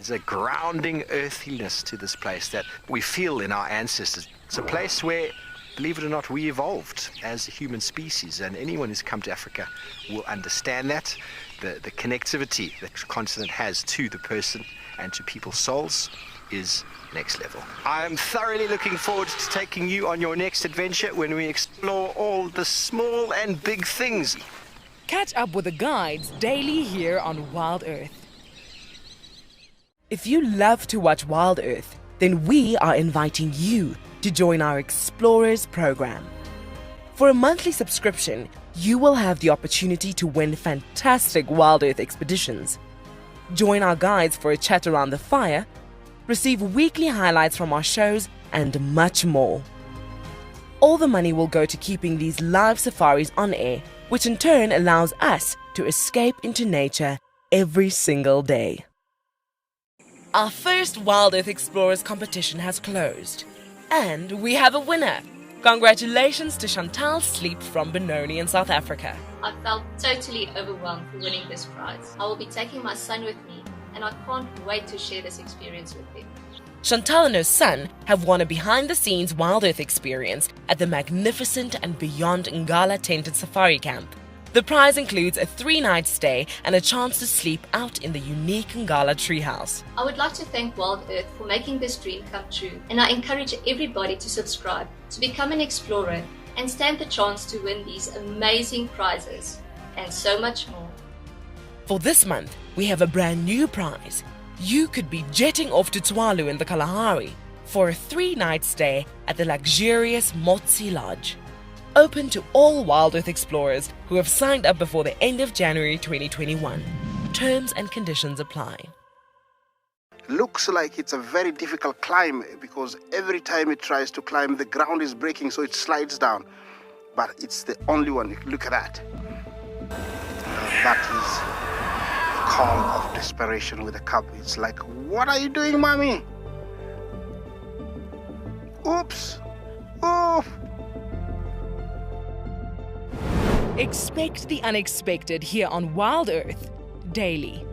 There's a grounding earthiness to this place that we feel in our ancestors. It's a place where, believe it or not, we evolved as a human species, and anyone who's come to Africa will understand that. The connectivity that the continent has to the person and to people's souls is next level. I am thoroughly looking forward to taking you on your next adventure when we explore all the small and big things. Catch up with the guides daily here on Wild Earth. If you love to watch Wild Earth, then we are inviting you to join our Explorers program. For a monthly subscription, you will have the opportunity to win fantastic Wild Earth expeditions. Join our guides for a chat around the fire, receive weekly highlights from our shows, and much more. All the money will go to keeping these live safaris on air, which in turn allows us to escape into nature every single day. Our first Wild Earth Explorers competition has closed, and we have a winner. Congratulations to Chantal Sleep from Benoni in South Africa. I felt totally overwhelmed for winning this prize. I will be taking my son with me, and I can't wait to share this experience with him. Chantal and her son have won a behind-the-scenes Wild Earth experience at the magnificent and beyond Ngala Tented Safari Camp. The prize includes a 3-night stay and a chance to sleep out in the unique Ngala treehouse. I would like to thank Wild Earth for making this dream come true, and I encourage everybody to subscribe, to become an explorer, and stand the chance to win these amazing prizes, and so much more. For this month, we have a brand new prize. You could be jetting off to Tswalu in the Kalahari for a 3-night stay at the luxurious Motsi Lodge. Open to all Wild Earth explorers who have signed up before the end of January 2021. Terms and conditions apply. Looks like it's a very difficult climb because every time it tries to climb, the ground is breaking, so it slides down. But it's the only one. Look at that. That is the call of desperation with a cub. It's like, what are you doing, mommy? Oops. Oof. Expect the unexpected here on Wild Earth daily.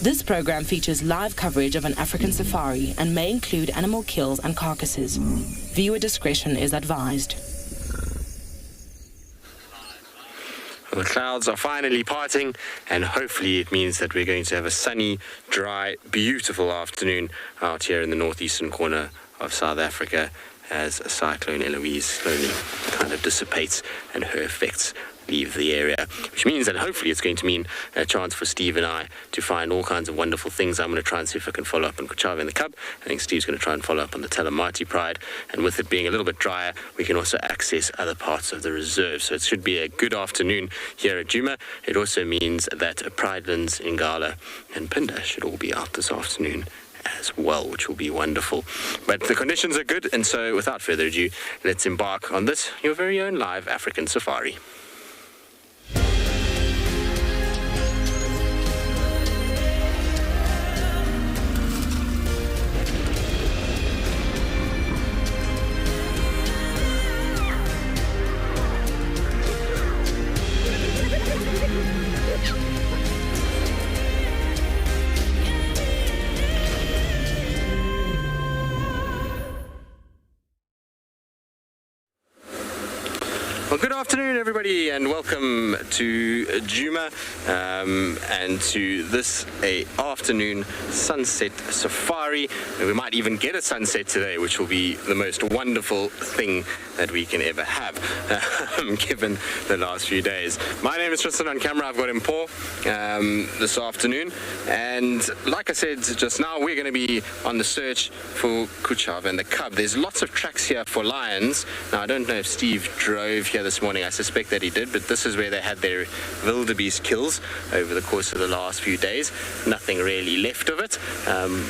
This program features live coverage of an African safari and may include animal kills and carcasses. Viewer discretion is advised. The clouds are finally parting, and hopefully it means that we're going to have a sunny, dry, beautiful afternoon out here in the northeastern corner of South Africa as Cyclone Eloise slowly kind of dissipates and her effects leave the area, which means that hopefully it's going to mean a chance for Steve and I to find all kinds of wonderful things. I'm going to try and see if I can follow up on Kuchava and the Cub. I think Steve's going to try and follow up on the Talamati Pride, and with it being a little bit drier, we can also access other parts of the reserve. So it should be a good afternoon here at Djuma. It also means that Pridelands, Ingala and Pinda should all be out this afternoon as well, which will be wonderful. But the conditions are good, and so without further ado, let's embark on this, your very own live African safari. Well, good afternoon, everybody, and welcome to Djuma and to this afternoon sunset safari. We might even get a sunset today, which will be the most wonderful thing that we can ever have, given the last few days. My name is Tristan. On camera, I've got Impo this afternoon, and like I said just now, we're going to be on the search for Kuchava and the Cub. There's lots of tracks here for lions. Now, I don't know if Steve drove here this morning. I suspect that he did, but this is where they had their wildebeest kills over the course of the last few days. Nothing really left of it,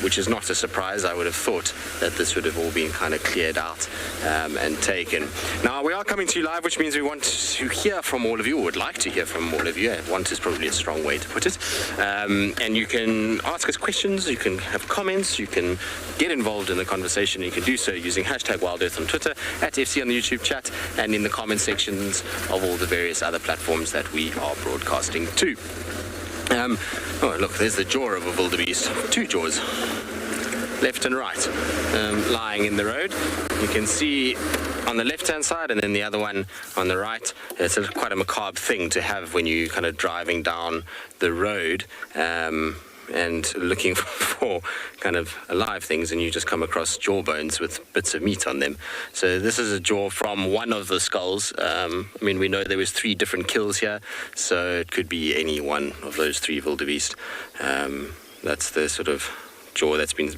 which is not a surprise. I would have thought that this would have all been kind of cleared out and taken. Now, we are coming to you live, which means we want to hear from all of you, or would like to hear from all of you. Want is probably a strong way to put it. And you can ask us questions, you can have comments, you can get involved in the conversation. You can do so using #WildEarth on Twitter, @FC on the YouTube chat, and in the comment sections of all the various other platforms that we are broadcasting to. Oh, look, there's the jaw of a wildebeest. Two jaws, left and right, lying in the road. You can see on the left-hand side and then the other one on the right. It's quite a macabre thing to have when you're kind of driving down the road and looking for kind of alive things, and you just come across jawbones with bits of meat on them. So this is a jaw from one of the skulls. I mean, we know there was 3 different kills here, so it could be any one of those 3 wildebeest. That's the sort of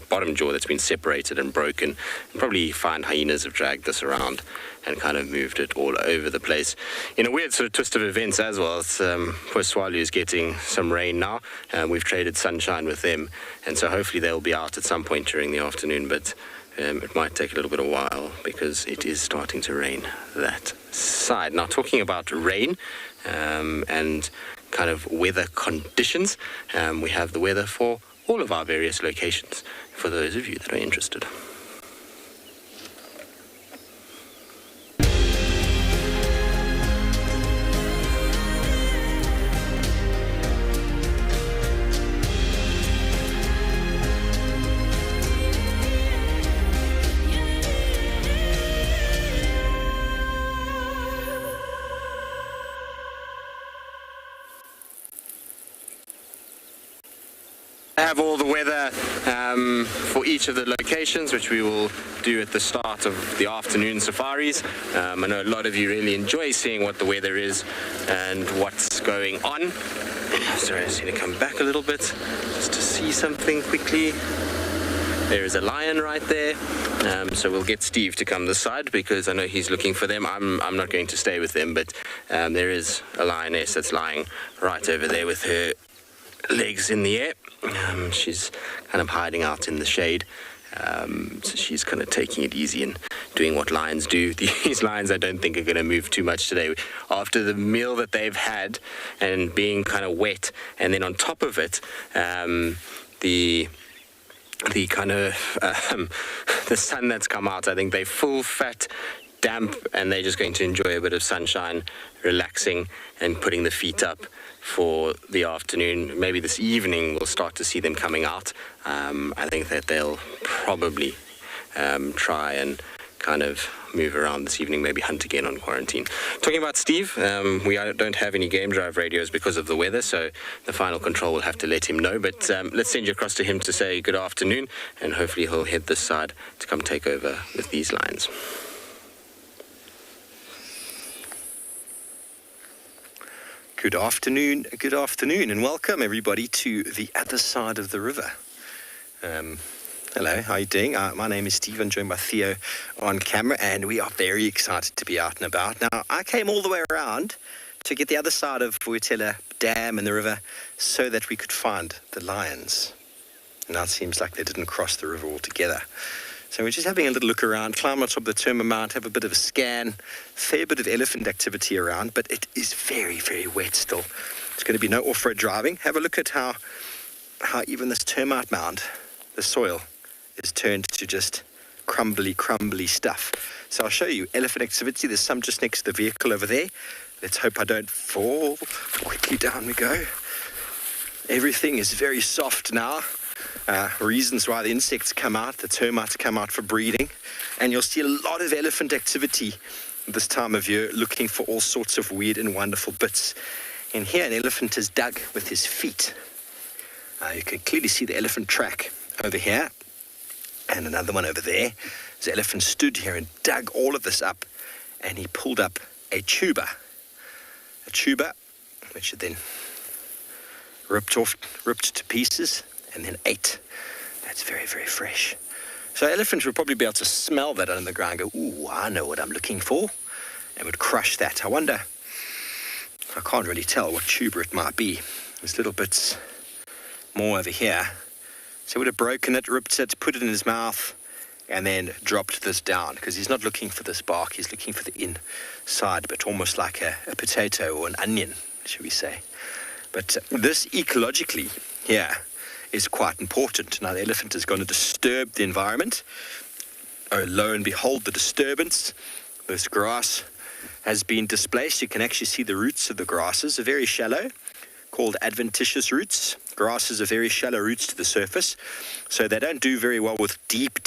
bottom jaw that's been separated and broken. Probably find hyenas have dragged this around and kind of moved it all over the place. In a weird sort of twist of events as well, Swallow is getting some rain now. We've traded sunshine with them, and so hopefully they'll be out at some point during the afternoon, but it might take a little bit of a while because it is starting to rain that side. Now, talking about rain and kind of weather conditions, we have the weather for all of our various locations for those of you that are interested. I have all the weather for each of the locations, which we will do at the start of the afternoon safaris. I know a lot of you really enjoy seeing what the weather is and what's going on. Sorry, I just need to come back a little bit just to see something quickly. There is a lion right there, so we'll get Steve to come this side because I know he's looking for them. I'm not going to stay with them, but there is a lioness that's lying right over there with her legs in the air. She's kind of hiding out in the shade, so she's kind of taking it easy and doing what lions do. These lions I don't think are going to move too much today. After the meal that they've had and being kind of wet, and then on top of it, the kind of the sun that's come out, I think they're full fat damp, and they're just going to enjoy a bit of sunshine, relaxing, and putting the feet up for the afternoon. Maybe this evening we'll start to see them coming out. I think that they'll probably try and kind of move around this evening, maybe hunt again on quarantine. Talking about Steve, we don't have any game drive radios because of the weather, so the final control will have to let him know, but let's send you across to him to say good afternoon, and hopefully he'll head this side to come take over with these lines. Good afternoon, and welcome everybody to the other side of the river. Hello, how are you doing? My name is Steve. I'm joined by Theo on camera, and we are very excited to be out and about. Now, I came all the way around to get the other side of Vuyatela Dam and the river so that we could find the lions. Now it seems like they didn't cross the river altogether. So we're just having a little look around, climb on top of the Terma Mount, have a bit of a scan, fair bit of elephant activity around, but it is very, very wet still. It's going to be no off-road driving. Have a look at how even this Termite Mound, the soil, is turned to just crumbly stuff. So I'll show you elephant activity. There's some just next to the vehicle over there. Let's hope I don't fall. Quickly down we go. Everything is very soft now. Reasons why the insects come out, the termites come out for breeding. And you'll see a lot of elephant activity this time of year, looking for all sorts of weird and wonderful bits. And here an elephant is dug with his feet. You can clearly see the elephant track over here. And another one over there. The elephant stood here and dug all of this up, and he pulled up a tuber. A tuber, which he then ripped to pieces, and then ate. That's very, very fresh. So elephants would probably be able to smell that under the ground and go, ooh, I know what I'm looking for, and would crush that. I wonder, I can't really tell what tuber it might be. There's little bits more over here. So he would have broken it, ripped it, put it in his mouth, and then dropped this down, because he's not looking for this bark, he's looking for the inside, but almost like a potato or an onion, should we say. But this ecologically here is quite important. Now the elephant is going to disturb the environment. Oh, lo and behold, the disturbance. This grass has been displaced. You can actually see the roots of the grasses are very shallow, called adventitious roots. Grasses are very shallow roots to the surface, so they don't do very well with deep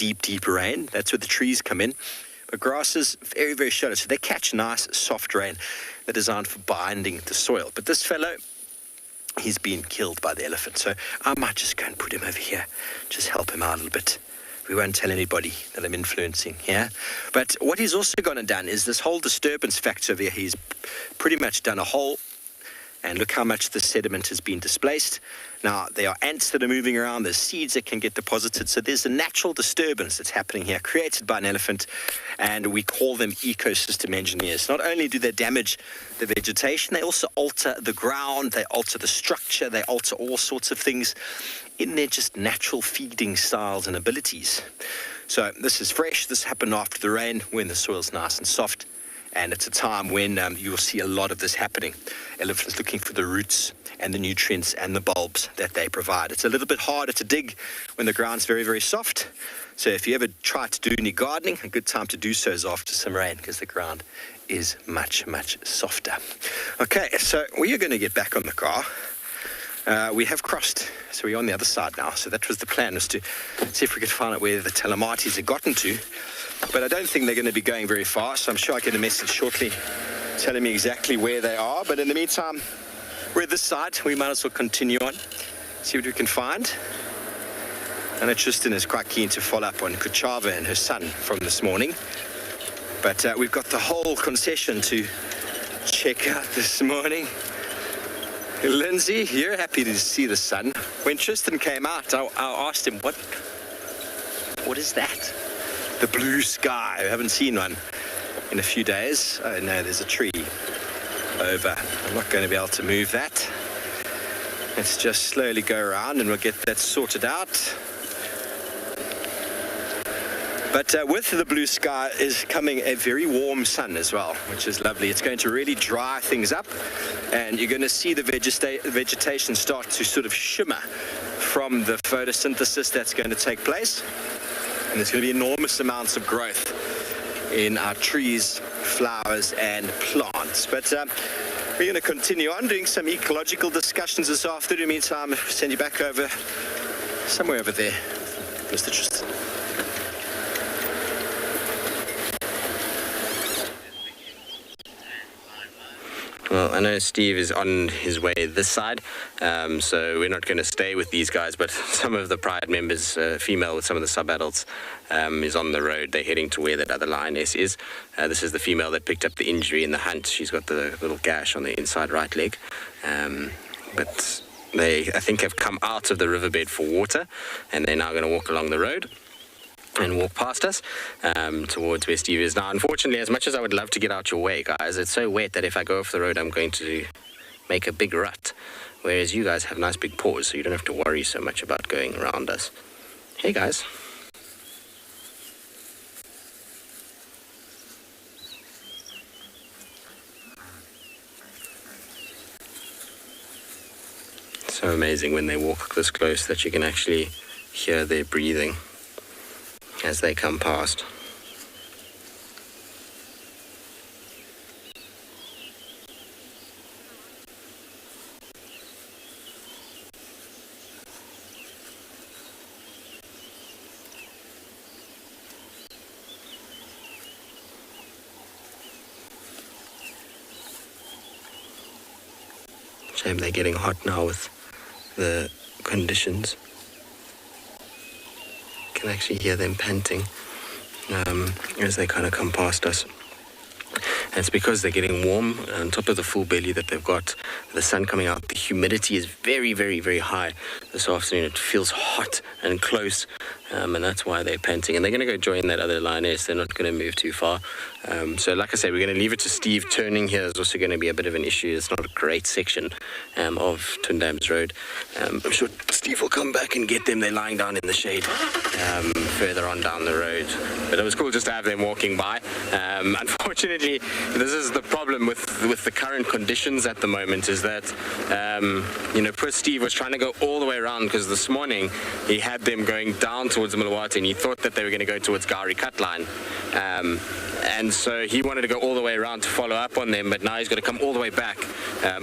rain. That's where the trees come in. But grasses, very, very shallow, so they catch nice, soft rain. They're designed for binding the soil. But this fellow, he's been killed by the elephant, so I might just go and put him over here, just help him out a little bit. We won't tell anybody that I'm influencing here. But what he's also gone and done is this whole disturbance factor over here. He's pretty much done a hole, and look how much the sediment has been displaced. Now, there are ants that are moving around, there's seeds that can get deposited, so there's a natural disturbance that's happening here, created by an elephant, and we call them ecosystem engineers. Not only do they damage the vegetation, they also alter the ground, they alter the structure, they alter all sorts of things in their just natural feeding styles and abilities. So this is fresh, this happened after the rain, when the soil's nice and soft, and it's a time when you'll see a lot of this happening. Elephants looking for the roots and the nutrients and the bulbs that they provide. It's a little bit harder to dig when the ground's very, very soft. So if you ever try to do any gardening, a good time to do so is after some rain, because the ground is much, much softer. Okay, so we are going to get back on the car. We have crossed, so we're on the other side now. So that was the plan, was to see if we could find out where the Telemates had gotten to. But I don't think they're going to be going very far, so I'm sure I'll get a message shortly telling me exactly where they are. But in the meantime, we're at this side. We might as well continue on, see what we can find. I know Tristan is quite keen to follow up on Kuchava and her son from this morning. But we've got the whole concession to check out this morning. Lindsay, you're happy to see the sun. When Tristan came out, I asked him, what is that? The blue sky. I haven't seen one in a few days. Oh no, there's a tree over. I'm not going to be able to move that. Let's just slowly go around and we'll get that sorted out. But with the blue sky is coming a very warm sun as well, which is lovely. It's going to really dry things up, and you're going to see the vegetation start to sort of shimmer from the photosynthesis that's going to take place. And there's going to be enormous amounts of growth in our trees, flowers and plants. But we're going to continue on doing some ecological discussions this afternoon. Meantime, I'll send you back over somewhere over there, Mr. Tristan. Well, I know Steve is on his way this side, so we're not going to stay with these guys, but some of the Pride members, female with some of the sub-adults, is on the road. They're heading to where that other lioness is. This is the female that picked up the injury in the hunt. She's got the little gash on the inside right leg. But they, I think, have come out of the riverbed for water, and they're now going to walk along the road and walk past us towards where Steve is. Now, unfortunately, as much as I would love to get out your way, guys, it's so wet that if I go off the road, I'm going to make a big rut, whereas you guys have nice big paws, so you don't have to worry so much about going around us. Hey, guys. So amazing when they walk this close that you can actually hear their breathing as they come past. Shame they're getting hot now with the conditions. Can actually hear them panting as they kind of come past us. And it's because they're getting warm on top of the full belly that they've got, the sun coming out. The humidity is very, very, very high this afternoon. It feels hot and close, and that's why they're panting. And they're going to go join that other lioness. They're not going to move too far. So like I say, we're going to leave it to Steve. Turning here is also going to be a bit of an issue. It's not a great section of Twin Dams Road. I'm sure Steve will come back and get them. They're lying down in the shade further on down the road. But it was cool just to have them walking by. Unfortunately, this is the problem with the current conditions at the moment, is that, poor Steve was trying to go all the way around, because this morning he had them going down towards the Muluwati and he thought that they were going to go towards Gowrie Cut Line. And so he wanted to go all the way around to follow up on them, but now he's got to come all the way back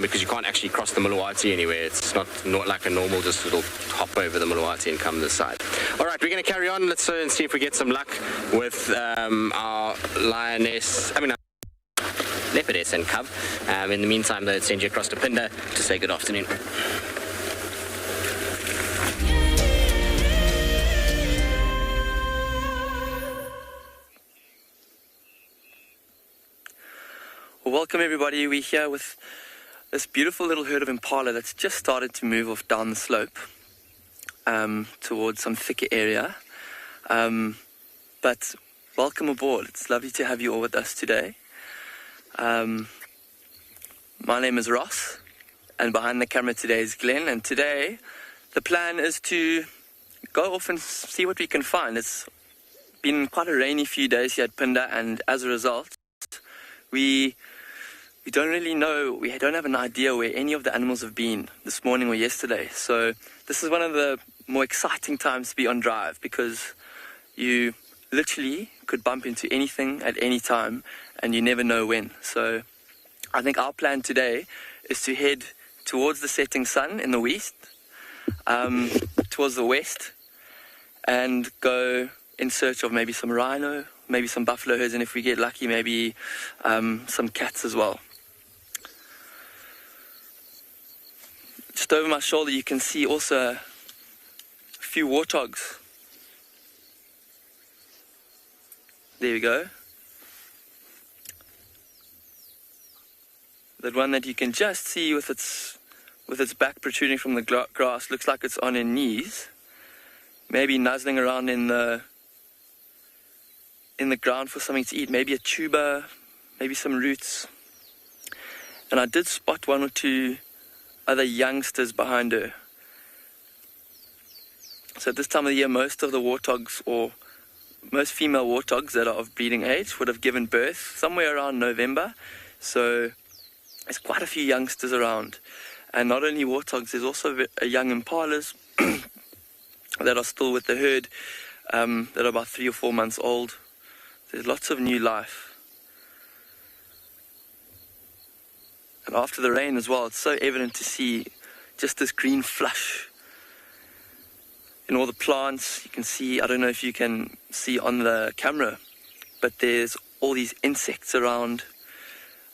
because you can't actually cross the Muluwati anywhere. It's not like a normal just little hop over the Muluwati and come this side. All right, we're going to carry on. Let's and see if we get some luck with our lioness. Leopardess and cub. In the meantime, though, I'd send you across to Pinda to say good afternoon. Well, welcome everybody. We're here with this beautiful little herd of impala that's just started to move off down the slope towards some thicker area. But welcome aboard. It's lovely to have you all with us today. My name is Ross, and behind the camera today is Glenn, and today the plan is to go off and see what we can find. It's been quite a rainy few days here at Pinda, and as a result we don't really know, we don't have an idea where any of the animals have been this morning or yesterday. So this is one of the more exciting times to be on drive, because you literally could bump into anything at any time and you never know when. So I think our plan today is to head towards the setting sun in the west, towards the west, and go in search of maybe some rhino, maybe some buffalo herds, and if we get lucky, maybe some cats as well. Just over my shoulder you can see also a few warthogs. There we go. That one that you can just see with its back protruding from the grass looks like it's on her knees, maybe nuzzling around in the ground for something to eat, maybe a tuber, maybe some roots. And I did spot one or two other youngsters behind her. So at this time of the year, most of the warthogs, or most female warthogs that are of breeding age, would have given birth somewhere around November. So there's quite a few youngsters around. And not only warthogs, there's also young impalas that are still with the herd, that are about 3 or 4 months old. There's lots of new life. And after the rain as well, it's so evident to see just this green flush in all the plants. You can see, I don't know if you can see on the camera, but there's all these insects around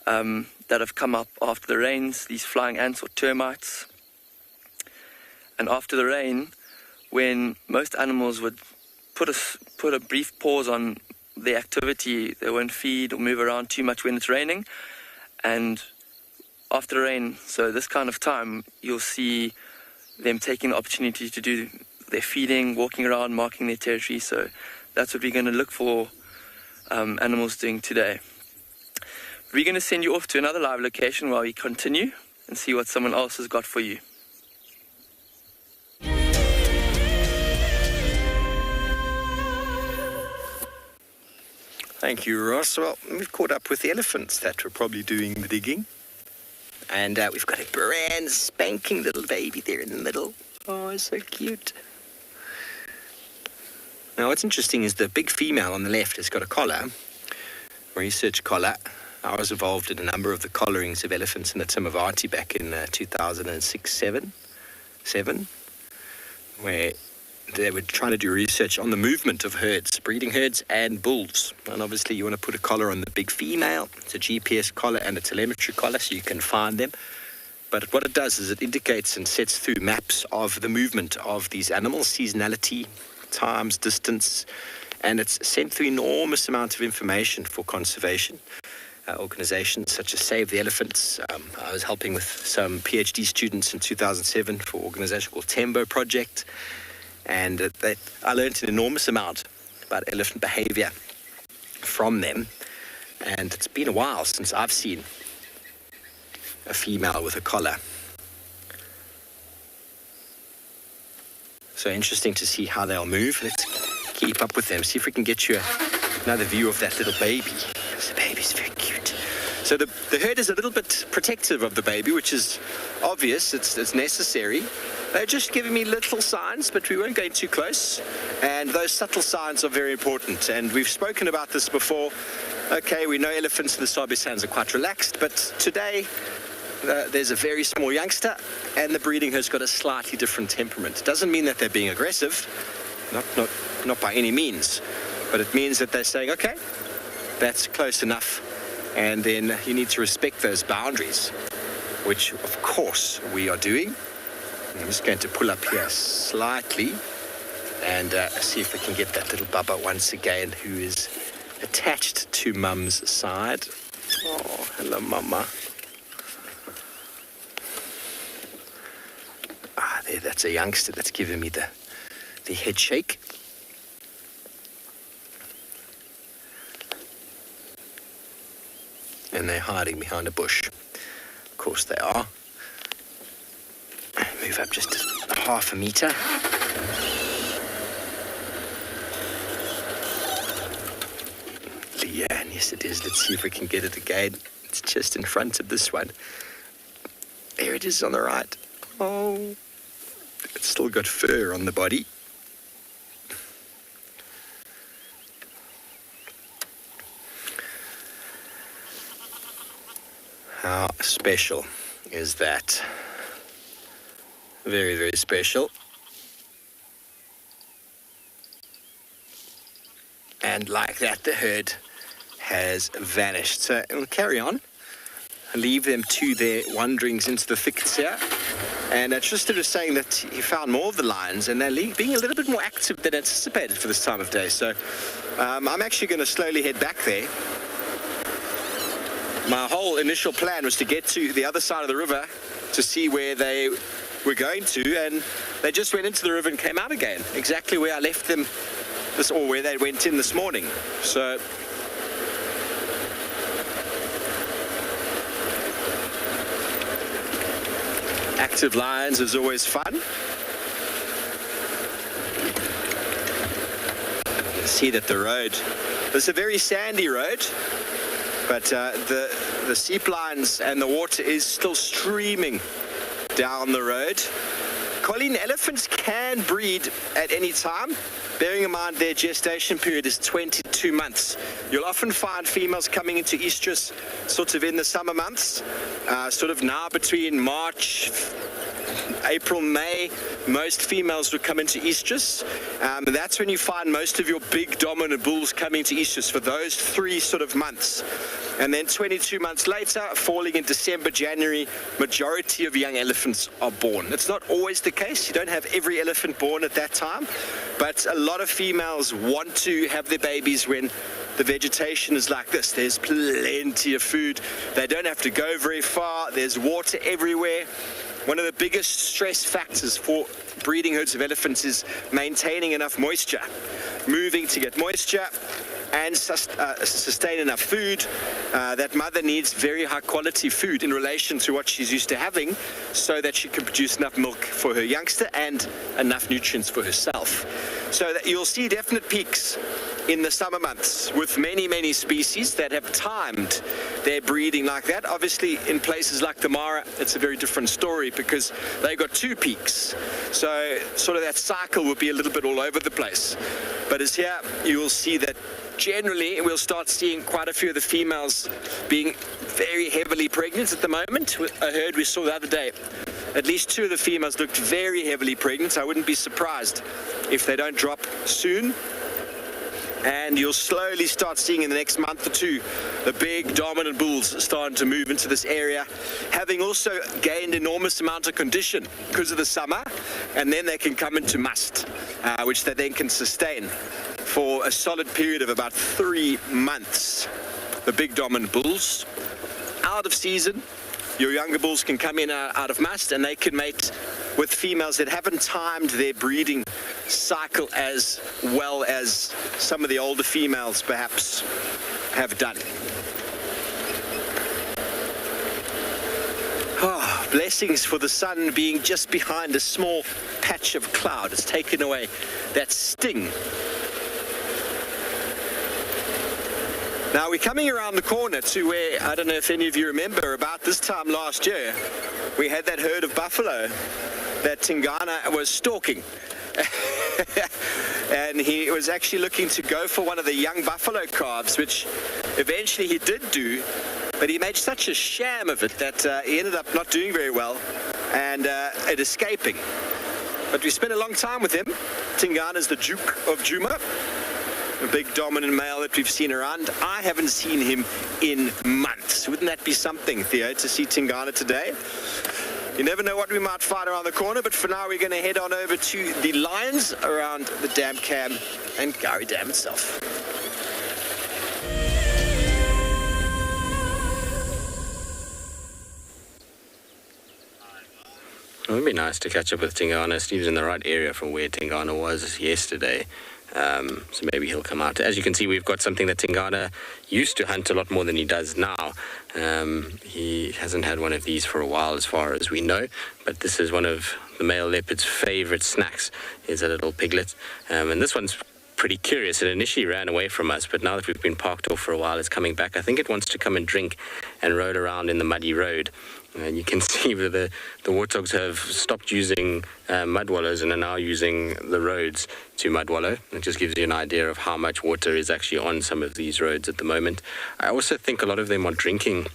that have come up after the rains, these flying ants or termites. And after the rain, when most animals would put a brief pause on their activity, they won't feed or move around too much when it's raining. And after the rain, so this kind of time, you'll see them taking the opportunity to do their feeding, walking around, marking their territory. So that's what we're going to look for animals doing today. We're going to send you off to another live location while we continue and see what someone else has got for you. Thank you, Ross. Well, we've caught up with the elephants that were probably doing the digging. And we've got a brand spanking little baby there in the middle. Oh, it's so cute. Now, what's interesting is the big female on the left has got a collar, a research collar. I was involved in a number of the collarings of elephants in the Timavati back in 2006-7, where they were trying to do research on the movement of herds, breeding herds and bulls. And obviously you want to put a collar on the big female. It's a GPS collar and a telemetry collar so you can find them. But what it does is it indicates and sets through maps of the movement of these animals, seasonality, times, distance, and it's sent through enormous amount of information for conservation organizations such as Save the Elephants. I was helping with some PhD students in 2007 for an organization called Tembo Project. And I learned an enormous amount about elephant behavior from them. And it's been a while since I've seen a female with a collar. So interesting to see how they'll move. Let's keep up with them. See if we can get you another view of that little baby. The baby's very cute. So the herd is a little bit protective of the baby, which is obvious. It's necessary. They're just giving me little signs, but we won't go too close. And those subtle signs are very important. And we've spoken about this before. Okay, we know elephants in the Sabi-Sands are quite relaxed, but today there's a very small youngster, and the breeding herd's got a slightly different temperament. It doesn't mean that they're being aggressive, not by any means, but it means that they're saying, okay, that's close enough, and then you need to respect those boundaries, which of course we are doing. I'm just going to pull up here slightly and see if we can get that little bubba once again, who is attached to Mum's side. Oh, hello, Mama. Ah, there, that's a youngster that's giving me the head shake. And they're hiding behind a bush. Of course they are. Move up just half a meter. Leanne, yes it is. Let's see if we can get it again. It's just in front of this one. There it is on the right. Oh, it's still got fur on the body. How special is that? Very, very special. And like that, the herd has vanished. So we'll carry on. Leave them to their wanderings into the thickets here. And Tristan was saying that he found more of the lions, and they're being a little bit more active than anticipated for this time of day. So I'm actually going to slowly head back there. My whole initial plan was to get to the other side of the river to see where they were going to, and they just went into the river and came out again, exactly where I left them, or where they went in this morning. So active lions is always fun. See that the road, it's a very sandy road, but the seep lines and the water is still streaming down the road. Colleen, elephants can breed at any time. Bearing in mind their gestation period is 22 months. You'll often find females coming into estrus sort of in the summer months, sort of now between March, April, May. Most females will come into estrus. That's when you find most of your big dominant bulls coming to estrus for those 3 sort of months. And then 22 months later, falling in December, January, majority of young elephants are born. It's not always the case. You don't have every elephant born at that time, but a lot of females want to have their babies when the vegetation is like this. There's plenty of food. They don't have to go very far. There's water everywhere. One of the biggest stress factors for breeding herds of elephants is maintaining enough moisture, moving to get moisture, and sustain enough food. That mother needs very high quality food in relation to what she's used to having so that she can produce enough milk for her youngster and enough nutrients for herself. So that you'll see definite peaks in the summer months with many species that have timed their breeding like that. Obviously in places like the Mara, it's a very different story because they got 2 peaks. So sort of that cycle will be a little bit all over the place. But as here, you will see that generally we'll start seeing quite a few of the females being very heavily pregnant at the moment. A herd we saw the other day, at least 2 of the females looked very heavily pregnant. I wouldn't be surprised if they don't drop soon. And you'll slowly start seeing in the next month or 2 the big dominant bulls starting to move into this area, having also gained enormous amount of condition because of the summer, and then they can come into must, which they then can sustain for a solid period of about 3 months. The big dominant bulls. Out of season, your younger bulls can come in out of must, and they can mate with females that haven't timed their breeding cycle as well as some of the older females perhaps have done. Blessings for the sun being just behind a small patch of cloud. It's taken away that sting. Now we're coming around the corner to where, I don't know if any of you remember, about this time last year, we had that herd of buffalo that Tingana was stalking. And he was actually looking to go for one of the young buffalo calves, which eventually he did do, but he made such a sham of it that he ended up not doing very well and it escaping. But we spent a long time with him. Tingana's the Duke of Djuma, a big dominant male that we've seen around. I haven't seen him in months. Wouldn't that be something, Theo, to see Tingana today? You never know what we might find around the corner, but for now we're going to head on over to the lions around the Dam Cam and Gowrie Dam itself. It would be nice to catch up with Tingana. Steve's in the right area from where Tingana was yesterday. So maybe he'll come out. As you can see, we've got something that Tingana used to hunt a lot more than he does now. He hasn't had one of these for a while as far as we know, but this is one of the male leopard's favorite snacks, is a little piglet. And this one's pretty curious. It initially ran away from us, but now that we've been parked off for a while, it's coming back. I think it wants to come and drink and roll around in the muddy road. And you can see that the warthogs have stopped using mud wallows and are now using the roads to mud wallow. It just gives you an idea of how much water is actually on some of these roads at the moment. I also think a lot of them are drinking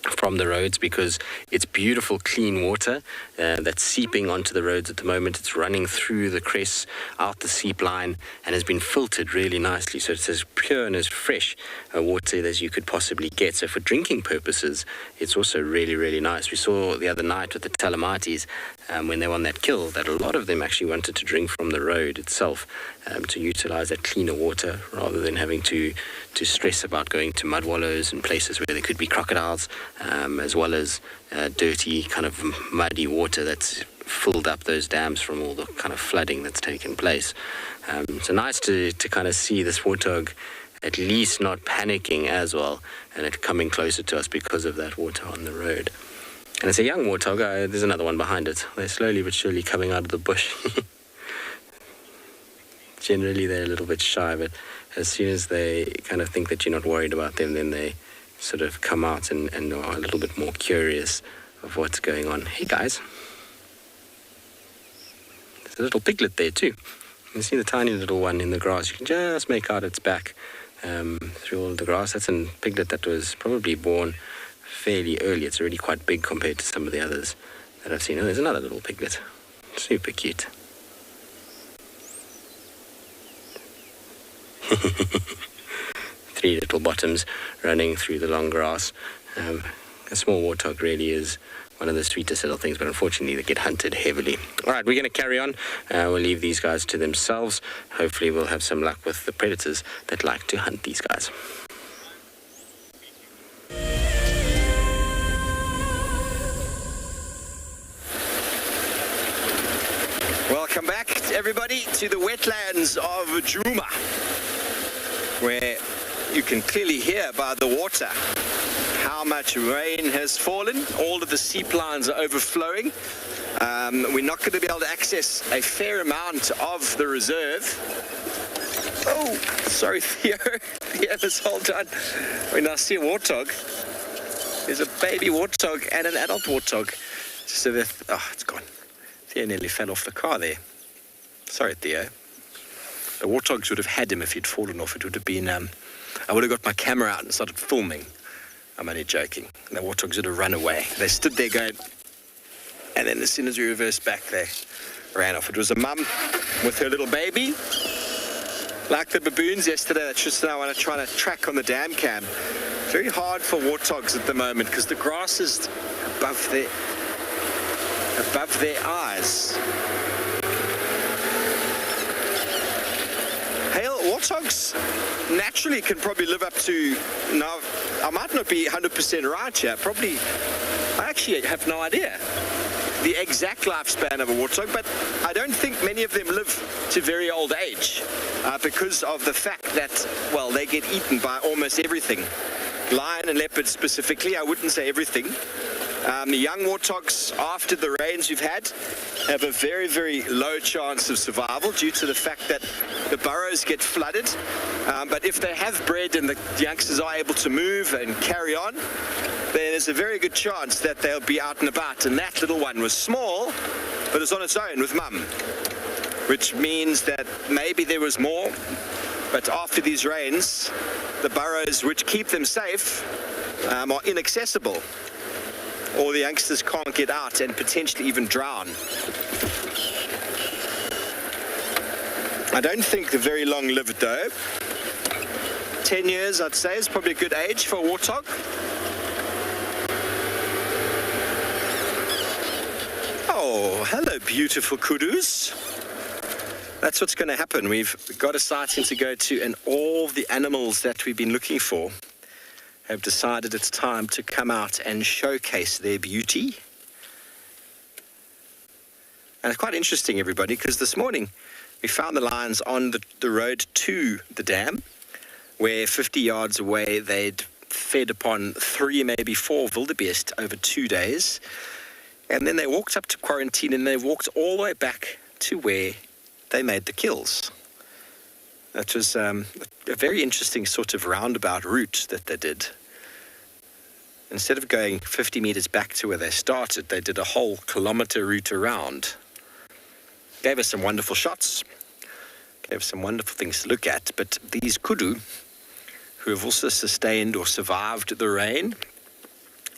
from the roads because it's beautiful clean water that's seeping onto the roads at the moment. It's running through the crests out the seep line and has been filtered really nicely, so it's as pure and as fresh water as you could possibly get. So for drinking purposes, it's also really nice. We saw the other night with the Talamatis when they were on that kill that a lot of them actually wanted to drink from the road itself to utilize that cleaner water rather than having to stress about going to mud wallows and places where there could be crocodiles, as well as dirty kind of muddy water that's filled up those dams from all the kind of flooding that's taken place. So nice to kind of see this warthog at least not panicking as well and it coming closer to us because of that water on the road. And it's a young warthog. There's another one behind it. They're slowly but surely coming out of the bush. Generally they're a little bit shy, but as soon as they kind of think that you're not worried about them, then they sort of come out and are a little bit more curious of what's going on. Hey guys. a little piglet there too. You can see the tiny little one in the grass. You can just make out its back through all the grass. That's a piglet that was probably born fairly early. It's already quite big compared to some of the others that I've seen. Oh, there's another little piglet. Super cute. Three little bottoms running through the long grass. A small warthog really is one of the sweetest little things, but unfortunately they get hunted heavily. All right, we're going to carry on. We'll leave these guys to themselves. Hopefully we'll have some luck with the predators that like to hunt these guys. Welcome back, everybody, to the wetlands of Djuma, where you can clearly hear by the water how much rain has fallen. All of the seep lines are overflowing. We're not going to be able to access a fair amount of the reserve. Oh, sorry, Theo. Yeah, this whole time. When I see a warthog, there's a baby warthog and an adult warthog. So that, oh, it's gone. Theo nearly fell off the car there. Sorry, Theo. The warthogs would have had him if he'd fallen off. It would have been, I would have got my camera out and started filming. I'm only joking. The warthogs would have run away. They stood there going, and then as soon as we reversed back, they ran off. It was a mum with her little baby. Like the baboons yesterday, that's just now I'm trying to track on the dam cam. Very hard for warthogs at the moment because the grass is above their eyes. Warthogs naturally can probably live up to, now I might not be 100% right here, probably, I actually have no idea the exact lifespan of a warthog, but I don't think many of them live to very old age because of the fact that, well, they get eaten by almost everything. Lion and leopard specifically, I wouldn't say everything. The young warthogs, after the rains we've had, have a very, very low chance of survival due to the fact that the burrows get flooded. But if they have bred and the youngsters are able to move and carry on, then there's a very good chance that they'll be out and about. And that little one was small, but it's on its own with mum, which means that maybe there was more. But after these rains, the burrows which keep them safe are inaccessible, or the youngsters can't get out and potentially even drown. I don't think they're very long-lived though. 10 years, I'd say, is probably a good age for a warthog. Oh, hello, beautiful kudus. That's what's going to happen. We've got a sighting to go to, and all the animals that we've been looking for have decided it's time to come out and showcase their beauty. And it's quite interesting, everybody, because this morning we found the lions on the road to the dam, where 50 yards away they'd fed upon 3, maybe 4 wildebeest over 2 days. And then they walked up to quarantine and they walked all the way back to where they made the kills. That was a very interesting sort of roundabout route that they did. Instead of going 50 meters back to where they started, they did a whole kilometer route around. Gave us some wonderful shots, gave us some wonderful things to look at. But these kudu, who have also sustained or survived the rain,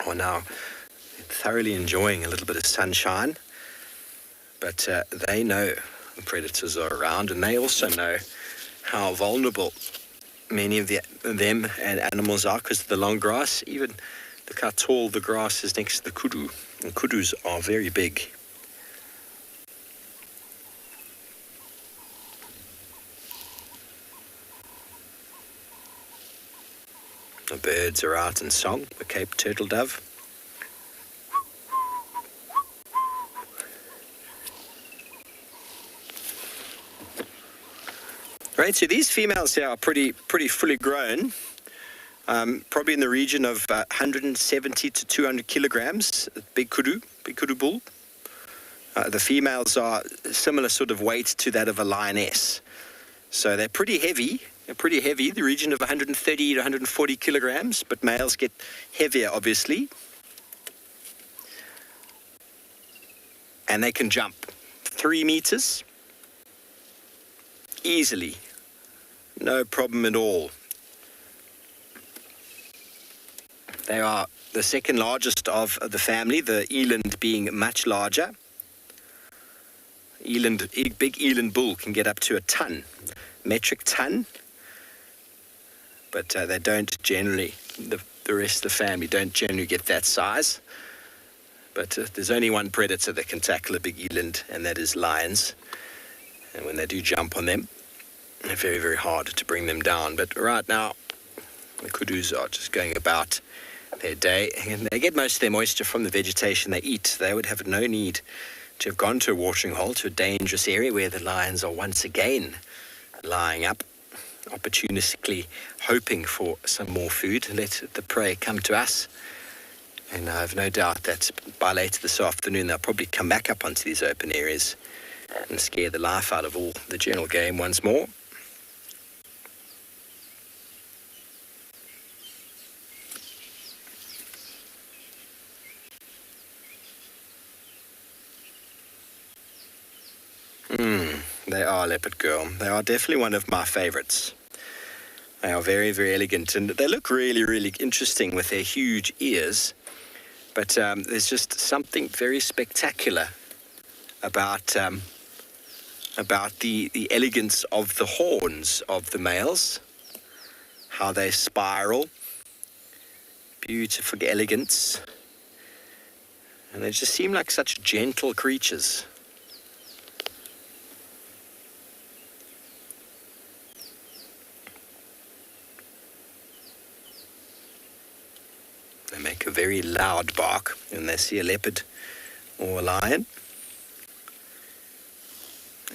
are now thoroughly enjoying a little bit of sunshine. But they know the predators are around, and they also know how vulnerable many of them and animals are because of the long grass. Even look how tall the grass is next to the kudu, and kudus are very big. The birds are out in song, the Cape turtle dove. Right, so these females here are pretty fully grown, probably in the region of 170 to 200 kilograms, big kudu bull. The females are similar sort of weight to that of a lioness. So they're pretty heavy, the region of 130 to 140 kilograms, but males get heavier, obviously. And they can jump 3 meters easily. No problem at all. They are the second largest of the family, the eland being much larger. Big eland bull can get up to a ton, metric ton, but they don't generally, the rest of the family don't generally get that size. But there's only one predator that can tackle a big eland, and that is lions. And when they do jump on them, they're very, very hard to bring them down. But right now, the kudus are just going about their day, and they get most of their moisture from the vegetation they eat. They would have no need to have gone to a watering hole, to a dangerous area where the lions are once again lying up, opportunistically hoping for some more food. Let the prey come to us. And I have no doubt that by later this afternoon, they'll probably come back up onto these open areas and scare the life out of all the general game once more. They are leopard girl. They are definitely one of my favorites. They are very, very elegant, and they look really, really interesting with their huge ears. But there's just something very spectacular about the elegance of the horns of the males, how they spiral, beautiful elegance, and they just seem like such gentle creatures. They make a very loud bark when they see a leopard or a lion.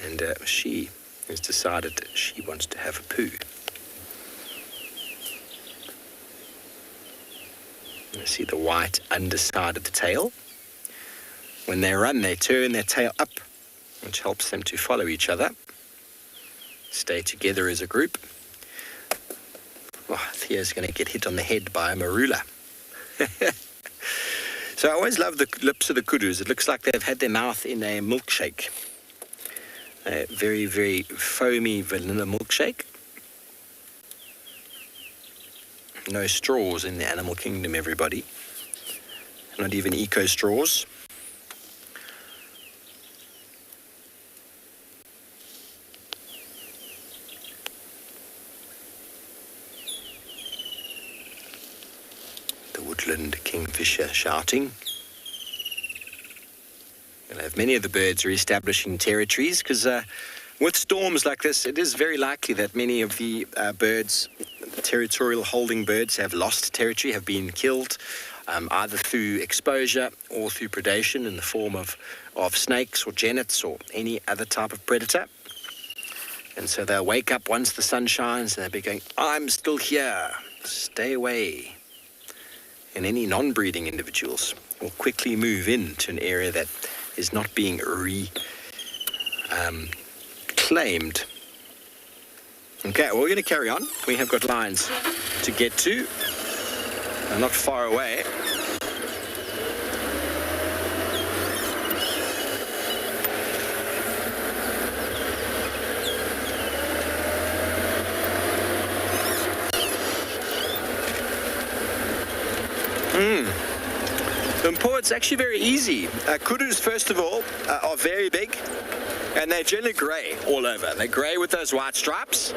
And she has decided that she wants to have a poo. You see the white underside of the tail. When they run, they turn their tail up, which helps them to follow each other, stay together as a group. Oh, Thea's going to get hit on the head by a marula. So I always love the lips of the kudus. It looks like they've had their mouth in a milkshake. A very, very foamy vanilla milkshake. No straws in the animal kingdom, everybody. Not even eco straws. The woodland kingfisher shouting. You'll have many of the birds re-establishing territories because with storms like this, it is very likely that many of the birds, the territorial holding birds, have lost territory, have been killed, either through exposure or through predation in the form of snakes or genets or any other type of predator. And so they'll wake up once the sun shines and they'll be going, I'm still here, stay away. And any non-breeding individuals will quickly move into an area that is not being claimed. Okay, well, we're going to carry on. We have got lines to get to. They're not far away. It's actually very easy. Kudus, first of all, are very big, and they're generally grey all over. They're grey with those white stripes,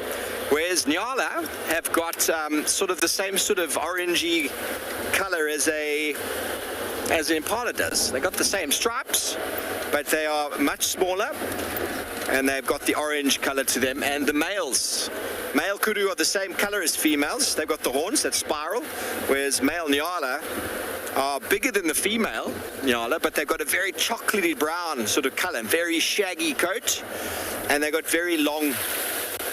whereas Nyala have got sort of the same sort of orangey colour as an impala does. They've got the same stripes, but they are much smaller, and they've got the orange colour to them. And the male kudu are the same colour as females. They've got the horns that spiral, whereas male Nyala are bigger than the female Nyala, but they've got a very chocolatey brown sort of colour, very shaggy coat, and they've got very long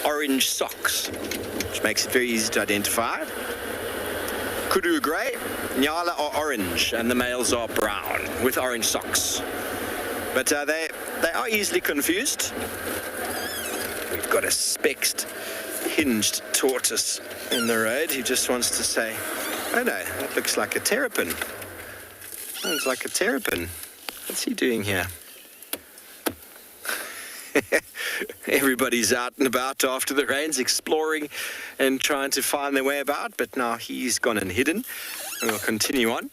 orange socks, which makes it very easy to identify. Kudu are grey, Nyala are orange, and the males are brown with orange socks. But they are easily confused. We've got a spexed, hinged tortoise in the road who just wants to say, oh no, that looks like a terrapin. Sounds like a terrapin. What's he doing here? Everybody's out and about after the rains, exploring and trying to find their way about, but now he's gone and hidden. And we'll continue on.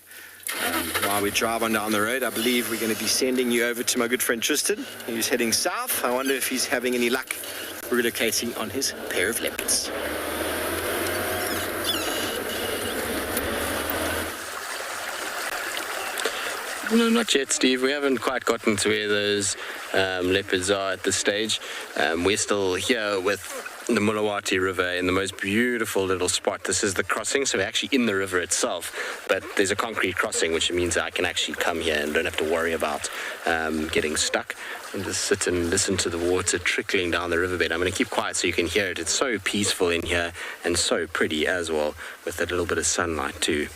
While we drive on down the road, I believe we're going to be sending you over to my good friend Tristan, who's heading south. I wonder if he's having any luck relocating on his pair of leopards. No, not yet, Steve. We haven't quite gotten to where those leopards are at this stage. We're still here with the Mulawati River in the most beautiful little spot. This is the crossing, so we're actually in the river itself, but there's a concrete crossing, which means I can actually come here and don't have to worry about getting stuck and just sit and listen to the water trickling down the riverbed. I'm going to keep quiet so you can hear it. It's so peaceful in here and so pretty as well, with a little bit of sunlight too.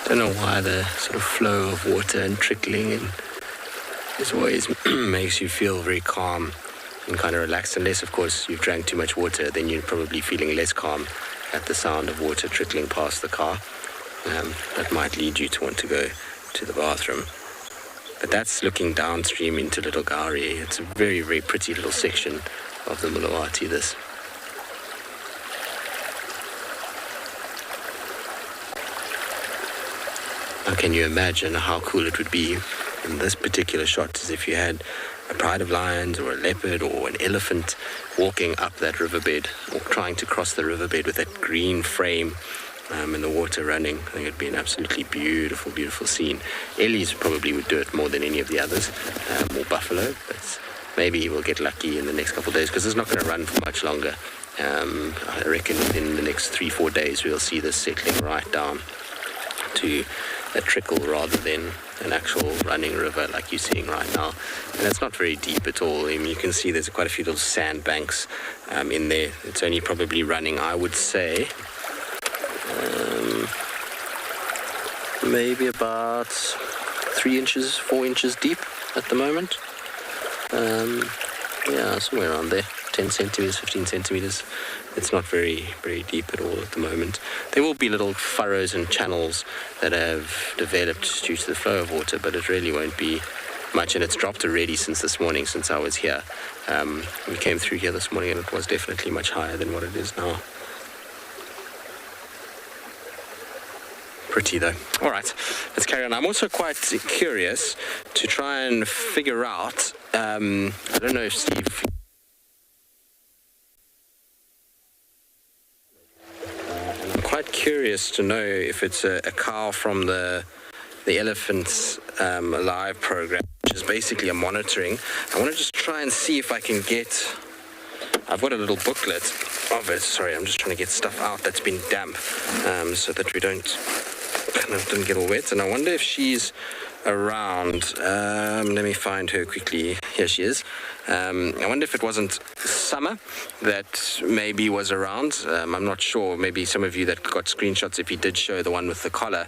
Don't know why the sort of flow of water and trickling and this always makes you feel very calm and kind of relaxed. Unless, of course, you've drank too much water, then you're probably feeling less calm at the sound of water trickling past the car. That might lead you to want to go to the bathroom. But that's looking downstream into Little Gowrie. It's a very, very pretty little section of the Mulawati, this. Now, can you imagine how cool it would be in this particular shot, as if you had a pride of lions or a leopard or an elephant walking up that riverbed or trying to cross the riverbed with that green frame and the water running. I think it'd be an absolutely beautiful, beautiful scene. Ellie's probably would do it more than any of the others, or Buffalo, but maybe we'll get lucky in the next couple of days, because it's not going to run for much longer. I reckon within the next 3-4 days we'll see this settling right down to a trickle rather than an actual running river like you're seeing right now. And it's not very deep at all. I mean, you can see there's quite a few little sand banks in there. It's only probably running, I would say, maybe about 3 inches, 4 inches deep at the moment. Yeah, somewhere around there. 10 centimeters, 15 centimeters. It's not very, very deep at all at the moment. There will be little furrows and channels that have developed due to the flow of water, but it really won't be much, and it's dropped already since this morning, since I was here. We came through here this morning and it was definitely much higher than what it is now. Pretty though. All right, let's carry on. I'm also quite curious to try and figure out, I don't know if Steve... quite curious to know if it's a cow from the Elephants Alive program, which is basically a monitoring. I want to just try and see if I can get... I've got a little booklet of it. Sorry, I'm just trying to get stuff out that's been damp, so that we don't get all wet. And I wonder if she's around. Let me find her quickly. Here she is. I wonder if it wasn't Summer that maybe was around. I'm not sure. Maybe some of you that got screenshots, if he did show the one with the collar,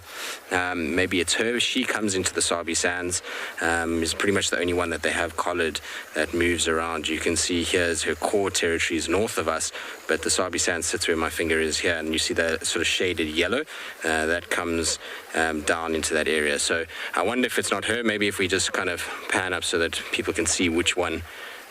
maybe it's her. She comes into the Sabi Sands. Is pretty much the only one that they have collared that moves around. You can see here's her core territories north of us, but the Sabi Sands sits where my finger is here, and you see the sort of shaded yellow that comes down into that area. So I wonder if it's not her. Maybe if we just kind of pan up so that people can see which one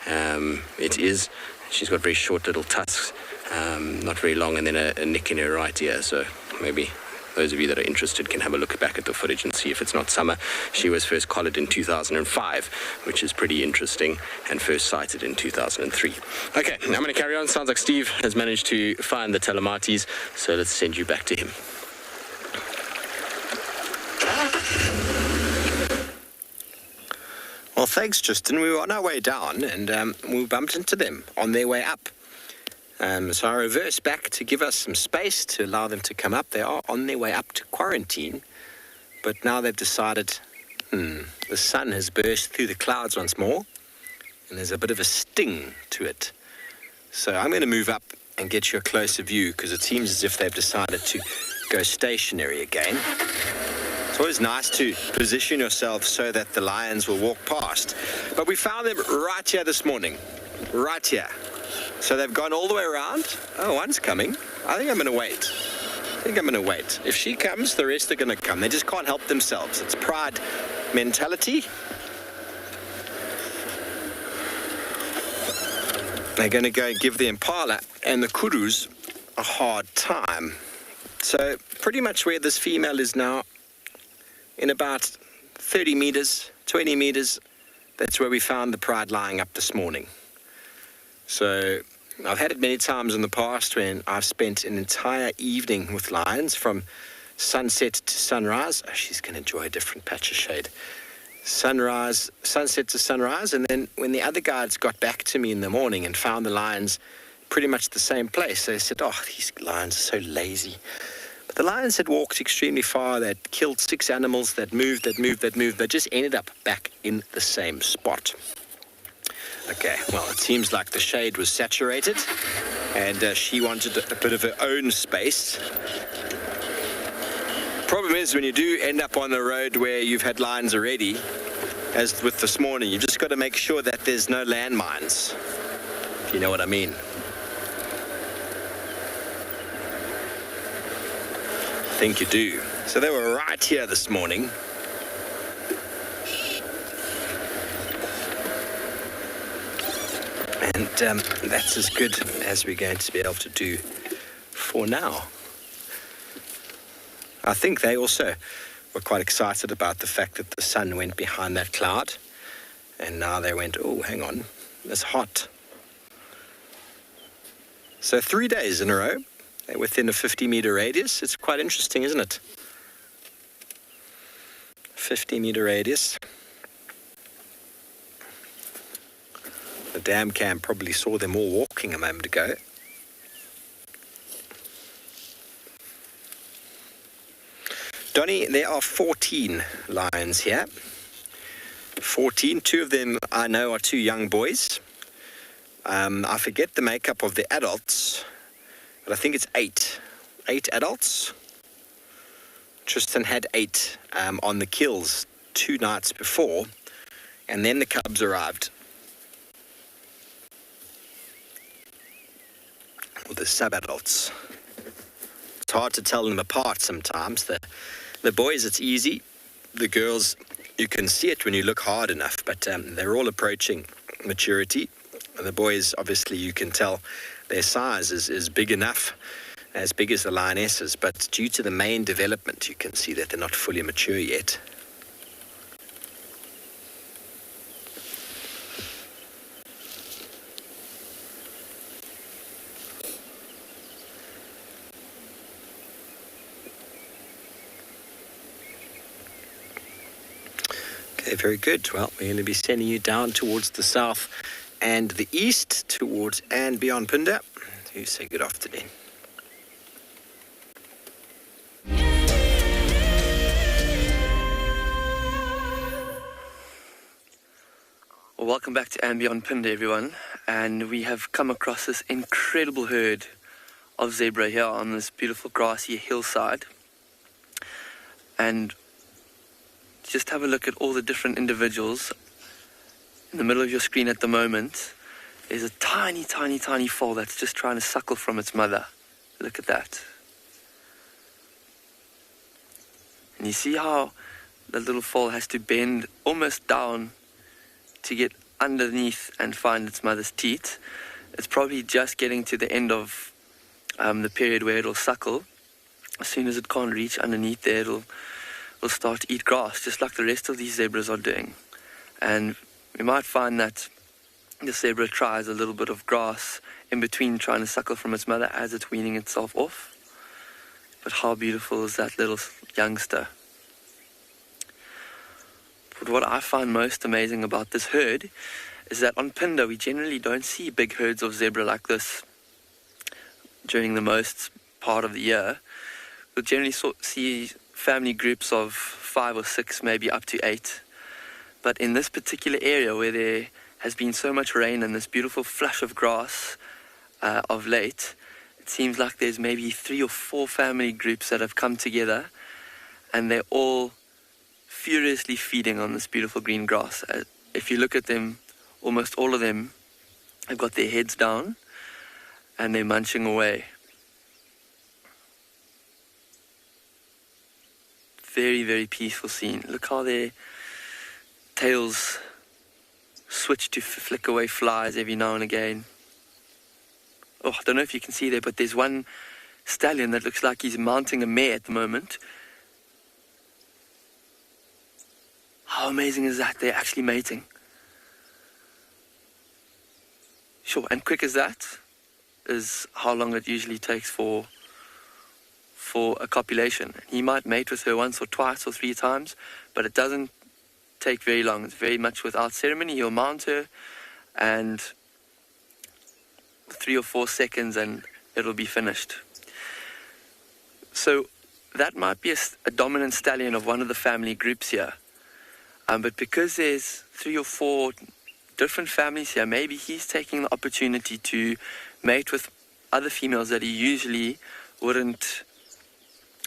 it is. She's got very short little tusks, not very long, and then a nick in her right ear. So maybe those of you that are interested can have a look back at the footage and see if it's not Summer. She was first collared in 2005, which is pretty interesting, and first sighted in 2003. Okay, I'm going to carry on. Sounds like Steve has managed to find the Telemates, so let's send you back to him. Well, thanks, Tristan. We were on our way down and we bumped into them on their way up. So I reversed back to give us some space to allow them to come up. They are on their way up to quarantine, but now they've decided, the sun has burst through the clouds once more, and there's a bit of a sting to it. So I'm going to move up and get you a closer view, because it seems as if they've decided to go stationary again. It's always nice to position yourself so that the lions will walk past. But we found them right here this morning. Right here. So they've gone all the way around. Oh, one's coming. I think I'm going to wait. If she comes, the rest are going to come. They just can't help themselves. It's pride mentality. They're going to go and give the impala and the kurus a hard time. So pretty much where this female is now, in about 30 meters, 20 meters, that's where we found the pride lying up this morning. So I've had it many times in the past when I've spent an entire evening with lions from sunset to sunrise. Oh, she's going to enjoy a different patch of shade. Sunset to sunrise, and then when the other guides got back to me in the morning and found the lions pretty much the same place, they said, oh, these lions are so lazy. But the lions had walked extremely far. They'd killed 6 animals. They'd moved. They just ended up back in the same spot. Okay, well, it seems like the shade was saturated, and she wanted a bit of her own space. Problem is, when you do end up on a road where you've had lions already, as with this morning, you've just got to make sure that there's no landmines, if you know what I mean. I think you do. So they were right here this morning. And that's as good as we're going to be able to do for now. I think they also were quite excited about the fact that the sun went behind that cloud. And now they went, oh, hang on, it's hot. So 3 days in a row, they're within a 50-meter radius. It's quite interesting, isn't it? 50-meter radius. The dam cam probably saw them all walking a moment ago. Donnie, there are 14 lions here. 14. 2 of them I know are 2 young boys. I forget the makeup of the adults, but I think it's 8. 8 adults. Tristan had 8 on the kills 2 nights before, and then the cubs arrived. Or the sub-adults. It's hard to tell them apart sometimes. The boys, it's easy. The girls, you can see it when you look hard enough, but they're all approaching maturity. And the boys, obviously, you can tell their size is big enough, as big as the lionesses, but due to the main development, you can see that they're not fully mature yet. Okay, very good. Well, we're going to be sending you down towards the south and the east, towards and beyond Punda. You say good afternoon. Well, welcome back to And Beyond Punda, everyone. And we have come across this incredible herd of zebra here on this beautiful grassy hillside. And just have a look at all the different individuals. In the middle of your screen at the moment is a tiny, tiny, tiny foal that's just trying to suckle from its mother. Look at that. And you see how the little foal has to bend almost down to get underneath and find its mother's teat. It's probably just getting to the end of the period where it'll suckle. As soon as it can't reach underneath there, it'll start to eat grass, just like the rest of these zebras are doing. And we might find that the zebra tries a little bit of grass in between trying to suckle from its mother as it's weaning itself off. But how beautiful is that little youngster? But what I find most amazing about this herd is that on Punda we generally don't see big herds of zebra like this during the most part of the year. We'll generally see family groups of 5 or 6, maybe up to 8. But in this particular area where there has been so much rain and this beautiful flush of grass of late, it seems like there's maybe 3 or 4 family groups that have come together, and they're all furiously feeding on this beautiful green grass. If you look at them, almost all of them have got their heads down and they're munching away. Very, very peaceful scene. Look how their tails switch to flick away flies every now and again. Oh, I don't know if you can see there, but there's one stallion that looks like he's mounting a mare at the moment. How amazing is that? They're actually mating. Sure, and quick as that is how long it usually takes for a copulation. He might mate with her once or twice or 3 times, but it doesn't take very long. It's very much without ceremony. He'll mount her, and 3 or 4 seconds and it'll be finished. So that might be a dominant stallion of one of the family groups here. But because there's 3 or 4 different families here, maybe he's taking the opportunity to mate with other females that he usually wouldn't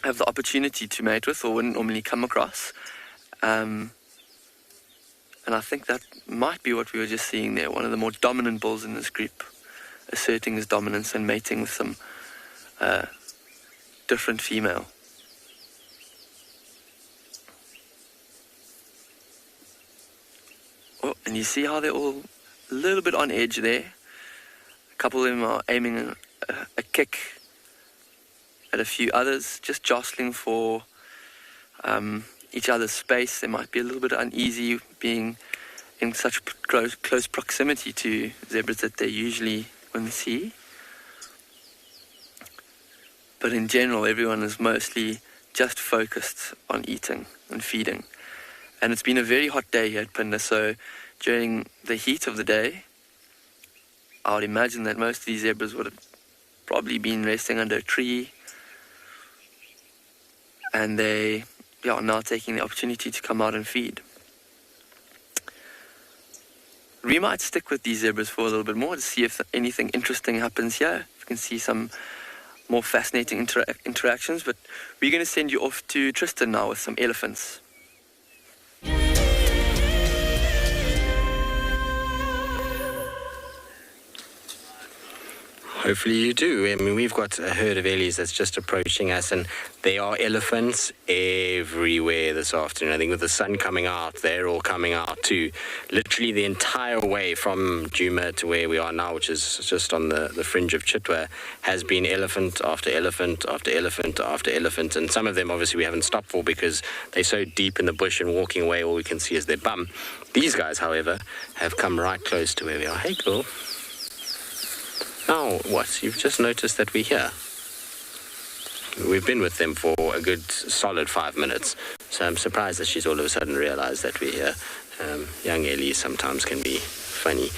have the opportunity to mate with or wouldn't normally come across. And I think that might be what we were just seeing there, one of the more dominant bulls in this group, asserting his dominance and mating with some different female. Oh, and you see how they're all a little bit on edge there. A couple of them are aiming a kick at a few others, just jostling for each other's space. They might be a little bit uneasy being in such close proximity to zebras that they usually wouldn't see. But in general, everyone is mostly just focused on eating and feeding. And it's been a very hot day here at Phinda, so during the heat of the day, I would imagine that most of these zebras would have probably been resting under a tree, and they are now taking the opportunity to come out and feed. We might stick with these zebras for a little bit more to see if anything interesting happens here. You can see some more fascinating interactions, but we're going to send you off to Tristan now with some elephants. Hopefully you do. I mean, we've got a herd of ellies that's just approaching us, and there are elephants everywhere this afternoon. I think with the sun coming out, they're all coming out too. Literally the entire way from Djuma to where we are now, which is just on the fringe of Chitwa, has been elephant after elephant after elephant after elephant. And some of them, obviously, we haven't stopped for because they're so deep in the bush and walking away, all we can see is their bum. These guys, however, have come right close to where we are. Hey, cool. Now, what? You've just noticed that we're here. We've been with them for a good solid 5 minutes, so I'm surprised that she's all of a sudden realized that we're here. Young Ellie sometimes can be funny.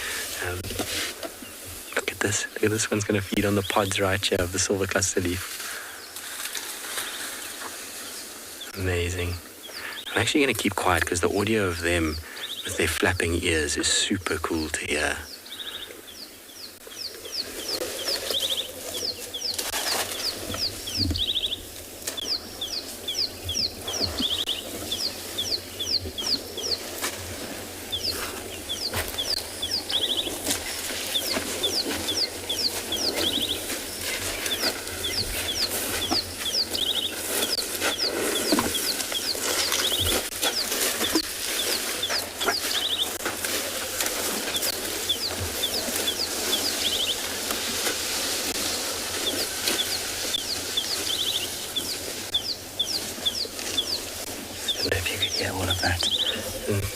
Look at this. Look at this one's going to feed on the pods right here of the silver cluster leaf. Amazing. I'm actually going to keep quiet because the audio of them with their flapping ears is super cool to hear.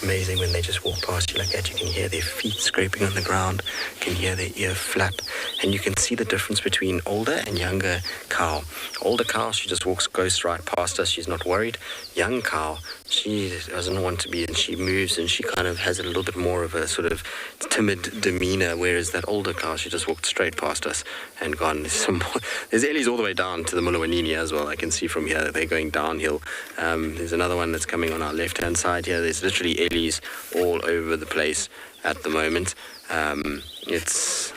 Amazing when they just walk past you like that. You can hear their feet scraping on the ground, you can hear their ear flap, and you can see the difference between older and younger cow. Older cow, she just goes right past us, she's not worried. Young cow, she doesn't want to be, and she moves, and she kind of has a little bit more of a sort of timid demeanor, whereas that older cow, she just walked straight past us and gone. There's ellies all the way down to the Mulawanini as well. I can see from here that they're going downhill. There's another one that's coming on our left-hand side here. There's literally ellies all over the place at the moment. It's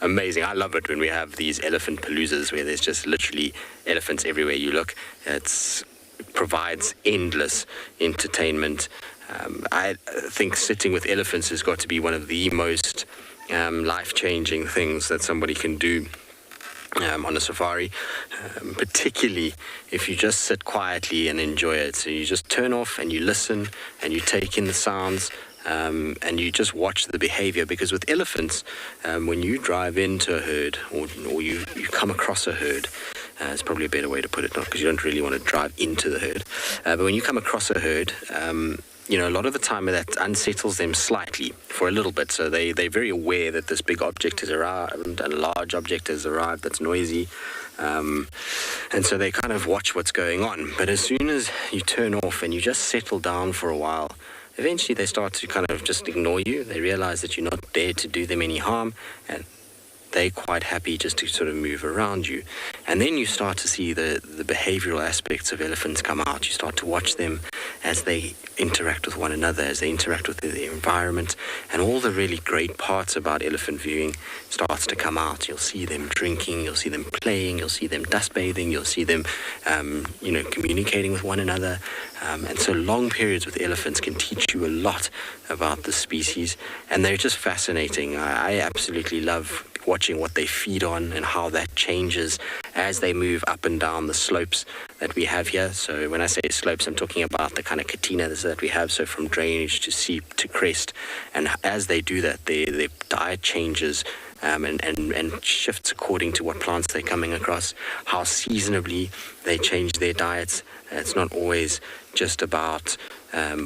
amazing. I love it when we have these elephant paloozas where there's just literally elephants everywhere you look. It provides endless entertainment. I think sitting with elephants has got to be one of the most life-changing things that somebody can do on a safari, particularly if you just sit quietly and enjoy it. So you just turn off and you listen and you take in the sounds, and you just watch the behavior. Because with elephants, when you drive into a herd or you come across a herd, it's probably a better way to put it, not because you don't really want to drive into the herd, but when you come across a herd, a lot of the time that unsettles them slightly for a little bit. So they're very aware that this big object has arrived, a large object has arrived that's noisy. And so they kind of watch what's going on. But as soon as you turn off and you just settle down for a while, eventually they start to kind of just ignore you. They realize that you're not there to do them any harm, and they're quite happy just to sort of move around you. And then you start to see the behavioral aspects of elephants come out. You start to watch them as they interact with one another, as they interact with the environment, and all the really great parts about elephant viewing starts to come out. You'll see them drinking, you'll see them playing, you'll see them dust bathing, you'll see them, communicating with one another. And so long periods with elephants can teach you a lot about the species, and they're just fascinating. I absolutely love watching what they feed on and how that changes as they move up and down the slopes that we have here. So when I say slopes, I'm talking about the kind of katinas that we have, so from drainage to seep to crest. And as they do that, their diet changes and shifts according to what plants they're coming across, how seasonably they change their diets. It's not always just about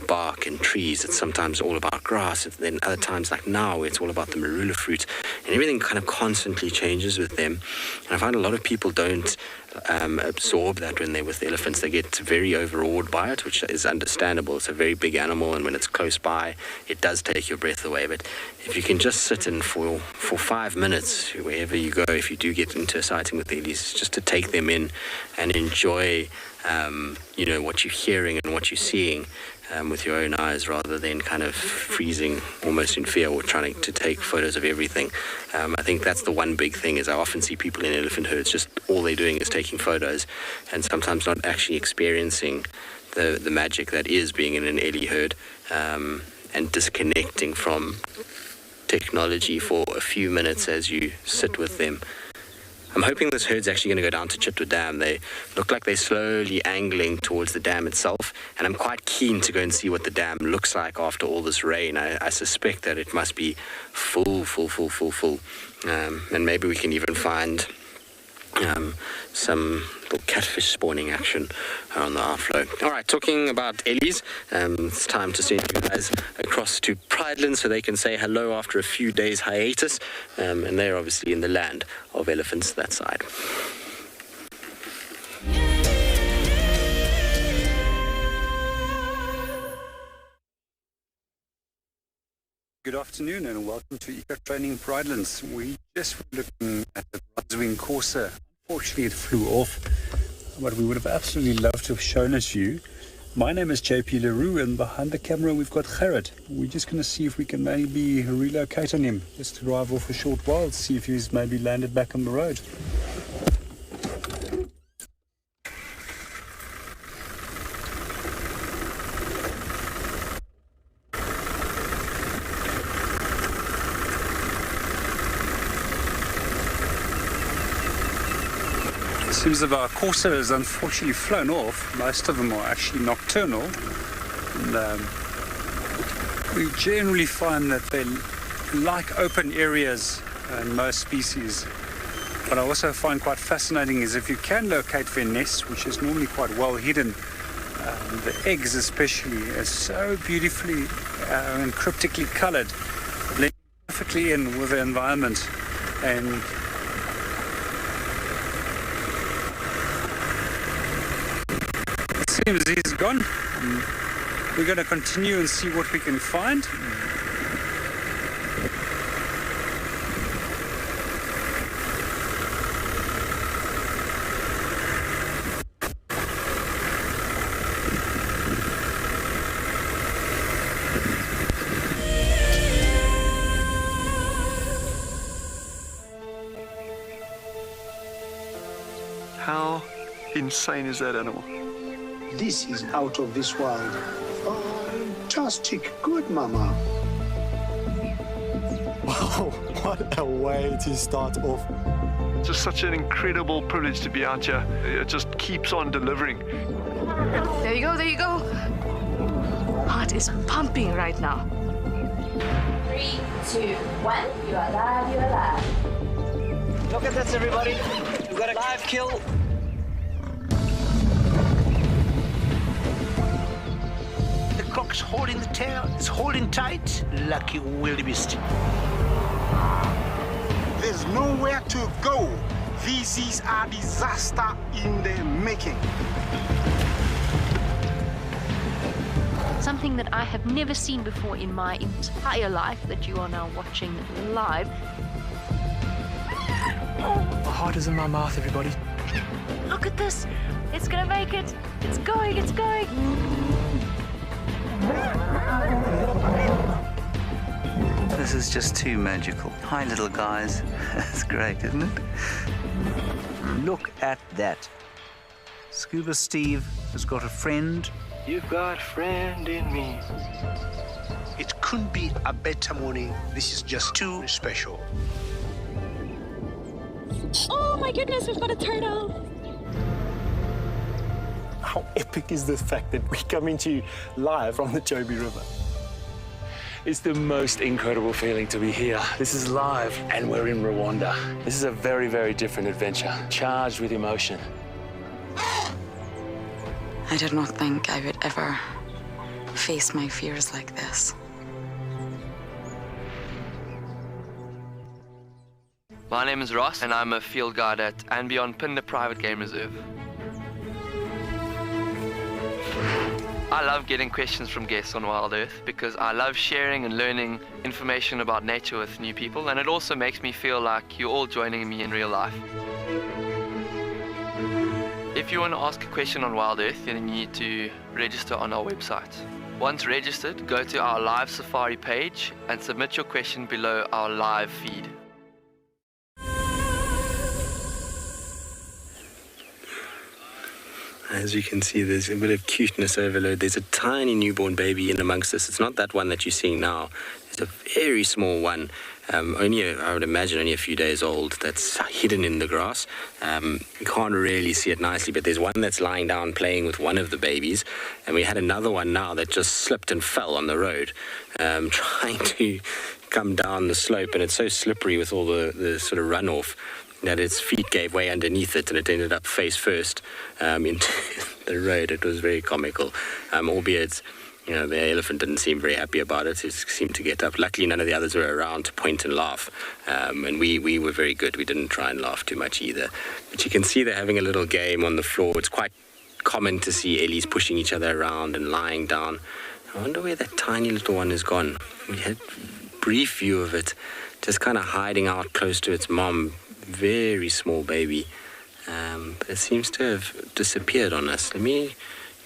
bark and trees. It's sometimes all about grass. Then other times, like now, it's all about the marula fruit, and everything kind of constantly changes with them. And I find a lot of people don't absorb that when they're with elephants. They get very overawed by it, which is understandable. It's a very big animal, and when it's close by, it does take your breath away. But if you can just sit in for 5 minutes, wherever you go, if you do get into a sighting with Ellies, just to take them in and enjoy what you're hearing and what you're seeing with your own eyes, rather than kind of freezing almost in fear or trying to take photos of everything. I think that's the one big thing, is I often see people in elephant herds, just all they're doing is taking photos and sometimes not actually experiencing the magic that is being in an Ellie herd, and disconnecting from technology for a few minutes as you sit with them. I'm hoping this herd's actually going to go down to Chitwa Dam. They look like they're slowly angling towards the dam itself, and I'm quite keen to go and see what the dam looks like after all this rain. I suspect that it must be full. And maybe we can even find some little catfish spawning action on the outflow. All right, talking about Ellies, it's time to send you guys across to Prideland so they can say hello after a few days hiatus, and they're obviously in the land of elephants that side. Good afternoon and welcome to Eco Training Pridelands. We just were looking at the bronze-wing Corsa. Unfortunately, it flew off, but we would have absolutely loved to have shown it to you. My name is JP LaRue, and behind the camera we've got Gerrit. We're just going to see if we can maybe relocate on him, just to drive off a short while, see if he's maybe landed back on the road. Seems that our Corsa has unfortunately flown off. Most of them are actually nocturnal, and we generally find that they like open areas in most species. What I also find quite fascinating is if you can locate their nests, which is normally quite well hidden, the eggs especially are so beautifully and cryptically coloured, blending perfectly in with the environment. And seems he's gone. We're going to continue and see what we can find. insane is that animal? This is out of this world. Fantastic. Good, Mama. Wow, what a way to start off. It's just such an incredible privilege to be out here. It just keeps on delivering. There you go, there you go. Heart is pumping right now. 3, 2, 1. You are live, you are live. Look at this, everybody. We've got a live kill. The cock's holding the tail. It's holding tight. Lucky wildebeest. There's nowhere to go. This is a disaster in the making. Something that I have never seen before in my entire life that you are now watching live. My heart is in my mouth, everybody. Look at this. It's gonna make it. It's going, it's going. This is just too magical. Hi, little guys. That's great, isn't it? Look at that. Scuba Steve has got a friend. You've got a friend in me. It couldn't be a better morning. This is just too special. Oh my goodness, we've got a turtle. How epic is the fact that we're coming to you live from the Chobe River? It's the most incredible feeling to be here. This is live and we're in Rwanda. This is a very, very different adventure, charged with emotion. I did not think I would ever face my fears like this. My name is Ross, and I'm a field guide at and beyond Phinda Private Game Reserve. I love getting questions from guests on Wild Earth because I love sharing and learning information about nature with new people, and it also makes me feel like you're all joining me in real life. If you want to ask a question on Wild Earth, then you need to register on our website. Once registered, go to our live safari page and submit your question below our live feed. As you can see, there's a bit of cuteness overload. There's a tiny newborn baby in amongst us. It's not that one that you're seeing now. It's a very small one, I would imagine only a few days old, that's hidden in the grass. You can't really see it nicely, but there's one that's lying down playing with one of the babies, and we had another one now that just slipped and fell on the road, trying to come down the slope, and it's so slippery with all the sort of runoff that its feet gave way underneath it, and it ended up face first into the road. It was very comical, albeit the elephant didn't seem very happy about it. It seemed to get up. Luckily, none of the others were around to point and laugh, and we were very good. We didn't try and laugh too much either. But you can see they're having a little game on the floor. It's quite common to see ellies pushing each other around and lying down. I wonder where that tiny little one has gone. We had a brief view of it, just kind of hiding out close to its mom. Very small baby, but it seems to have disappeared on us. Let me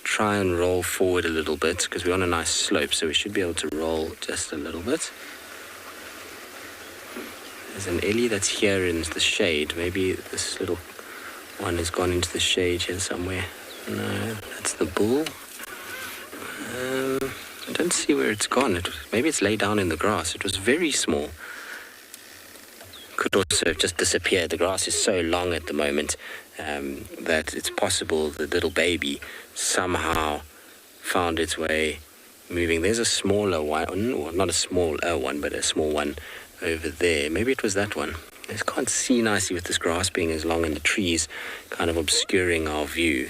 try and roll forward a little bit because we're on a nice slope, so we should be able to roll just a little bit. There's an ellie that's here in the shade. Maybe this little one has gone into the shade here somewhere. No, that's the bull. I don't see where it's gone. Maybe it's laid down in the grass. It was very small. Could also have just disappeared. The grass is so long at the moment that it's possible the little baby somehow found its way moving. There's a smaller one, well, not a smaller one, but a small one over there. Maybe it was that one. I just can't see nicely with this grass being as long and the trees kind of obscuring our view.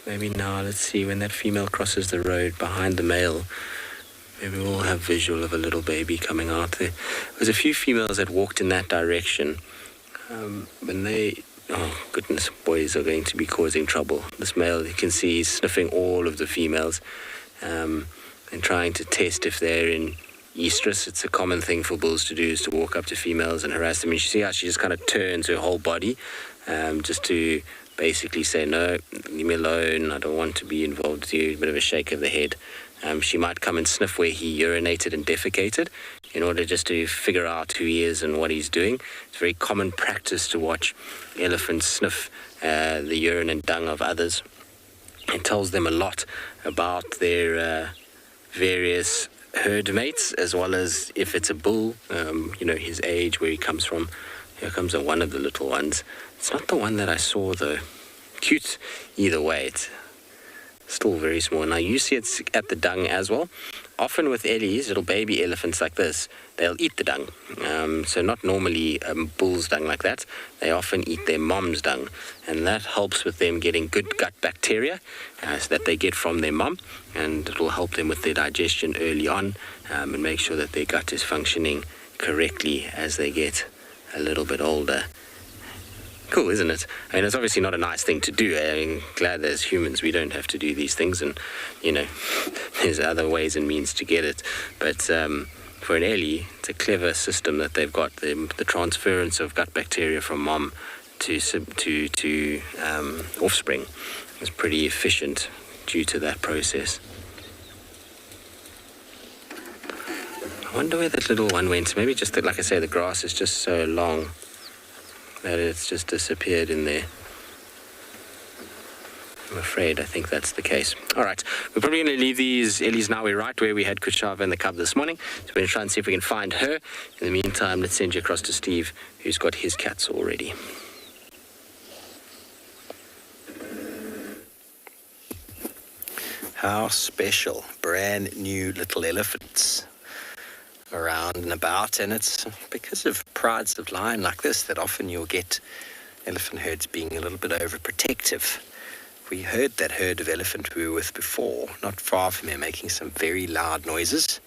Maybe now, let's see, when that female crosses the road behind the male, maybe we'll have visual of a little baby coming out there. There's a few females that walked in that direction. When they, oh goodness, boys are going to be causing trouble. This male, you can see, he's sniffing all of the females and trying to test if they're in estrus. It's a common thing for bulls to do, is to walk up to females and harass them. And you see how she just kind of turns her whole body just to basically say, no, leave me alone, I don't want to be involved with you. A bit of a shake of the head. She might come and sniff where he urinated and defecated in order just to figure out who he is and what he's doing. It's very common practice to watch elephants sniff the urine and dung of others. It tells them a lot about their various herd mates, as well as if it's a bull, his age, where he comes from. Here comes one of the little ones. It's not the one that I saw, though. Cute either way. It's still very small. Now you see it's at the dung as well. Often with ellies, little baby elephants like this, they'll eat the dung. So not normally bull's dung like that. They often eat their mom's dung, and that helps with them getting good gut bacteria that they get from their mom, and it will help them with their digestion early on, and make sure that their gut is functioning correctly as they get a little bit older. Cool, isn't it? I mean, it's obviously not a nice thing to do. I mean, glad that as humans we don't have to do these things, and, there's other ways and means to get it. But for an ellie, it's a clever system that they've got, the transference of gut bacteria from mom to offspring is pretty efficient due to that process. I wonder where that little one went. Maybe just, like I say, the grass is just so long that it's just disappeared in there. I'm afraid I think that's the case. All right, we're probably going to leave these ellies now. We're right where we had Kushava and the cub this morning, so we're going to try and see if we can find her. In the meantime, let's send you across to Steve, who's got his cats already. How special. Brand new little elephants around and about, and it's because of prides of lion like this that often you'll get elephant herds being a little bit overprotective. We heard that herd of elephant we were with before, not far from here, making some very loud noises.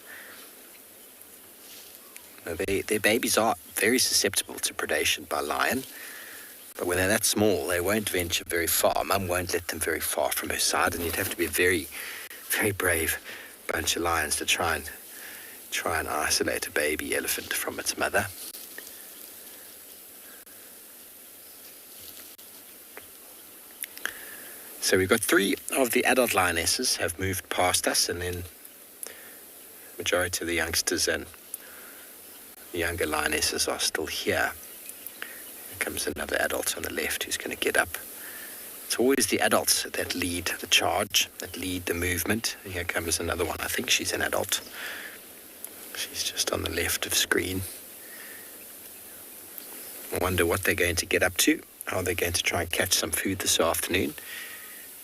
Their babies are very susceptible to predation by lion, but when they're that small, they won't venture very far. Mum won't let them very far from her side, and you'd have to be a very, very brave bunch of lions to try and isolate a baby elephant from its mother. So we've got 3 of the adult lionesses have moved past us, and then majority of the youngsters and the younger lionesses are still here. Here comes another adult on the left who's going to get up. It's always the adults that lead the charge, that lead the movement. And here comes another one. I think she's an adult. She's just on the left of screen. I wonder what they're going to get up to, how they're going to try and catch some food this afternoon.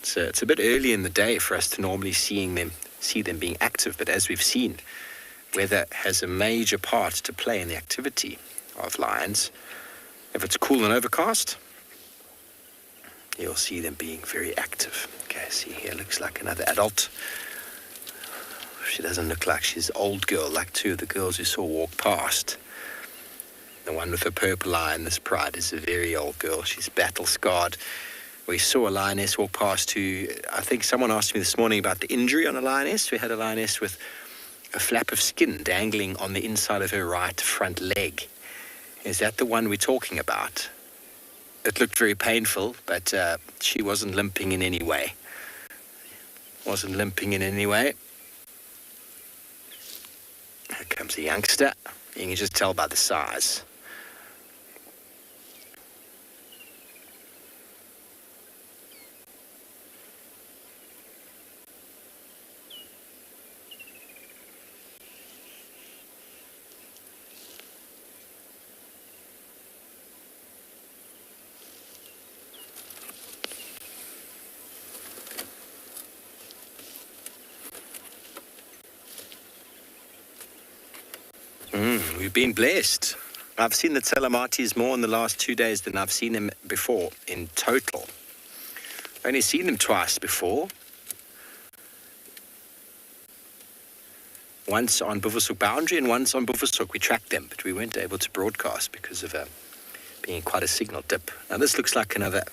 It's a bit early in the day for us to normally see them being active, but as we've seen, weather has a major part to play in the activity of lions. If it's cool and overcast, you'll see them being very active. Okay, see here, looks like another adult. She doesn't look like she's an old girl, like 2 of the girls we saw walk past. The one with the purple eye and this pride is a very old girl. She's battle-scarred. We saw a lioness walk past who, I think someone asked me this morning about the injury on a lioness. We had a lioness with a flap of skin dangling on the inside of her right front leg. Is that the one we're talking about? It looked very painful, but she wasn't limping in any way. Here comes a youngster. You can just tell by the size. We've been blessed. I've seen the Telematis more in the last 2 days than I've seen them before in total. I've only seen them twice before. Once on Buffelshoek boundary and once on Buffelshoek. We tracked them, but we weren't able to broadcast because of being quite a signal dip. Now this looks like another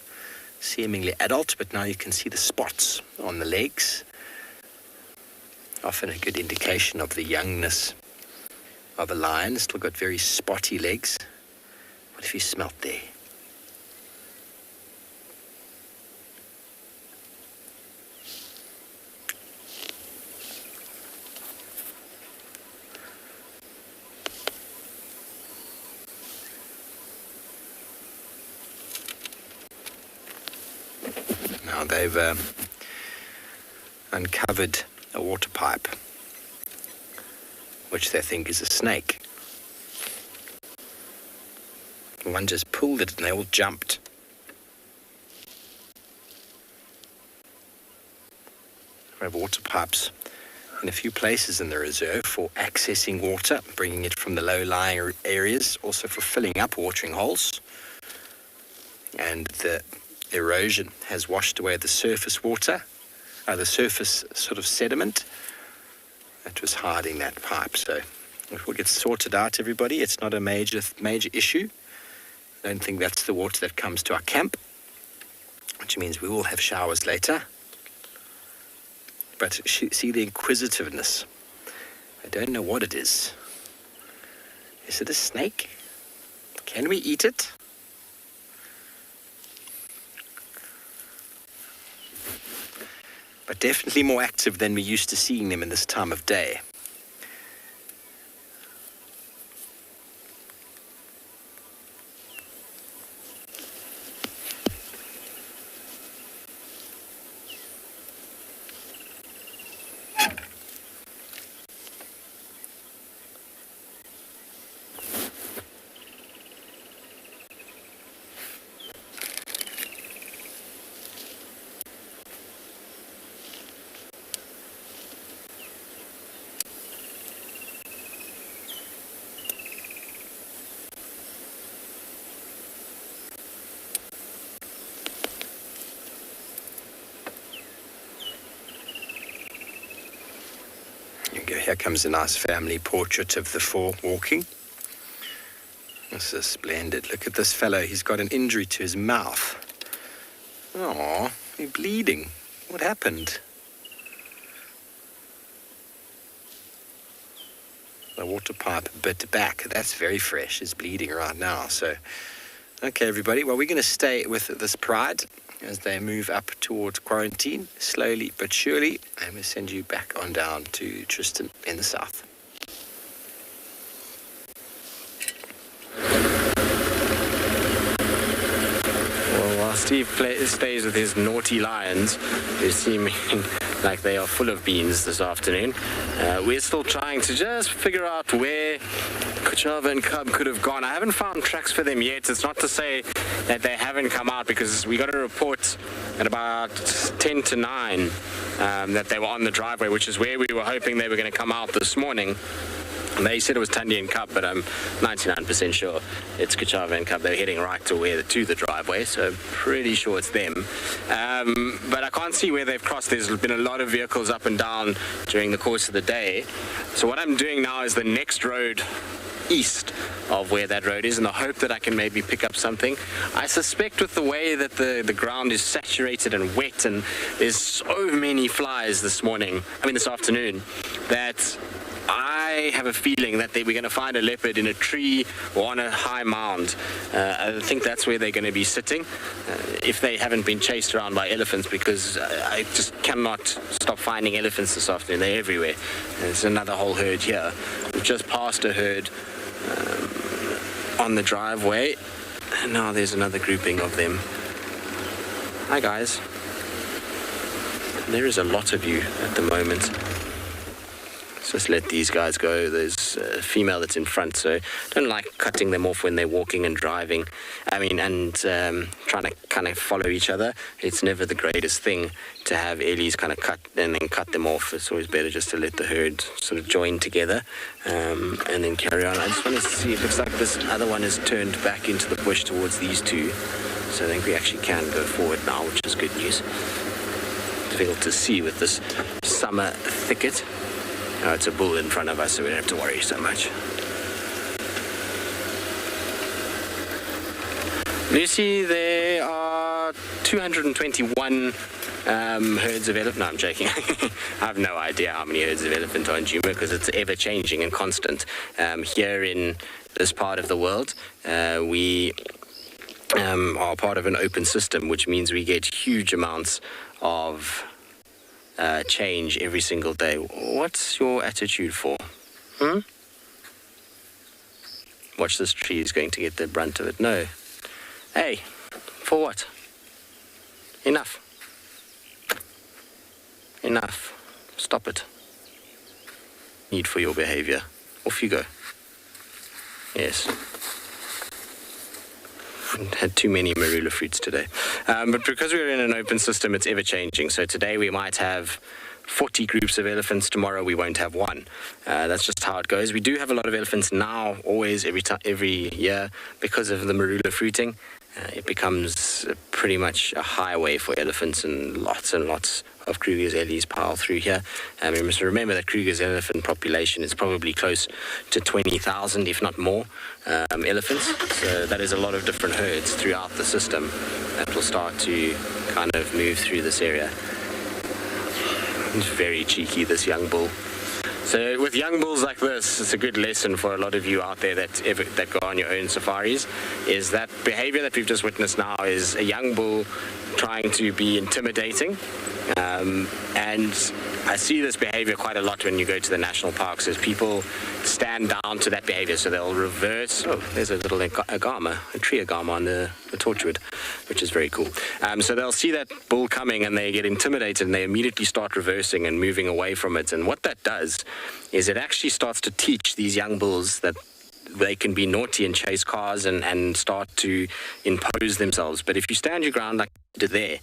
seemingly adult, but now you can see the spots on the legs. Often a good indication of the youngness of a lion. Still got very spotty legs. What have you smelt there? they've uncovered a water pipe, which they think is a snake. One just pulled it and they all jumped. We have water pipes in a few places in the reserve for accessing water, bringing it from the low-lying areas, also for filling up watering holes. And the erosion has washed away the surface water, the surface sort of sediment that was hiding that pipe. So it will get sorted out, everybody. It's not a major issue. I don't think that's the water that comes to our camp, which means we will have showers later. But see the inquisitiveness. I don't know what it is. Is it a snake? Can we eat it? But definitely more active than we're used to seeing them in this time of day. Here comes a nice family portrait of the four walking. This is splendid. Look at this fellow. He's got an injury to his mouth. Oh, he's bleeding. What happened? The water pipe bit back. That's very fresh. It's bleeding right now. So, okay, everybody. Well, we're going to stay with this pride as they move up towards quarantine, slowly but surely, and we'll send you back on down to Tristan in the south. Well, while Steve stays with his naughty lions, who seem like they are full of beans this afternoon, we're still trying to just figure out where Kuchava and Cub could have gone. I haven't found tracks for them yet. It's not to say that they haven't come out, because we got a report at about 10 to 9 that they were on the driveway, which is where we were hoping they were going to come out this morning. And they said it was Tandy and Cub, but I'm 99% sure it's Kuchava and Cub. They're heading right to the driveway, so pretty sure it's them. But I can't see where they've crossed. There's been a lot of vehicles up and down during the course of the day. So what I'm doing now is the next road east of where that road is, in the hope that I can maybe pick up something. I suspect with the way that the ground is saturated and wet, and there's so many flies this afternoon, that I have a feeling that we're going to find a leopard in a tree or on a high mound. I think that's where they're going to be sitting, if they haven't been chased around by elephants, because I just cannot stop finding elephants this afternoon. They're everywhere. There's another whole herd here. We've just passed a herd on the driveway, and now there's another grouping of them. Hi guys. There is a lot of you at the moment. Just let these guys go. There's a female that's in front, so don't like cutting them off when they're walking and driving. And trying to kind of follow each other. It's never the greatest thing to have Ellies kind of cut and then cut them off. It's always better just to let the herd sort of join together and then carry on. I just want to see, it looks like this other one has turned back into the bush towards these two. So I think we actually can go forward now, which is good news. Difficult to see with this summer thicket. Oh, it's a bull in front of us, so we don't have to worry so much. Lucy, there are 221 herds of elephant. No, I'm joking. I have no idea how many herds of elephant are in Djuma, because it's ever changing and constant. Here in this part of the world, we are part of an open system, which means we get huge amounts of change every single day. What's your attitude for? Watch, this tree is going to get the brunt of it. No. Hey, for what? Enough. enough. Stop it. Need for your behavior. Off you go. Yes. Had too many marula fruits today. But because we're in an open system, it's ever changing. So today we might have 40 groups of elephants. Tomorrow we won't have one. That's just how it goes. We do have a lot of elephants now, always, every year, because of the marula fruiting. It becomes pretty much a highway for elephants, and lots of Kruger's ellies pile through here. We must remember that Kruger's elephant population is probably close to 20,000, if not more, elephants. So that is a lot of different herds throughout the system that will start to kind of move through this area. He's very cheeky, this young bull. So with young bulls like this, it's a good lesson for a lot of you out there that go on your own safaris, is that behavior that we've just witnessed now is a young bull trying to be intimidating. And I see this behavior quite a lot when you go to the national parks, as people stand down to that behavior, so they'll reverse. Oh, there's a little agama, a tree agama on the torchwood, which is very cool. So they'll see that bull coming and they get intimidated and they immediately start reversing and moving away from it. And what that does is it actually starts to teach these young bulls that they can be naughty and chase cars and start to impose themselves. But if you stand your ground like you did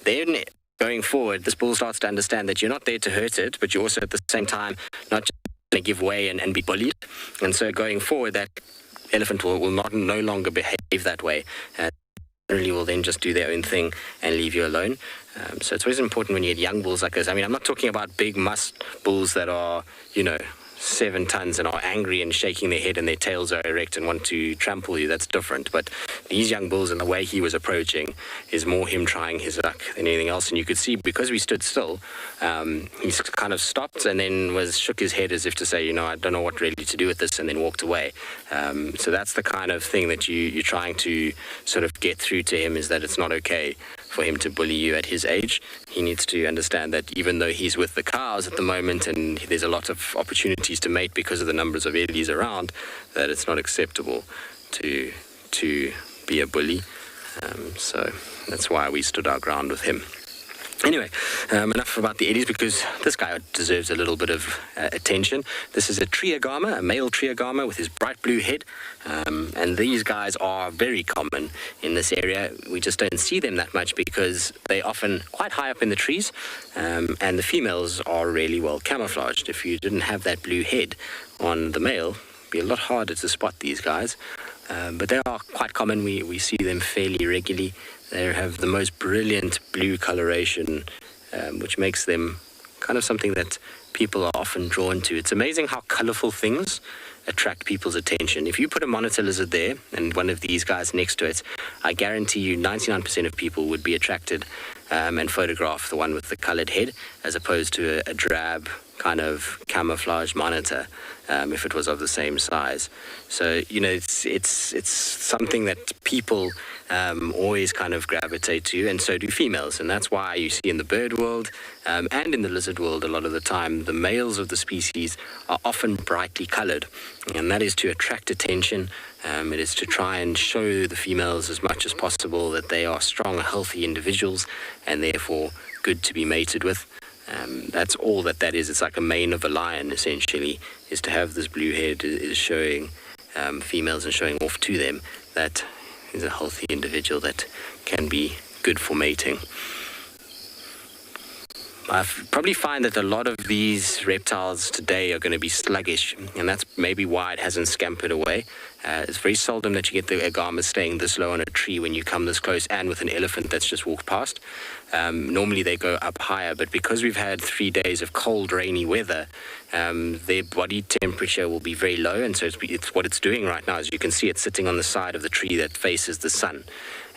then going forward, this bull starts to understand that you're not there to hurt it, but you're also at the same time not just going to give way and be bullied. And so going forward, that elephant will no longer behave that way. Generally will then just do their own thing and leave you alone. So it's always important when you get young bulls like this. I mean, I'm not talking about big musk bulls that are, 7 tons and are angry and shaking their head and their tails are erect and want to trample you. That's different. But these young bulls and the way he was approaching is more him trying his luck than anything else. And you could see, because we stood still, he kind of stopped and then shook his head as if to say, I don't know what really to do with this, and then walked away. So that's the kind of thing that you're trying to sort of get through to him, is that it's not okay for him to bully you at his age. He needs to understand that even though he's with the cows at the moment and there's a lot of opportunities to mate because of the numbers of ellies around, that it's not acceptable to be a bully. So that's why we stood our ground with him. Anyway, enough about the ellies, because this guy deserves a little bit of attention. This is a tree agama, a male tree agama with his bright blue head. And these guys are very common in this area. We just don't see them that much because they're often quite high up in the trees. And the females are really well camouflaged. If you didn't have that blue head on the male, it'd be a lot harder to spot these guys. But they are quite common. We see them fairly regularly. They have the most brilliant blue coloration, which makes them kind of something that people are often drawn to. It's amazing how colorful things attract people's attention. If you put a monitor lizard there and one of these guys next to it, I guarantee you 99% of people would be attracted and photograph the one with the colored head, as opposed to a drab kind of camouflage monitor, if it was of the same size. So, it's something that people always kind of gravitate to, and so do females. And that's why you see in the bird world and in the lizard world, a lot of the time, the males of the species are often brightly colored. And that is to attract attention. It is to try and show the females as much as possible that they are strong, healthy individuals, and therefore good to be mated with. That's all that is. It's like a mane of a lion, essentially, is to have this blue head, is showing females and showing off to them that he's a healthy individual that can be good for mating. I probably find that a lot of these reptiles today are going to be sluggish, and that's maybe why it hasn't scampered away. It's very seldom that you get the agamas staying this low on a tree when you come this close, and with an elephant that's just walked past. Normally they go up higher, but because we've had 3 days of cold, rainy weather, their body temperature will be very low, and so it's what it's doing right now is you can see it sitting on the side of the tree that faces the sun.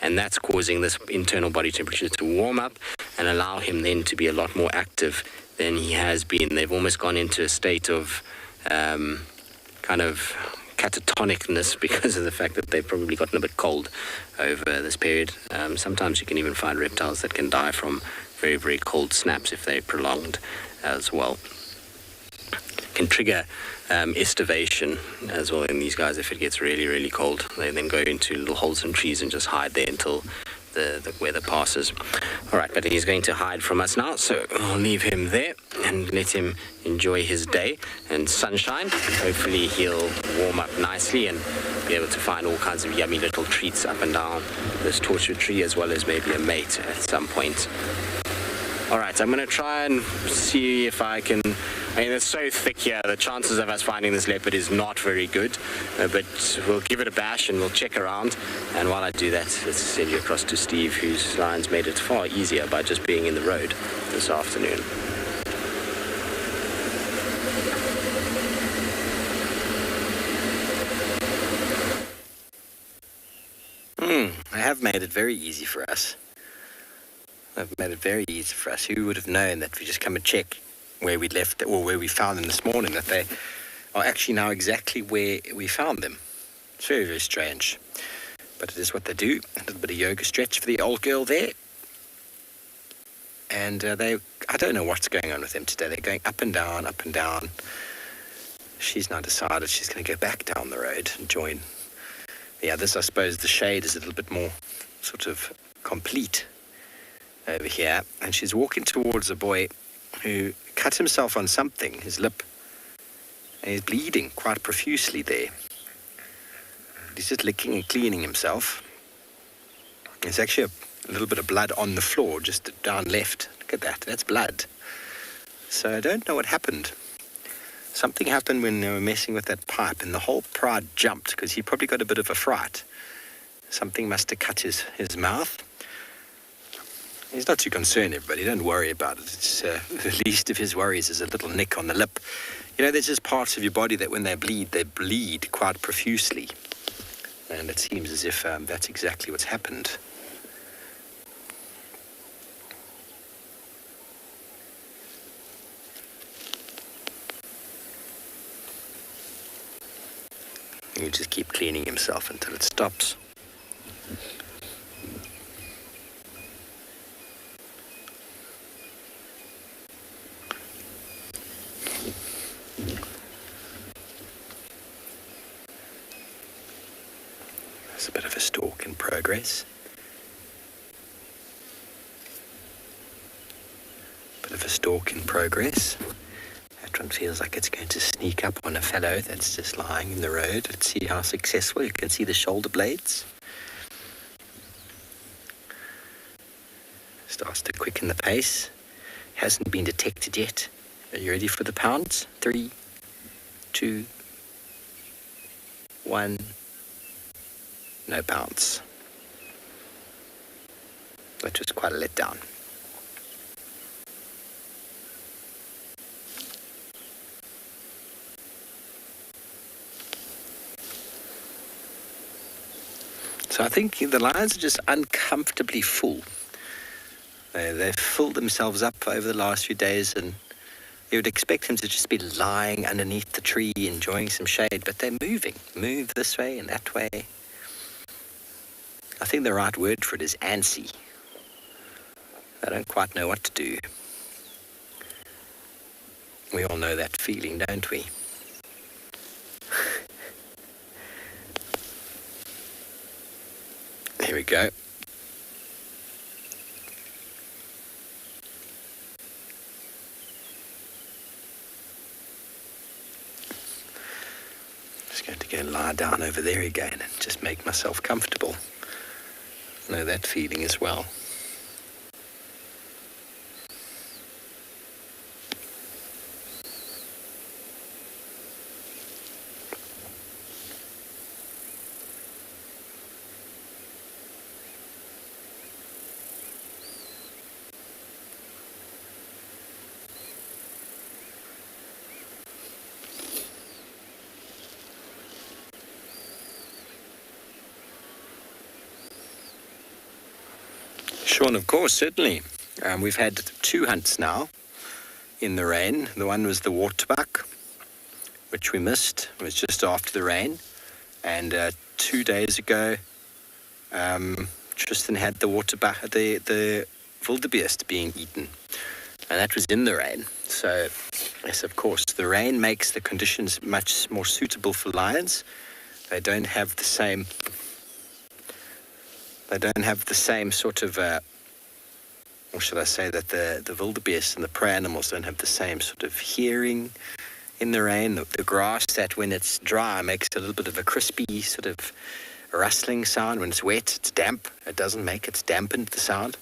And that's causing this internal body temperature to warm up and allow him then to be a lot more active than he has been. They've almost gone into a state of kind of catatonicness because of the fact that they've probably gotten a bit cold over this period. Sometimes you can even find reptiles that can die from very, very cold snaps if they're prolonged as well. Can trigger estivation as well in these guys. If it gets really, really cold, they then go into little holes in trees and just hide there until the weather passes. All right, but he's going to hide from us now, so I'll leave him there and let him enjoy his day and sunshine. Hopefully he'll warm up nicely and be able to find all kinds of yummy little treats up and down this torture tree, as well as maybe a mate at some point. All right, I'm going to try and see if I can... I mean, it's so thick here, the chances of us finding this leopard is not very good, but we'll give it a bash and we'll check around. And while I do that, let's send you across to Steve, whose lines made it far easier by just being in the road this afternoon. I have made it very easy for us. I've made it very easy for us. Who would have known that we just come and check where we left, or where we found them this morning, that they are actually now exactly where we found them. It's very, very strange. But it is what they do. A little bit of yoga stretch for the old girl there. And I don't know what's going on with them today. They're going up and down, up and down. She's now decided she's going to go back down the road and join the others. I suppose the shade is a little bit more sort of complete over here. And she's walking towards a boy who cut himself on something, his lip, and he's bleeding quite profusely there. He's just licking and cleaning himself. There's actually a little bit of blood on the floor, just down left. Look at that, that's blood. So I don't know what happened. Something happened when they were messing with that pipe, and the whole pride jumped, because he probably got a bit of a fright. Something must have cut his mouth. He's not too concerned, everybody. Don't worry about it. It's the least of his worries is a little nick on the lip. You know, there's just parts of your body that when they bleed quite profusely. And it seems as if that's exactly what's happened. You just keep cleaning himself until it stops. There's a bit of a stalk in progress. Bit of a stalk in progress. That one feels like it's going to sneak up on a fellow that's just lying in the road. Let's see how successful. You can see the shoulder blades. Starts to quicken the pace. Hasn't been detected yet. Are you ready for the pounds? 3, 2, 1. No pounds. That was quite a letdown. So I think the lions are just uncomfortably full. They've filled themselves up over the last few days, and you would expect them to just be lying underneath the tree enjoying some shade, but they're moving. Move this way and that way. I think the right word for it is antsy. I don't quite know what to do. We all know that feeling, don't we? There we go. Just going to go and lie down over there again and just make myself comfortable. I know that feeling as well. Sean, of course, certainly. We've had 2 hunts now in the rain. The one was the waterbuck, which we missed. It was just after the rain. And 2 days ago, Tristan had the waterbuck, the wildebeest being eaten. And that was in the rain. So, yes, of course, the rain makes the conditions much more suitable for lions. They don't have the same They don't have the same sort of, or should I say that the wildebeest and the prey animals don't have the same sort of hearing in the rain. The grass that when it's dry makes a little bit of a crispy sort of rustling sound. When it's wet, it's damp. It doesn't make, it's dampened the sound.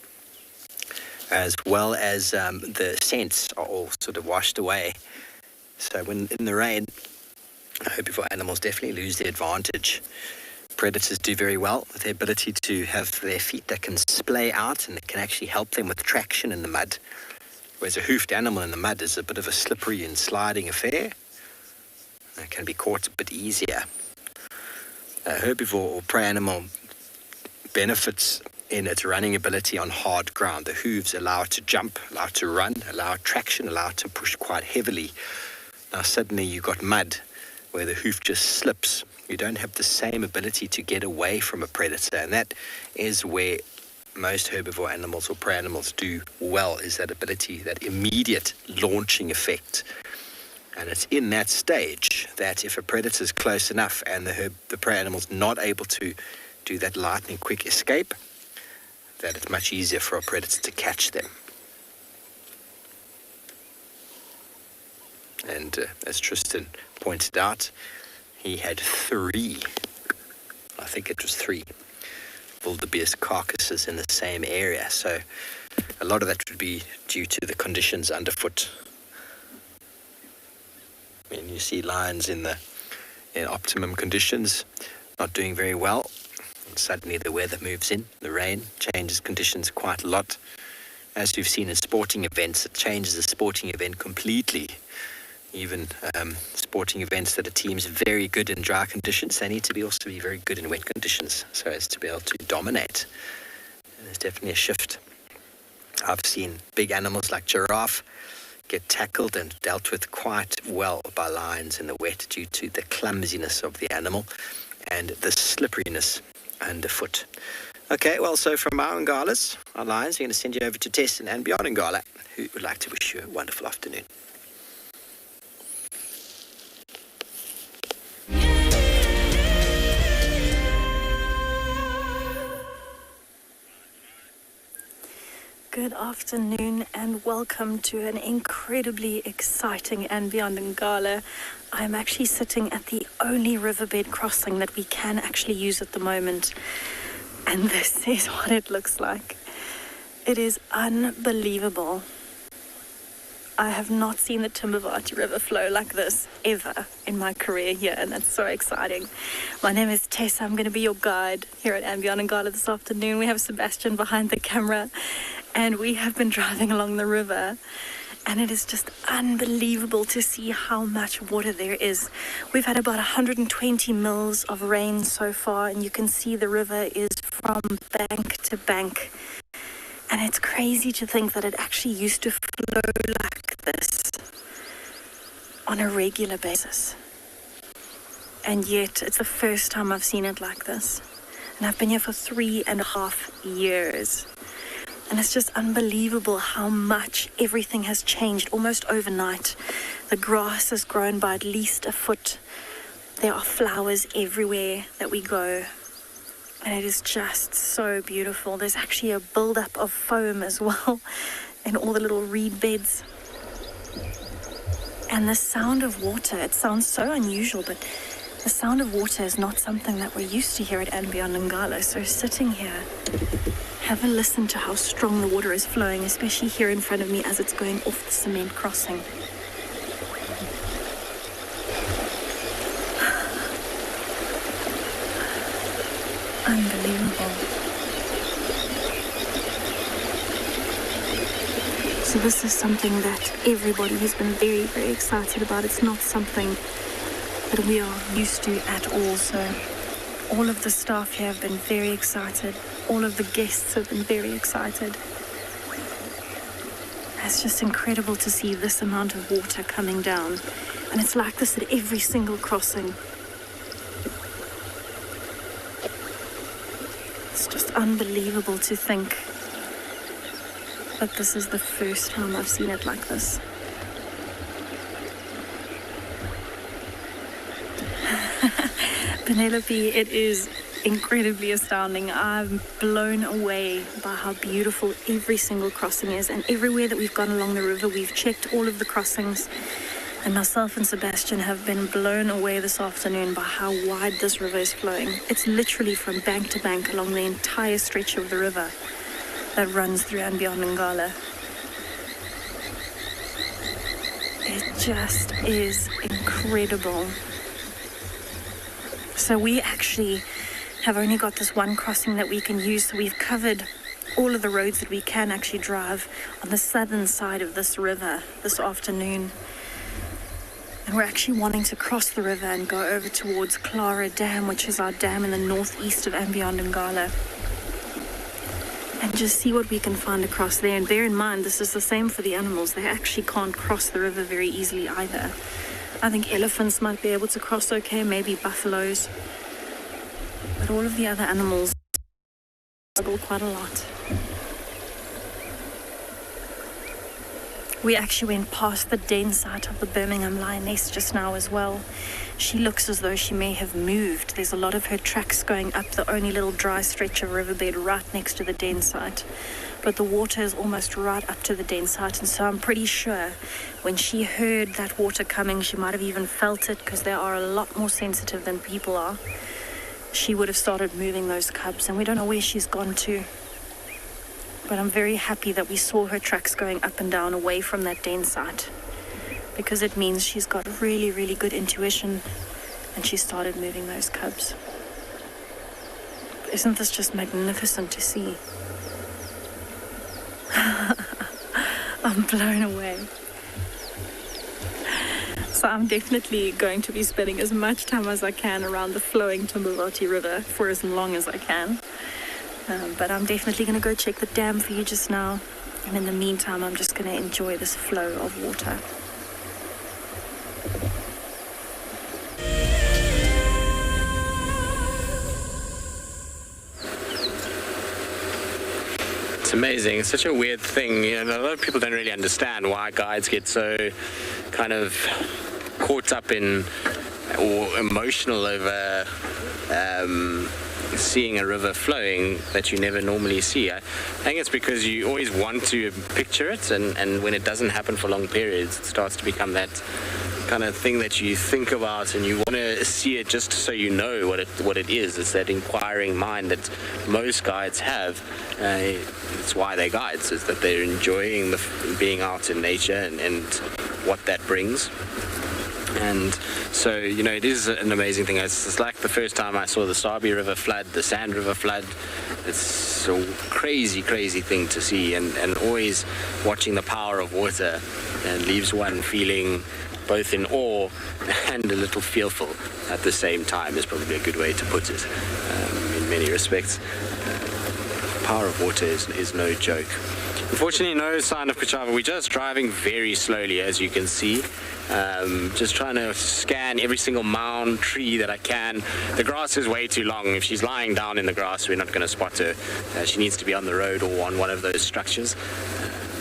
As well as the scents are all sort of washed away. So when in the rain, herbivore animals definitely lose their advantage. Predators do very well with their ability to have their feet that can splay out and that can actually help them with traction in the mud. Whereas a hoofed animal in the mud is a bit of a slippery and sliding affair. It can be caught a bit easier. A herbivore or prey animal benefits in its running ability on hard ground. The hooves allow it to jump, allow it to run, allow traction, allow it to push quite heavily. Now suddenly you've got mud where the hoof just slips. You don't have the same ability to get away from a predator, and that is where most herbivore animals or prey animals do well, is that ability, that immediate launching effect. And it's in that stage that if a predator is close enough and the prey animal's not able to do that lightning quick escape, that it's much easier for a predator to catch them. And as Tristan pointed out, he had three wildebeest carcasses in the same area. So a lot of that would be due to the conditions underfoot. I mean, you see lions in optimum conditions, not doing very well. And suddenly the weather moves in, the rain changes conditions quite a lot. As you've seen in sporting events, it changes the sporting event completely. Even sporting events that a team's very good in dry conditions, they need to also be very good in wet conditions so as to be able to dominate. And there's definitely a shift. I've seen big animals like giraffe get tackled and dealt with quite well by lions in the wet due to the clumsiness of the animal and the slipperiness underfoot. Okay, well, so from our Ngalas, our lions, we're going to send you over to Tess and beyond Ngala, who would like to wish you a wonderful afternoon. Good afternoon and welcome to an incredibly exciting and beyond Ngala. I'm actually sitting at the only riverbed crossing that we can actually use at the moment. And this is what it looks like. It is unbelievable. I have not seen the Timbavati River flow like this ever in my career here, and that's so exciting. My name is Tessa. I'm going to be your guide here at Beyond Ngala this afternoon. We have Sebastian behind the camera, and we have been driving along the river, and it is just unbelievable to see how much water there is. We've had about 120 mils of rain so far, and you can see the river is from bank to bank. And it's crazy to think that it actually used to flow like this on a regular basis. And yet, it's the first time I've seen it like this. And I've been here for 3.5 years. And it's just unbelievable how much everything has changed almost overnight. The grass has grown by at least a foot. There are flowers everywhere that we go. And it is just so beautiful. There's actually a build-up of foam as well in all the little reed beds. And the sound of water, it sounds so unusual, but the sound of water is not something that we're used to here at Beyond Ngala. So sitting here, have a listen to how strong the water is flowing, especially here in front of me as it's going off the cement crossing. Unbelievable. So this is something that everybody has been very, very excited about. It's not something that we are used to at all. So all of the staff here have been very excited. All of the guests have been very excited. It's just incredible to see this amount of water coming down. And it's like this at every single crossing. It's just unbelievable to think that this is the first time I've seen it like this. Penelope, it is incredibly astounding. I'm blown away by how beautiful every single crossing is, and everywhere that we've gone along the river, we've checked all of the crossings, and myself and Sebastian have been blown away this afternoon by how wide this river is flowing. It's literally from bank to bank along the entire stretch of the river that runs through and beyond Ngala. It just is incredible. So we actually have only got this one crossing that we can use, so we've covered all of the roads that we can actually drive on the southern side of this river this afternoon. And we're actually wanting to cross the river and go over towards Clara Dam, which is our dam in the northeast of and beyond Ngala, and just see what we can find across there. And bear in mind, this is the same for the animals. They actually can't cross the river very easily either. I think elephants might be able to cross okay, maybe buffaloes, but all of the other animals struggle quite a lot. We actually went past the den site of the Birmingham lioness just now as well. She looks as though she may have moved. There's a lot of her tracks going up the only little dry stretch of riverbed right next to the den site. But the water is almost right up to the den site, and so I'm pretty sure when she heard that water coming, she might have even felt it, because they are a lot more sensitive than people are. She would have started moving those cubs, and we don't know where she's gone to. But I'm very happy that we saw her tracks going up and down away from that den site, because it means she's got really, really good intuition, and she started moving those cubs. Isn't this just magnificent to see? I'm blown away. So I'm definitely going to be spending as much time as I can around the flowing Timbavati River for as long as I can. But I'm definitely going to go check the dam for you just now. And in the meantime, I'm just going to enjoy this flow of water. It's amazing. It's such a weird thing. You know, a lot of people don't really understand why guides get so kind of caught up in or emotional over seeing a river flowing that you never normally see. I think it's because you always want to picture it, and when it doesn't happen for long periods, it starts to become that kind of thing that you think about, and you want to see it just so you know what it is. It's that inquiring mind that most guides have. It's why they're guides, is that they're enjoying being out in nature and what that brings. And so, you know, it is an amazing thing. It's like the first time I saw the Sabi River flood, the Sand River flood. It's a crazy, crazy thing to see, and always watching the power of water and leaves one feeling both in awe and a little fearful at the same time, is probably a good way to put it in many respects. The power of water is no joke. Unfortunately, no sign of Kuchava. We're just driving very slowly, as you can see. Just trying to scan every single mound, tree that I can. The grass is way too long. If she's lying down in the grass, we're not going to spot her. She needs to be on the road or on one of those structures.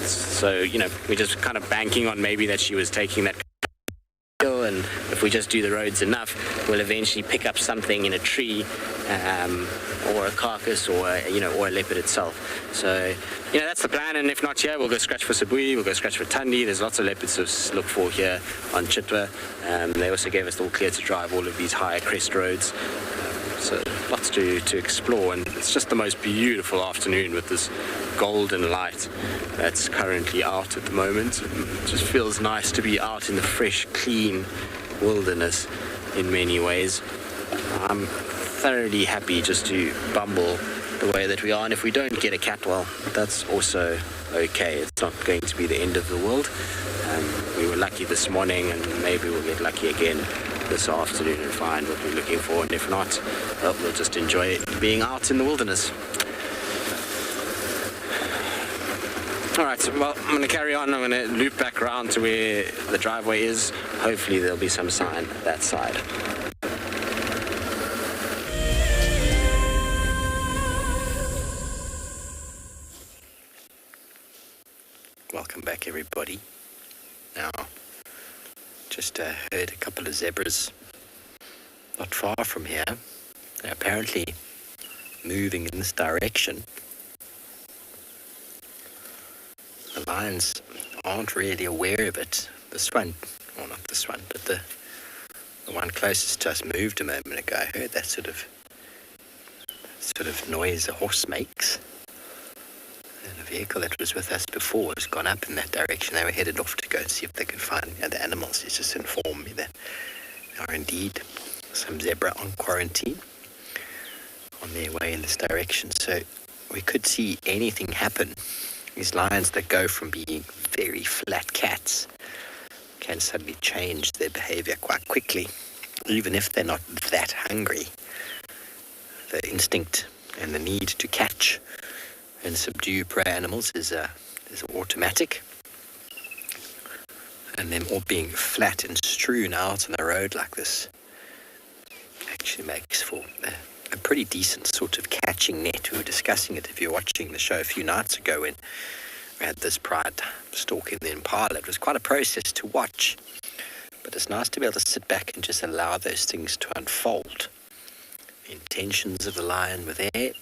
So, you know, we're just kind of banking on maybe that she was taking that hill, and if we just do the roads enough, we'll eventually pick up something in a tree, or a carcass, or a leopard itself. So, you know, that's the plan. And if not here, we'll go scratch for Sabui, we'll go scratch for Tandi. There's lots of leopards to look for here on Chitwa. They also gave us the all clear to drive all of these higher crest roads. So lots to explore, and it's just the most beautiful afternoon with this golden light that's currently out at the moment. It just feels nice to be out in the fresh, clean wilderness in many ways. I'm thoroughly happy just to bumble the way that we are, and if we don't get a cat, well, that's also okay. It's not going to be the end of the world. We were lucky this morning, and maybe we'll get lucky again this afternoon and find what we're looking for, and if not, well, we'll just enjoy being out in the wilderness. Alright, well, I'm going to carry on. I'm going to loop back around to where the driveway is. Hopefully there'll be some sign that side. Welcome back, everybody. Now, just heard a couple of zebras not far from here. They're apparently moving in this direction, the lions aren't really aware of it. This one, well, not this one, but the one closest to us moved a moment ago. I heard that sort of noise a horse makes. And a vehicle that was with us before has gone up in that direction. They were headed off to go and see if they could find the animals. He's just informed me that there are indeed some zebra on quarantine on their way in this direction. So we could see anything happen. These lions that go from being very flat cats can suddenly change their behavior quite quickly, even if they're not that hungry. The instinct and the need to catch and subdue prey animals is automatic. And them all being flat and strewn out on the road like this actually makes for a pretty decent sort of catching net. We were discussing it if you were watching the show a few nights ago when we had this pride stalking the impala. It was quite a process to watch, but it's nice to be able to sit back and just allow those things to unfold. The intentions of the lion were there.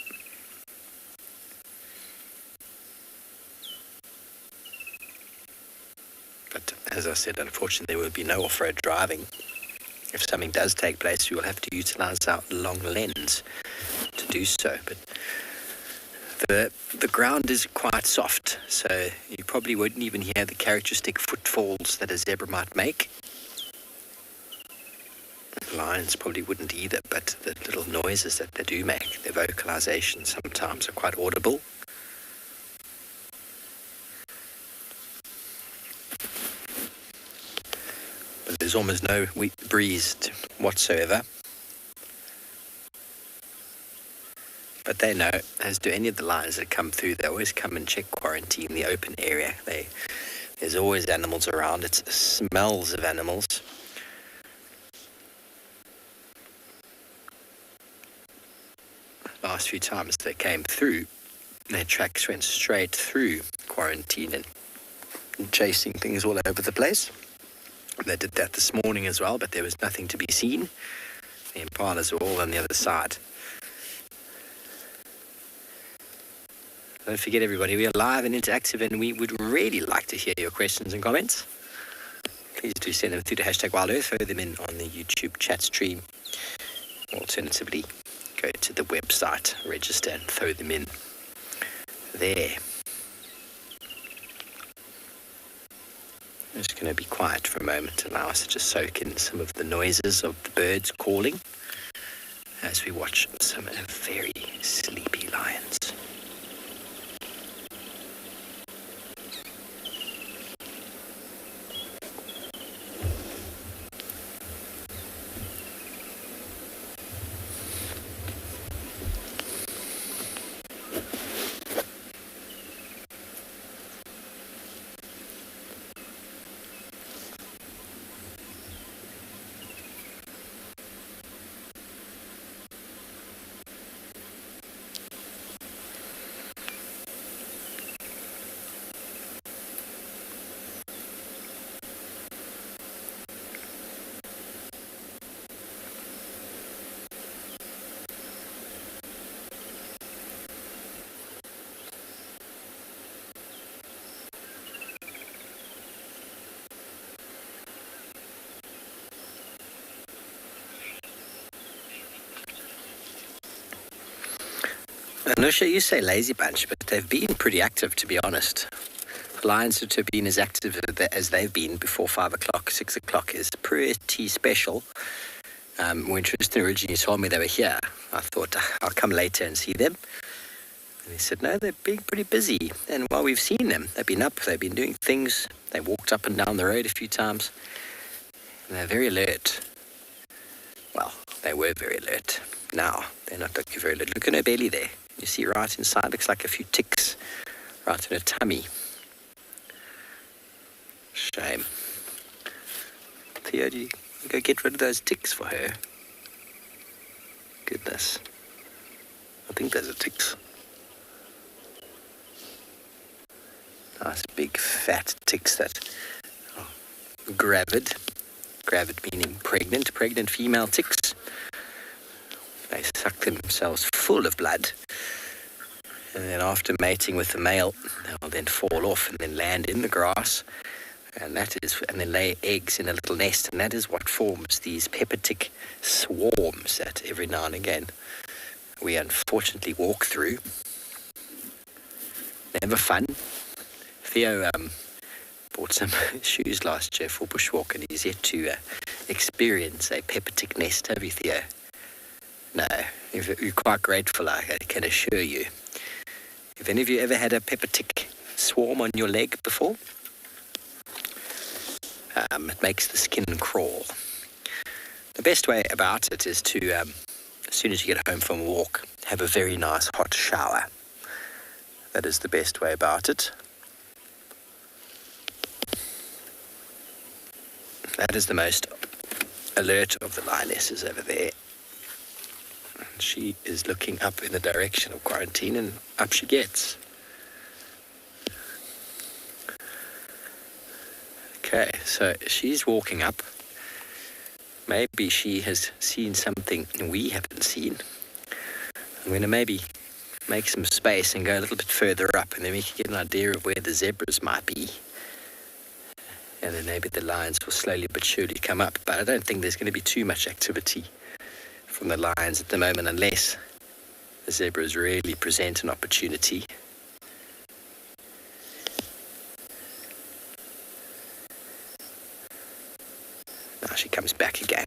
But as I said, unfortunately, there will be no off-road driving. If something does take place, we will have to utilize our long lens to do so. But the ground is quite soft, so you probably wouldn't even hear the characteristic footfalls that a zebra might make. Lions probably wouldn't either, but the little noises that they do make, their vocalization sometimes are quite audible. But there's almost no breeze whatsoever. But they know, as do any of the lions that come through, they always come and check quarantine, the open area. There's always animals around. It smells of animals. Last few times they came through, their tracks went straight through quarantine and chasing things all over the place. They did that this morning as well, but there was nothing to be seen. The impalas were all on the other side. Don't forget, everybody, we are live and interactive, and we would really like to hear your questions and comments. Please do send them through to hashtag Wild Earth, throw them in on the YouTube chat stream. Alternatively, go to the website, register and throw them in there. I'm just going to be quiet for a moment to allow us to just soak in some of the noises of the birds calling as we watch some very sleepy lions. Anusha, you say lazy bunch, but they've been pretty active, to be honest. Lions that have been as active as they've been before 5 o'clock, 6 o'clock is pretty special. When Tristan originally told me they were here, I thought I'll come later and see them. And he said, no, they're being pretty busy. And while we've seen them, they've been up, they've been doing things. They walked up and down the road a few times. And they're very alert. Well, they were very alert. Now, they're not looking very alert. Look at her belly there. You see right inside, looks like a few ticks right in her tummy. Shame. Theo, do you go get rid of those ticks for her? Goodness. I think those are ticks. Nice big fat ticks that are gravid. Gravid meaning pregnant female ticks. They suck themselves full of blood. And then after mating with the male, they'll then fall off and then land in the grass. And then lay eggs in a little nest, and that is what forms these pepper tick swarms that every now and again we unfortunately walk through. Never fun. Theo bought some shoes last year for bushwalk, and he's yet to experience a pepper tick nest, have you, Theo? No, you're quite grateful, I can assure you. Have any of you ever had a pepper tick swarm on your leg before? It makes the skin crawl. The best way about it is to, as soon as you get home from a walk, have a very nice hot shower. That is the best way about it. That is the most alert of the lionesses over there. She is looking up in the direction of quarantine, and up she gets. Okay, so she's walking up. Maybe she has seen something we haven't seen. I'm going to maybe make some space and go a little bit further up, and then we can get an idea of where the zebras might be. And then maybe the lions will slowly but surely come up. But I don't think there's going to be too much activity from the lions at the moment, unless the zebras really present an opportunity. Now she comes back again.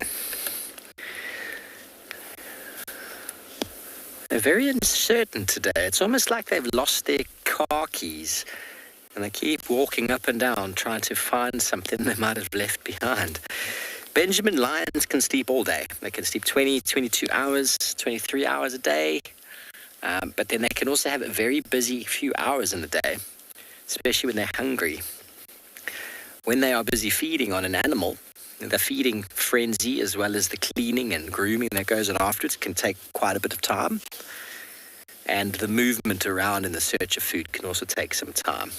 They're very uncertain today. It's almost like they've lost their car keys, and they keep walking up and down trying to find something they might have left behind. Benjamin lions can sleep all day. They can sleep 20, 22 hours, 23 hours a day. But then they can also have a very busy few hours in the day, especially when they're hungry. When they are busy feeding on an animal, the feeding frenzy, as well as the cleaning and grooming that goes on afterwards, can take quite a bit of time. And the movement around in the search of food can also take some time.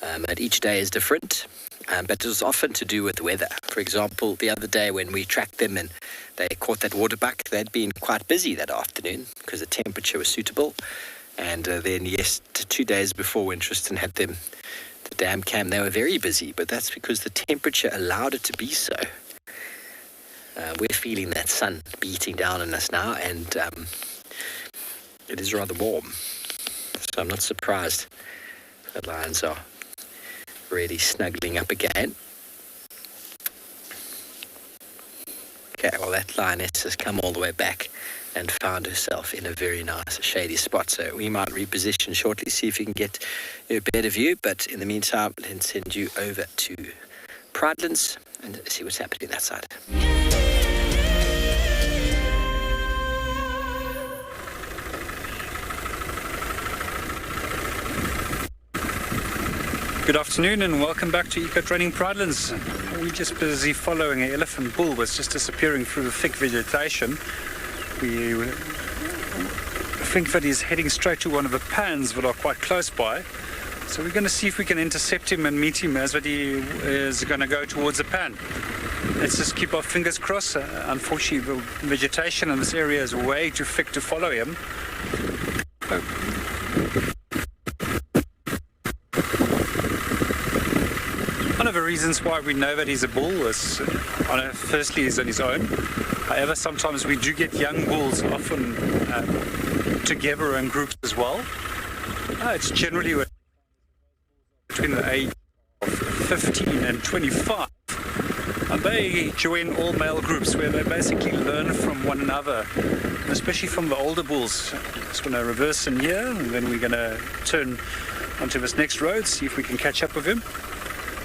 And each day is different, but it was often to do with weather. For example, the other day when we tracked them and they caught that waterbuck, they'd been quite busy that afternoon because the temperature was suitable. And then 2 days before when Tristan had them, the dam cam, they were very busy, but that's because the temperature allowed it to be so. We're feeling that sun beating down on us now, and it is rather warm. So I'm not surprised that lions are really snuggling up again. Okay, well, that lioness has come all the way back and found herself in a very nice shady spot. So we might reposition shortly, see if you can get a better view. But in the meantime, let's send you over to Pridelands and see what's happening that side. Good afternoon and welcome back to Eco Training Pridelands. We're just busy following an elephant bull that's just disappearing through the thick vegetation. We think that he's heading straight to one of the pans that are quite close by. So we're going to see if we can intercept him and meet him as that he is going to go towards the pan. Let's just keep our fingers crossed. Unfortunately, the vegetation in this area is way too thick to follow him. One of the reasons why we know that he's a bull is, firstly, he's on his own. However, sometimes we do get young bulls, often together in groups as well. It's generally between the age of 15 and 25. And they join all male groups where they basically learn from one another, especially from the older bulls. Just going to reverse in here, and then we're going to turn onto this next road, see if we can catch up with him.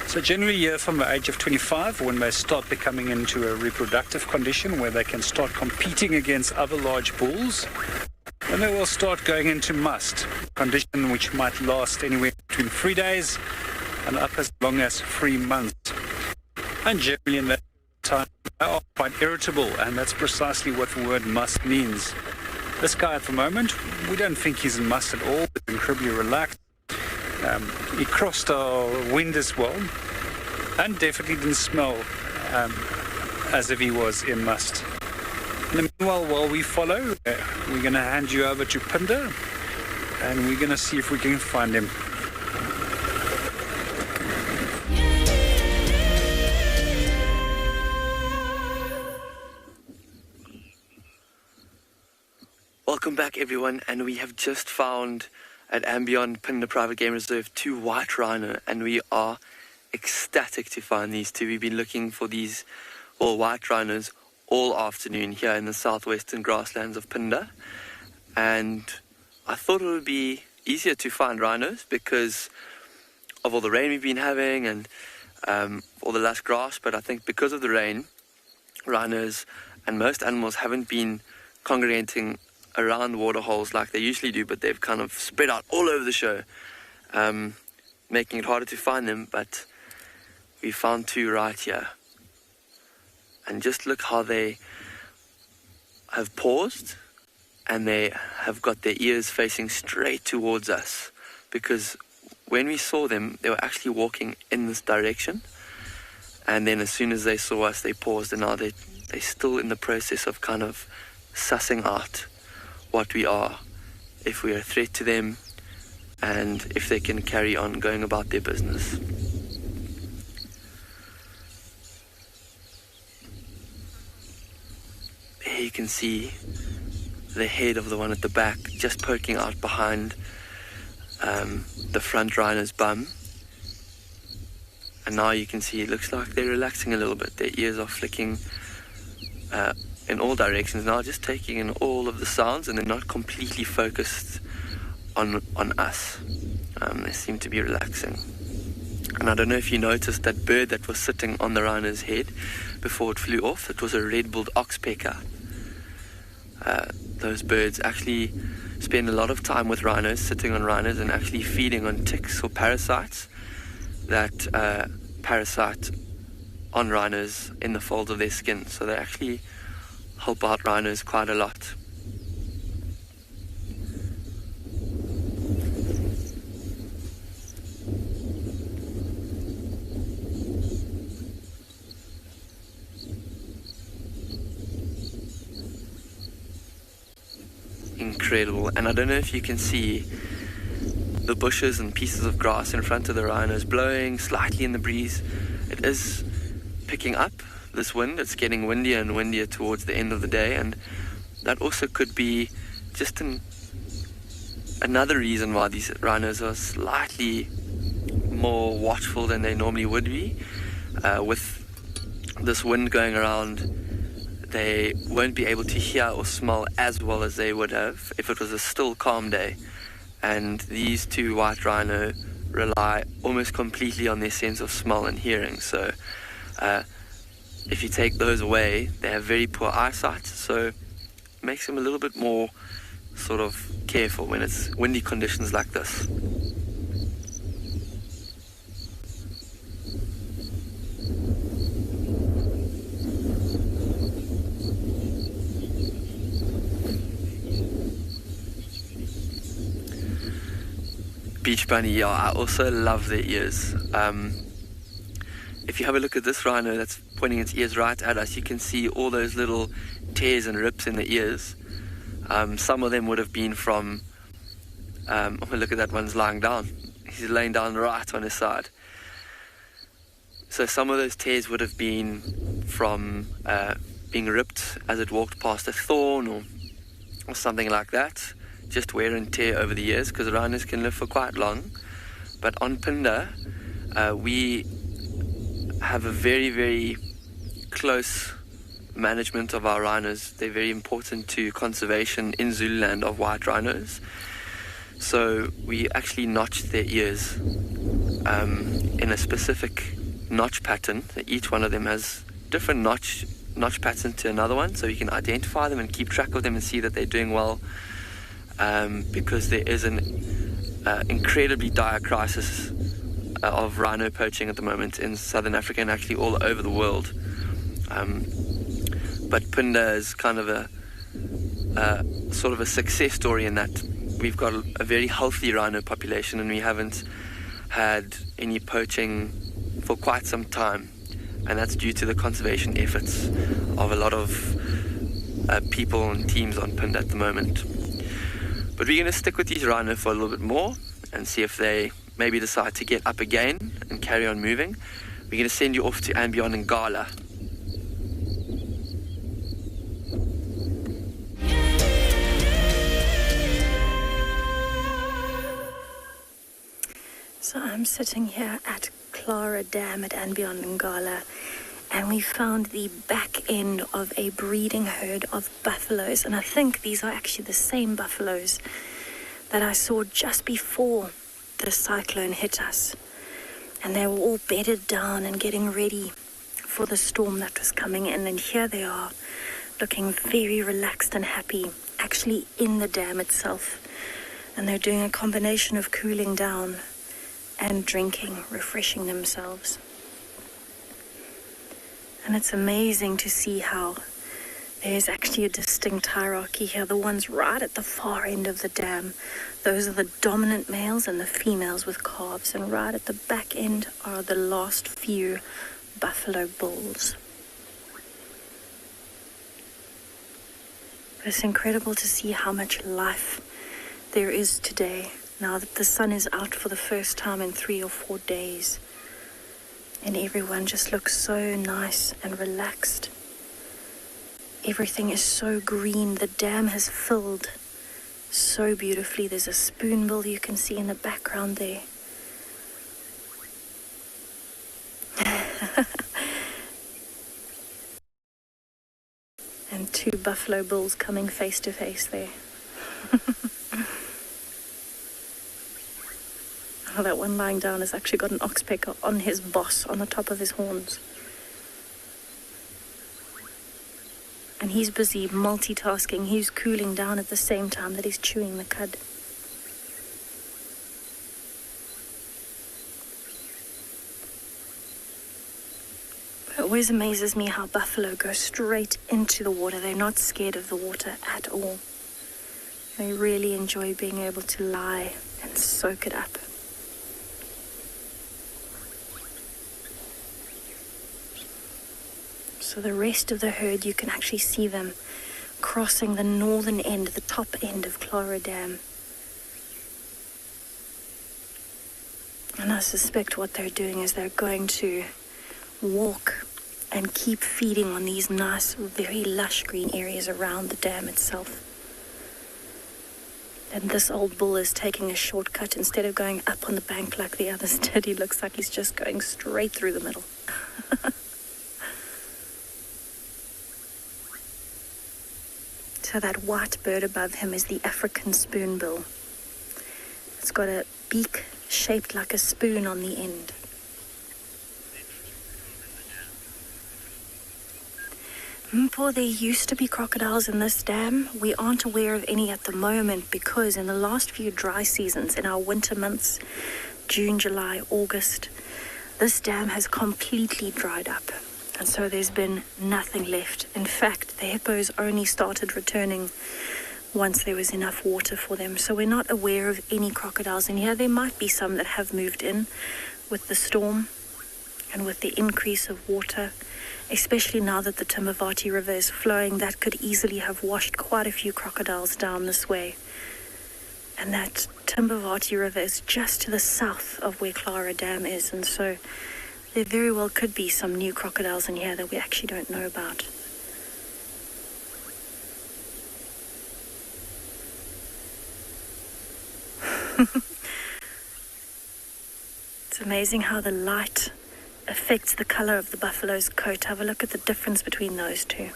So generally here from the age of 25, when they start becoming into a reproductive condition where they can start competing against other large bulls, then they will start going into must, condition which might last anywhere between 3 days and up as long as 3 months. And generally in that time they are quite irritable, and that's precisely what the word must means. This guy at the moment, we don't think he's in must at all, he's incredibly relaxed. He crossed our wind as well, and definitely didn't smell as if he was in must. In the meanwhile, while we follow, we're going to hand you over to Pinda, and we're going to see if we can find him. Welcome back, everyone, and we have just found at Ambion Pinda Private Game Reserve 2 white rhino, and we are ecstatic to find these two. We've been looking for these white rhinos all afternoon here in the southwestern grasslands of Pinda, and I thought it would be easier to find rhinos because of all the rain we've been having and all the lush grass, but I think because of the rain, rhinos and most animals haven't been congregating around waterholes like they usually do, but they've kind of spread out all over the show, making it harder to find them. But we found two right here, and just look how they have paused and they have got their ears facing straight towards us, because when we saw them they were actually walking in this direction, and then as soon as they saw us they paused, and now they're still in the process of kind of sussing out what we are, if we are a threat to them, and if they can carry on going about their business. There you can see the head of the one at the back just poking out behind the front rhino's bum, and now you can see it looks like they're relaxing a little bit. Their ears are flicking in all directions now, just taking in all of the sounds, and they're not completely focused on us. They seem to be relaxing. And I don't know if you noticed that bird that was sitting on the rhino's head before it flew off. It was a red-billed oxpecker. Those birds actually spend a lot of time with rhinos, sitting on rhinos and actually feeding on ticks or parasites that parasite on rhinos in the folds of their skin. So they actually help out rhinos quite a lot. Incredible. And I don't know if you can see the bushes and pieces of grass in front of the rhinos blowing slightly in the breeze. It is picking up, this wind. It's getting windier and windier towards the end of the day, and that also could be just another reason why these rhinos are slightly more watchful than they normally would be. With this wind going around, they won't be able to hear or smell as well as they would have if it was a still, calm day. And these two white rhino rely almost completely on their sense of smell and hearing. So if you take those away, they have very poor eyesight, so it makes them a little bit more sort of careful when it's windy conditions like this. Beach bunny, yeah, I also love their ears. If you have a look at this rhino that's pointing its ears right at us, you can see all those little tears and rips in the ears. Some of them would have been from, look at that one's lying down. He's laying down right on his side. So some of those tears would have been from being ripped as it walked past a thorn or something like that. Just wear and tear over the years, because rhinos can live for quite long. But on Pinda, we have a very, very close management of our rhinos. They're very important to conservation in Zululand of white rhinos. So we actually notch their ears in a specific notch pattern. Each one of them has different notch pattern to another one, so you can identify them and keep track of them and see that they're doing well. Because there is an incredibly dire crisis of rhino poaching at the moment in southern Africa and actually all over the world. But Pinda is kind of a sort of a success story in that we've got a very healthy rhino population, and we haven't had any poaching for quite some time, and that's due to the conservation efforts of a lot of people and teams on pinned at the moment. But we're going to stick with these rhino for a little bit more and see if they maybe decide to get up again and carry on moving. We're going to send you off to and beyond Ngala. So I'm sitting here at Clara Dam at and beyond Ngala, and we found the back end of a breeding herd of buffaloes, and I think these are actually the same buffaloes that I saw just before the cyclone hit us, and they were all bedded down and getting ready for the storm that was coming in. And here they are, looking very relaxed and happy, actually in the dam itself, and they're doing a combination of cooling down and drinking, refreshing themselves. And it's amazing to see how there's actually a distinct hierarchy here. The ones right at the far end of the dam, those are the dominant males and the females with calves, and right at the back end are the last few buffalo bulls. But it's incredible to see how much life there is today, now that the sun is out for the first time in 3 or 4 days. And everyone just looks so nice and relaxed. Everything is so green. The dam has filled so beautifully. There's a spoonbill you can see in the background there. And 2 buffalo bulls coming face to face there. Oh, that one lying down has actually got an oxpecker on his boss, on the top of his horns. And he's busy multitasking. He's cooling down at the same time that he's chewing the cud. It always amazes me how buffalo go straight into the water. They're not scared of the water at all. They really enjoy being able to lie and soak it up. So the rest of the herd, you can actually see them crossing the northern end, the top end of Clara Dam. And I suspect what they're doing is they're going to walk and keep feeding on these nice, very lush green areas around the dam itself. And this old bull is taking a shortcut. Instead of going up on the bank like the others did, he looks like he's just going straight through the middle. So that white bird above him is the African spoonbill. It's got a beak shaped like a spoon on the end. Mpo, there used to be crocodiles in this dam. We aren't aware of any at the moment because in the last few dry seasons, in our winter months, June, July, August, this dam has completely dried up. And so there's been nothing left. In fact, the hippos only started returning once there was enough water for them. So we're not aware of any crocodiles in here. There might be some that have moved in with the storm and with the increase of water, especially now that the Timbavati River is flowing. That could easily have washed quite a few crocodiles down this way. And that Timbavati River is just to the south of where Clara Dam is, and so there very well could be some new crocodiles in here that we actually don't know about. It's amazing how the light affects the color of the buffalo's coat. Have a look at the difference between those two.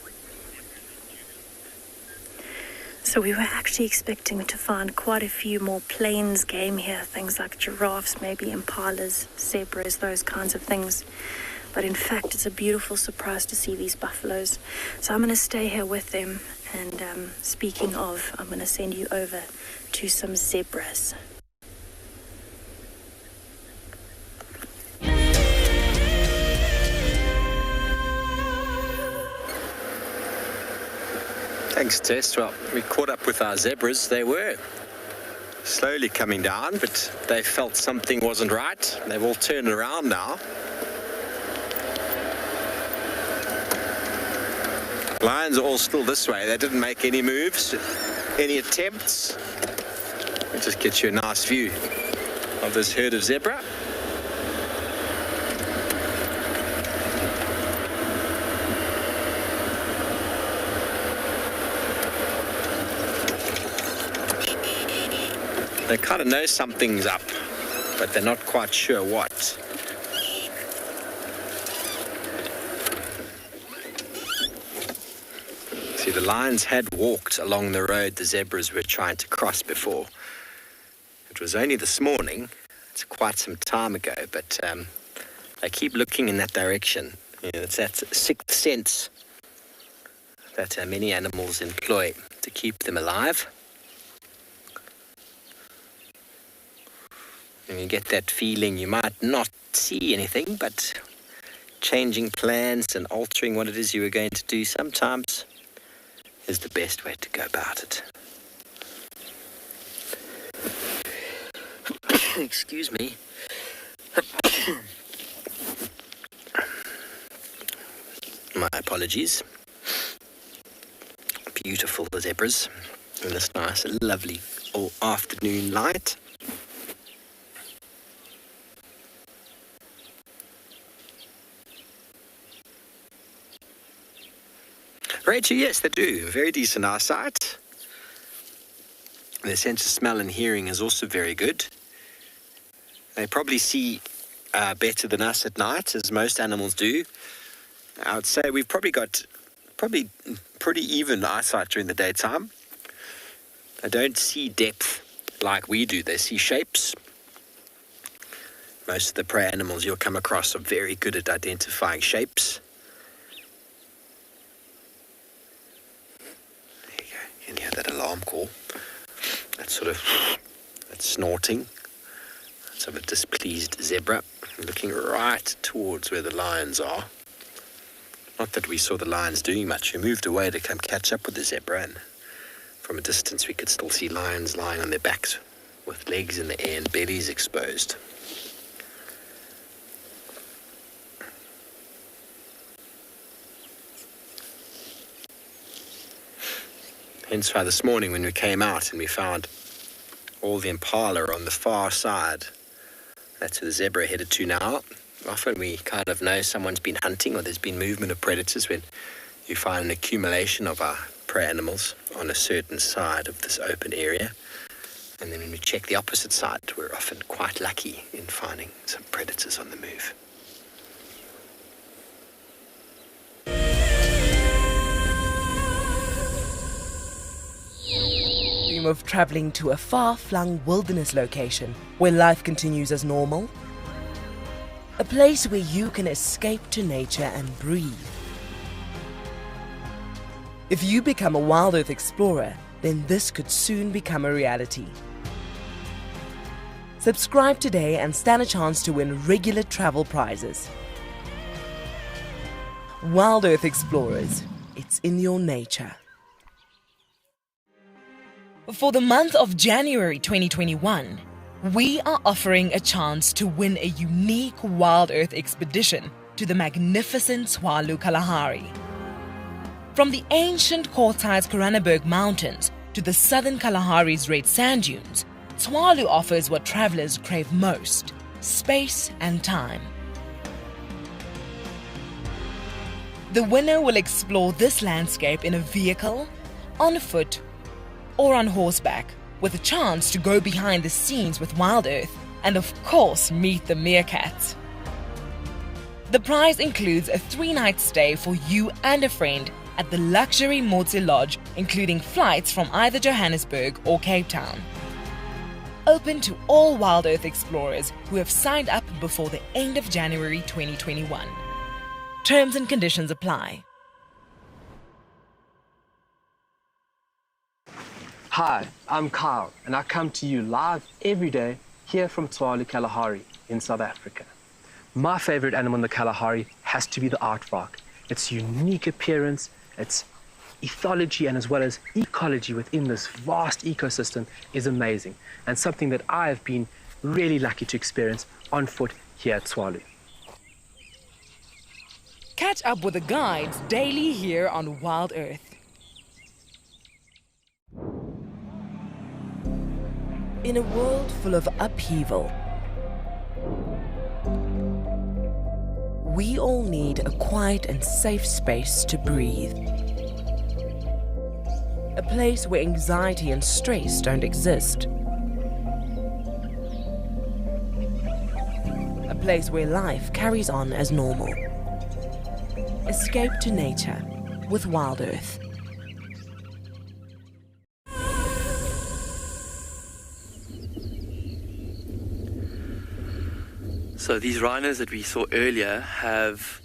So we were actually expecting to find quite a few more plains game here, things like giraffes, maybe impalas, zebras, those kinds of things. But in fact, it's a beautiful surprise to see these buffaloes. So I'm going to stay here with them. And speaking of, I'm going to send you over to some zebras. Thanks, Tess. Well, we caught up with our zebras. They were slowly coming down, but they felt something wasn't right. They've all turned around now. Lions are all still this way. They didn't make any moves, any attempts. It just gets you a nice view of this herd of zebra. They kind of know something's up, but they're not quite sure what. See, the lions had walked along the road the zebras were trying to cross before. It was only this morning. It's quite some time ago, but they keep looking in that direction. You know, it's that sixth sense that many animals employ to keep them alive. And you get that feeling you might not see anything, but changing plans and altering what it is you were going to do sometimes is the best way to go about it. Excuse me. My apologies. Beautiful zebras in this nice, lovely afternoon light. Rachel, yes, they do. Very decent eyesight. Their sense of smell and hearing is also very good. They probably see better than us at night, as most animals do. I would say we've probably got pretty even eyesight during the daytime. They don't see depth like we do. They see shapes. Most of the prey animals you'll come across are very good at identifying shapes. You can hear that alarm call. That snorting. That's of a displeased zebra looking right towards where the lions are. Not that we saw the lions doing much. We moved away to come catch up with the zebra, and from a distance we could still see lions lying on their backs with legs in the air and bellies exposed. Hence why this morning when we came out and we found all the impala on the far side, that's where the zebra headed to now. Often we kind of know someone's been hunting or there's been movement of predators when you find an accumulation of our prey animals on a certain side of this open area. And then when we check the opposite side, we're often quite lucky in finding some predators on the move. Dream of traveling to a far-flung wilderness location where life continues as normal? A place where you can escape to nature and breathe. If you become a Wild Earth explorer, then this could soon become a reality. Subscribe today and stand a chance to win regular travel prizes. Wild Earth Explorers, it's in your nature. For the month of January 2021, we are offering a chance to win a unique Wild Earth expedition to the magnificent Tswalu Kalahari. From the ancient Kortai's Koranenberg Mountains to the southern Kalahari's red sand dunes, Tswalu offers what travelers crave most: space and time. The winner will explore this landscape in a vehicle, on foot, or on horseback, with a chance to go behind the scenes with Wild Earth and of course meet the meerkats. The prize includes a 3-night stay for you and a friend at the luxury Motse Lodge, including flights from either Johannesburg or Cape Town. Open to all Wild Earth explorers who have signed up before the end of January 2021. Terms and conditions apply. Hi, I'm Kyle, and I come to you live every day here from Tswalu Kalahari in South Africa. My favorite animal in the Kalahari has to be the aardvark. Its unique appearance, its ethology, and as well as ecology within this vast ecosystem is amazing, and something that I have been really lucky to experience on foot here at Tswalu. Catch up with the guides daily here on Wild Earth. In a world full of upheaval, we all need a quiet and safe space to breathe. A place where anxiety and stress don't exist. A place where life carries on as normal. Escape to nature with Wild Earth. So these rhinos that we saw earlier have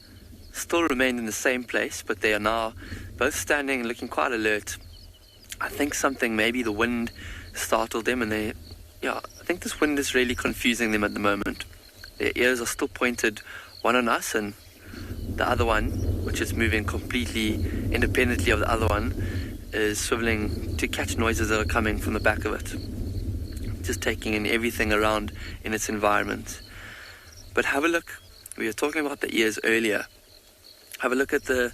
still remained in the same place, but they are now both standing and looking quite alert. I think something, maybe the wind startled them, and I think this wind is really confusing them at the moment. Their ears are still pointed one on us, and the other one, which is moving completely independently of the other one, is swiveling to catch noises that are coming from the back of it. Just taking in everything around in its environment. But have a look, we were talking about the ears earlier. Have a look at the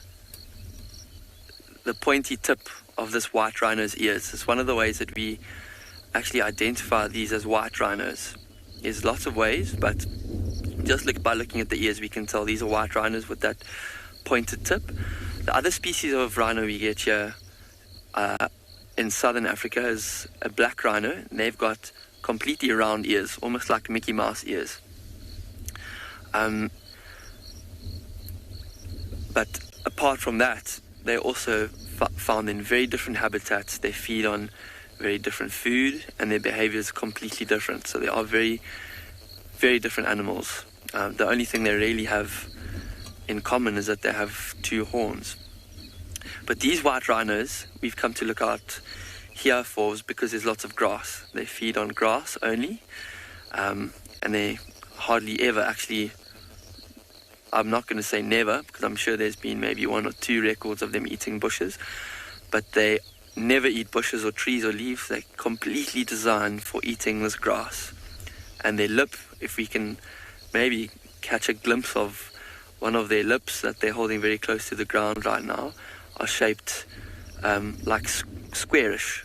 pointy tip of this white rhino's ears. It's one of the ways that we actually identify these as white rhinos. There's lots of ways, but just by looking at the ears, we can tell these are white rhinos with that pointed tip. The other species of rhino we get here in southern Africa is a black rhino, and they've got completely round ears, almost like Mickey Mouse ears. But apart from that, they're also found in very different habitats. They feed on very different food, and their behavior is completely different. So they are very, very different animals. The only thing they really have in common is that they have two horns. But these white rhinos, we've come to look out here for is because there's lots of grass. They feed on grass only, and they hardly ever actually, I'm not going to say never, because I'm sure there's been maybe 1 or 2 records of them eating bushes, but they never eat bushes or trees or leaves. They're completely designed for eating this grass. And their lip, if we can maybe catch a glimpse of one of their lips that they're holding very close to the ground right now, are shaped like squarish,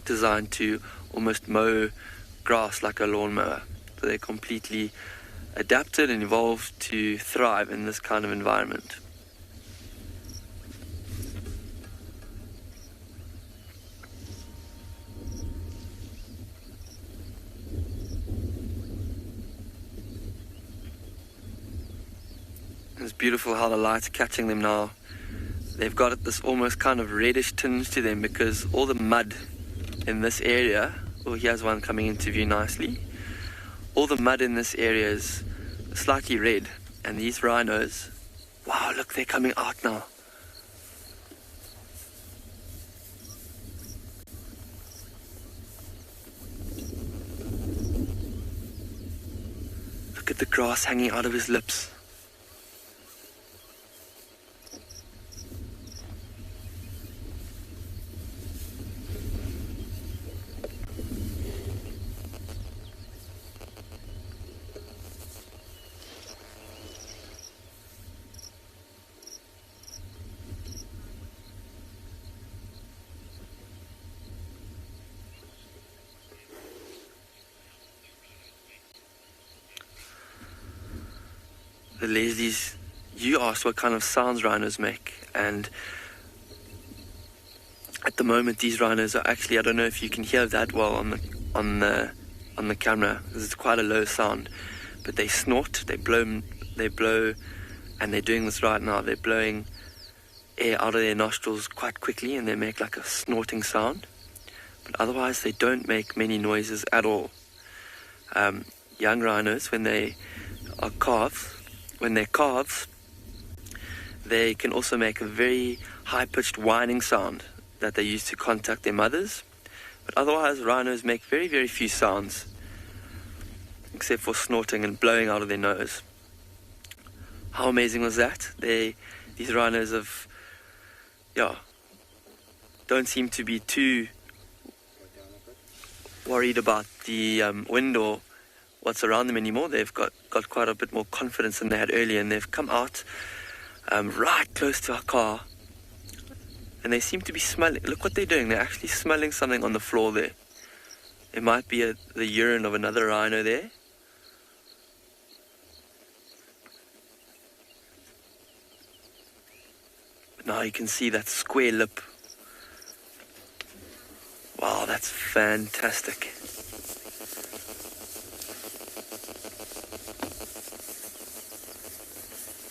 designed to almost mow grass like a lawnmower. So they're completely adapted and evolved to thrive in this kind of environment. It's beautiful how the light's catching them now. They've got this almost kind of reddish tinge to them because all the mud in this area, well, here's one coming into view nicely. All the mud in this area is slightly red, and these rhinos, wow, look, they're coming out now. Look at the grass hanging out of his lips. Leslie's, you asked what kind of sounds rhinos make, and at the moment these rhinos are actually, I don't know if you can hear that well on the camera because it's quite a low sound, but they snort, they blow, and they're doing this right now. They're blowing air out of their nostrils quite quickly, and they make like a snorting sound, but otherwise they don't make many noises at all. Young rhinos, when they're calves, they can also make a very high-pitched whining sound that they use to contact their mothers. But otherwise, rhinos make very, very few sounds, except for snorting and blowing out of their nose. How amazing was that? These rhinos don't seem to be too worried about the wind or what's around them anymore. They've got quite a bit more confidence than they had earlier, and they've come out right close to our car, and they seem to be smelling. Look what they're doing. They're actually smelling something on the floor there. It might be the urine of another rhino there. But now you can see that square lip. Wow, that's fantastic.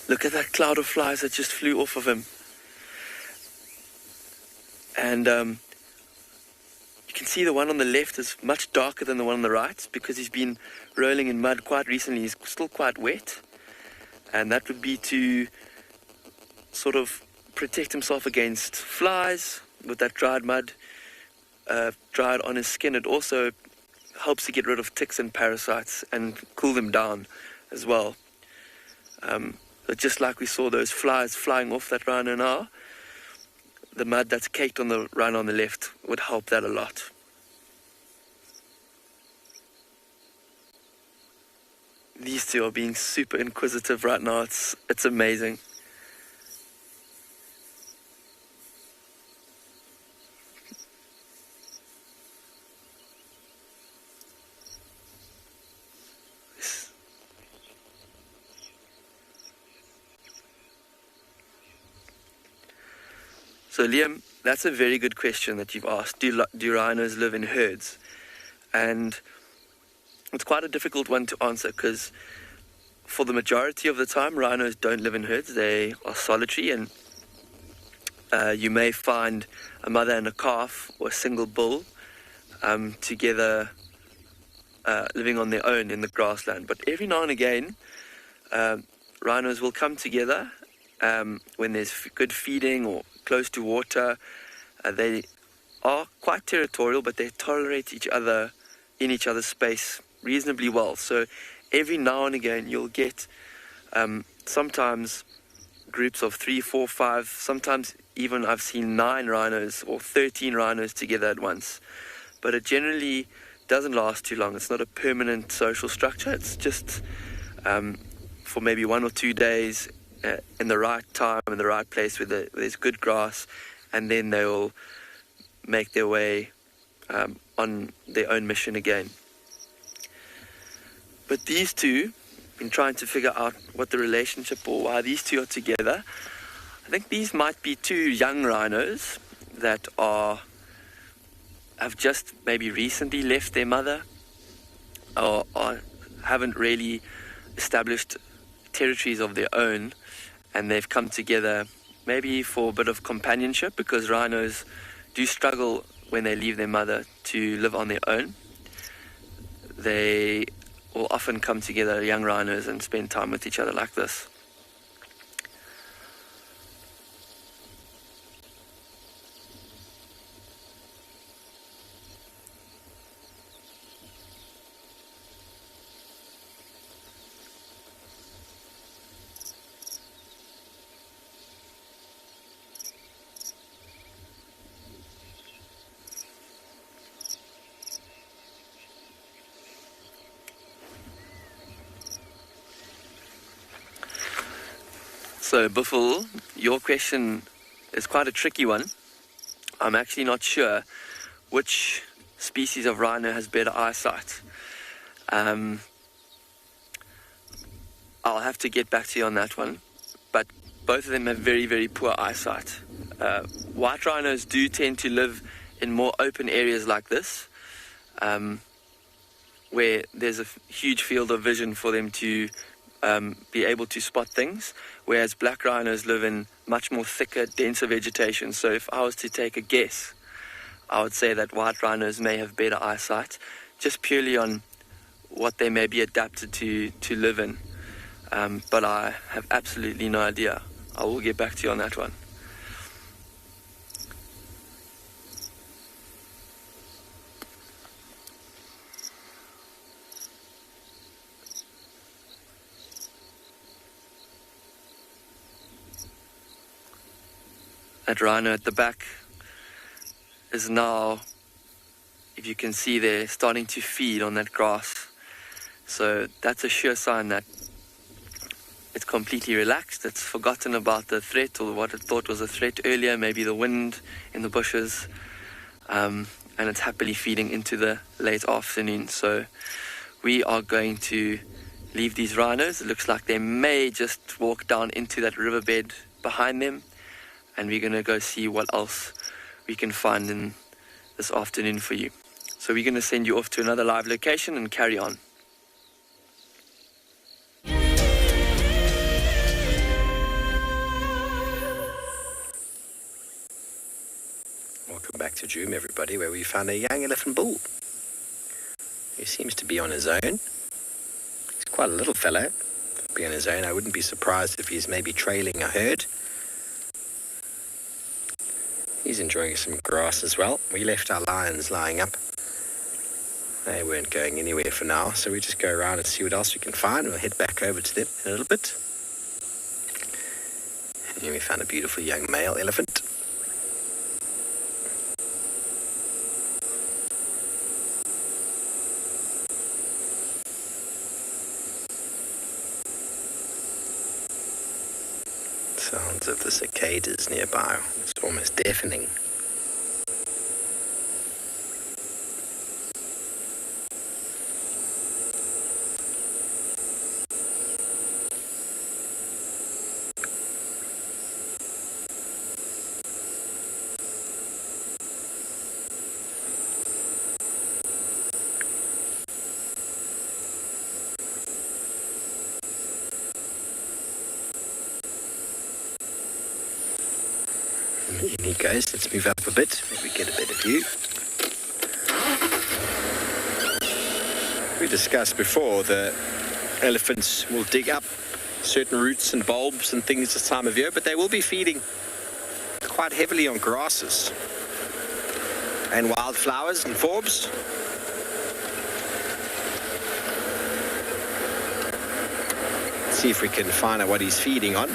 Look at that cloud of flies that just flew off of him. And you can see the one on the left is much darker than the one on the right because he's been rolling in mud quite recently. He's still quite wet. And that would be to sort of protect himself against flies with that dried mud dried on his skin. It also helps to get rid of ticks and parasites and cool them down as well. But just like we saw those flies flying off that rhino now, the mud that's caked on the rhino on the left would help that a lot. These two are being super inquisitive right now. It's amazing. So Liam, that's a very good question that you've asked. Do rhinos live in herds? And it's quite a difficult one to answer because for the majority of the time, rhinos don't live in herds. They are solitary, and you may find a mother and a calf or a single bull together living on their own in the grassland. But every now and again, rhinos will come together when there's good feeding or close to water. They are quite territorial, but they tolerate each other in each other's space reasonably well. So every now and again you'll get sometimes groups of 3, 4, 5, sometimes even I've seen 9 rhinos or 13 rhinos together at once. But it generally doesn't last too long. It's not a permanent social structure. It's just for maybe 1 or 2 days in the right time, in the right place where there's good grass, and then they will make their way on their own mission again. But these two, been trying to figure out what the relationship or why these two are together. I think these might be 2 young rhinos that have just maybe recently left their mother or haven't really established territories of their own, and they've come together maybe for a bit of companionship, because rhinos do struggle when they leave their mother to live on their own. They will often come together, young rhinos, and spend time with each other like this. So, Buffel, your question is quite a tricky one. I'm actually not sure which species of rhino has better eyesight. I'll have to get back to you on that one. But both of them have very, very poor eyesight. White rhinos do tend to live in more open areas like this, where there's a huge field of vision for them to be able to spot things, whereas black rhinos live in much more thicker, denser vegetation. So if I was to take a guess, I would say that white rhinos may have better eyesight, just purely on what they may be adapted to live in. But I have absolutely no idea. I will get back to you on that one. That rhino at the back is now, if you can see there, starting to feed on that grass. So that's a sure sign that it's completely relaxed. It's forgotten about the threat or what it thought was a threat earlier, maybe the wind in the bushes, and it's happily feeding into the late afternoon. So we are going to leave these rhinos. It looks like they may just walk down into that riverbed behind them, and we're going to go see what else we can find in this afternoon for you. So we're going to send you off to another live location and carry on. Welcome back to Djuma, everybody, where we found a young elephant bull. He seems to be on his own. He's quite a little fellow. To be on his own, I wouldn't be surprised if he's maybe trailing a herd. He's enjoying some grass as well. We left our lions lying up. They weren't going anywhere for now, so we just go around and see what else we can find. We'll head back over to them in a little bit. And here we found a beautiful young male elephant. Sounds of the cicadas nearby. It's almost deafening. In he goes. Let's move up a bit. Maybe get a better view. We discussed before the elephants will dig up certain roots and bulbs and things this time of year, but they will be feeding quite heavily on grasses and wildflowers and forbs. Let's see if we can find out what he's feeding on.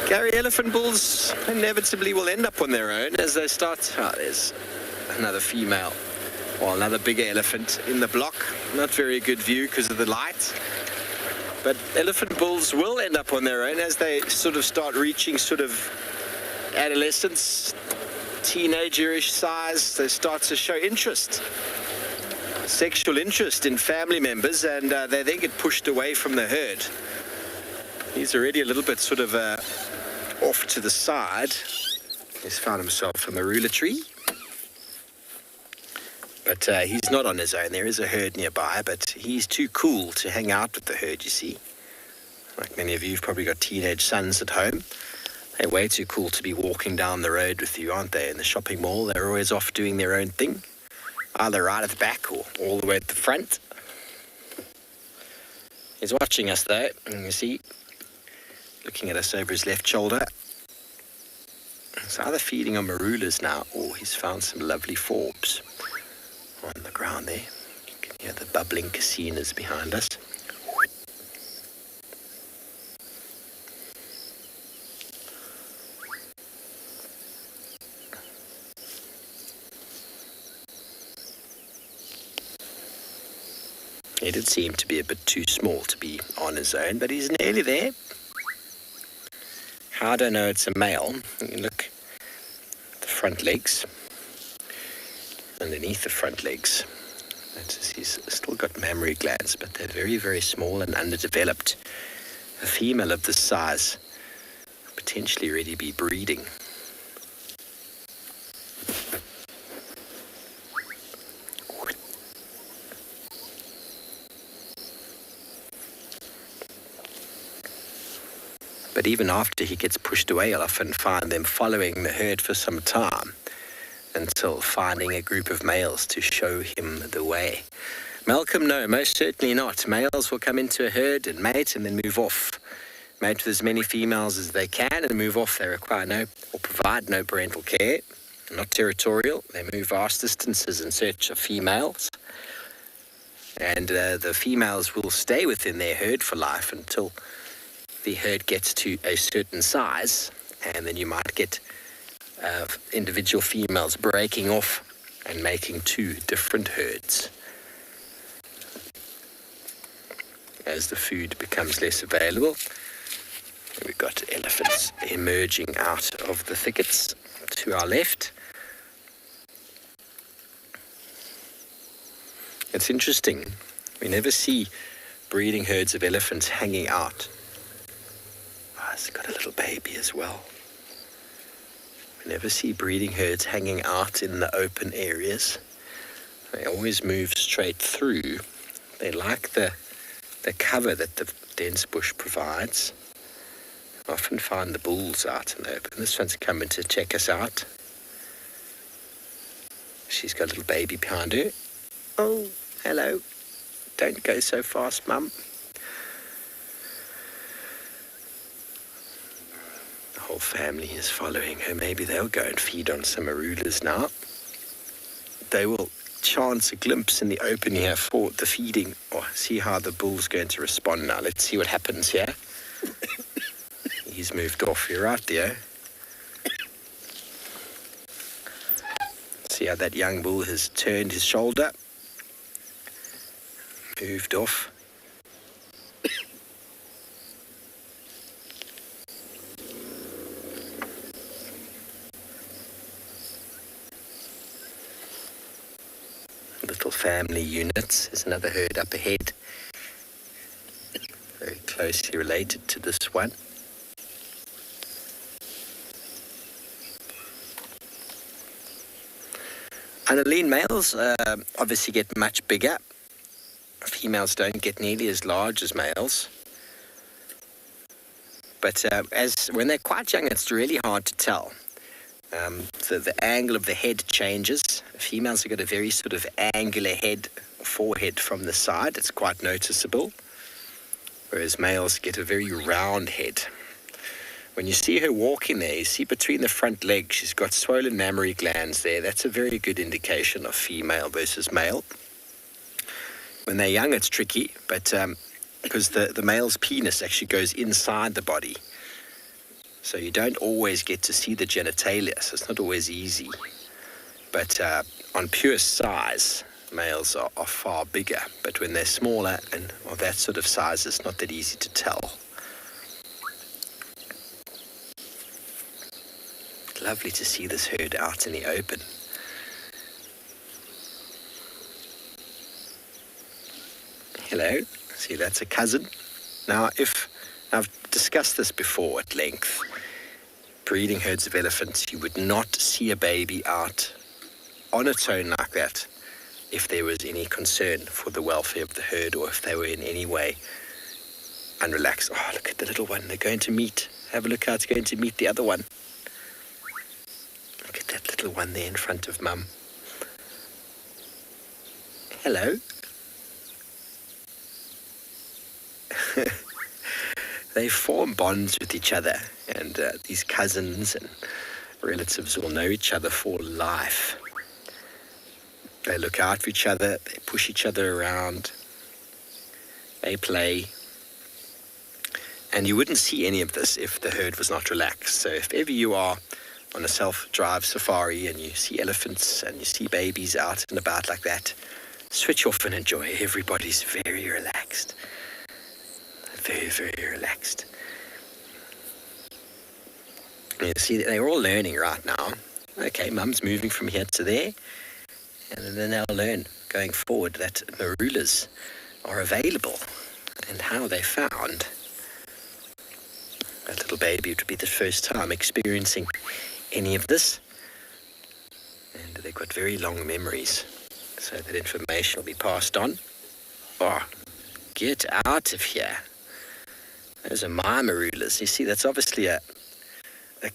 Gary, elephant bulls inevitably will end up on their own as they start. Oh, there's another female, or another bigger elephant in the block. Not very good view because of the light. But elephant bulls will end up on their own as they sort of start reaching sort of adolescence, teenager-ish size. They start to show interest, sexual interest in family members, and they then get pushed away from the herd. He's already a little bit sort of off to the side. He's found himself a marula tree. But he's not on his own. There is a herd nearby, but he's too cool to hang out with the herd, you see. Like many of you, you've probably got teenage sons at home. They're way too cool to be walking down the road with you, aren't they? In the shopping mall, they're always off doing their own thing. Either right at the back or all the way at the front. He's watching us, though, and you see, looking at us over his left shoulder. He's either feeding on marulas now, or he's found some lovely forbs on the ground there. You can hear the bubbling casinas behind us. He did seem to be a bit too small to be on his own, but he's nearly there. How do I know it's a male? You can look at the front legs. Underneath the front legs, he's still got mammary glands, but they're very, very small and underdeveloped. A female of this size could potentially already be breeding. But even after he gets pushed away, I'll often find them following the herd for some time until finding a group of males to show him the way. Malcolm, no, most certainly not. Males will come into a herd and mate and then move off. Mate with as many females as they can and move off. They require no or provide no parental care. Not territorial. They move vast distances in search of females. And the females will stay within their herd for life until the herd gets to a certain size, and then you might get individual females breaking off and making two different herds as the food becomes less available. We've got elephants emerging out of the thickets to our left. It's interesting, we never see breeding herds of elephants hanging out. Oh, it's got a little baby as well. We never see breeding herds hanging out in the open areas. They always move straight through. They like the cover that the dense bush provides. I often find the bulls out in the open. This one's coming to check us out. She's got a little baby behind her. Oh, hello. Don't go so fast, Mum. The whole family is following her. Maybe they'll go and feed on some marulas now. They will chance a glimpse in the open here for the feeding. Oh, see how the bull's going to respond now. Let's see what happens here. He's moved off. You're right there. See how that young bull has turned his shoulder. Moved off. Little family units. There's another herd up ahead. Very closely related to this one. Aniline males obviously get much bigger. Females don't get nearly as large as males. But when they're quite young, it's really hard to tell. The angle of the head changes. Females have got a very sort of angular head, forehead from the side. It's quite noticeable. Whereas males get a very round head. When you see her walking there, you see between the front legs, she's got swollen mammary glands there. That's a very good indication of female versus male. When they're young, it's tricky, but because the male's penis actually goes inside the body. So you don't always get to see the genitalia, so it's not always easy. But on pure size, males are far bigger. But when they're smaller and of that sort of size, it's not that easy to tell. Lovely to see this herd out in the open. Hello. See, that's a cousin. Now, if I've discussed this before at length, breeding herds of elephants, you would not see a baby out on its own like that if there was any concern for the welfare of the herd or if they were in any way unrelaxed. Oh, look at the little one. They're going to meet. Have a look how it's going to meet the other one. Look at that little one there in front of Mum. Hello. They form bonds with each other, and these cousins and relatives will know each other for life. They look out for each other, they push each other around, they play. And you wouldn't see any of this if the herd was not relaxed. So if ever you are on a self-drive safari and you see elephants and you see babies out and about like that, switch off and enjoy. Everybody's very relaxed. Very, very relaxed. You see, they're all learning right now. Okay, Mum's moving from here to there. And then they'll learn going forward that marulas are available and how they're found. That little baby would be the first time experiencing any of this. And they've got very long memories, so that information will be passed on. Oh, get out of here. Those are my marulas. You see, that's obviously a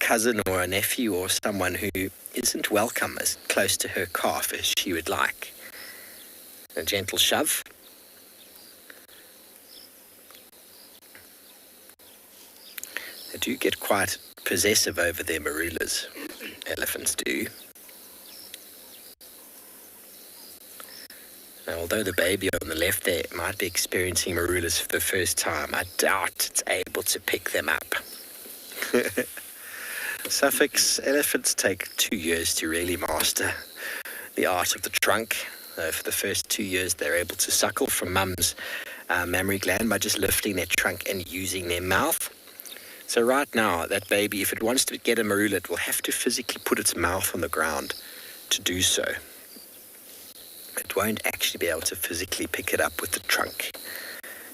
cousin or a nephew or someone who isn't welcome as close to her calf as she would like. A gentle shove. They do get quite possessive over their marulas. Elephants do. Now, although the baby on the left there might be experiencing marulas for the first time, I doubt it's able to pick them up. Suffolk's elephants take 2 years to really master the art of the trunk. For the first 2 years, they're able to suckle from mum's mammary gland by just lifting their trunk and using their mouth. So right now, that baby, if it wants to get a marula, it will have to physically put its mouth on the ground to do so. It won't actually be able to physically pick it up with the trunk.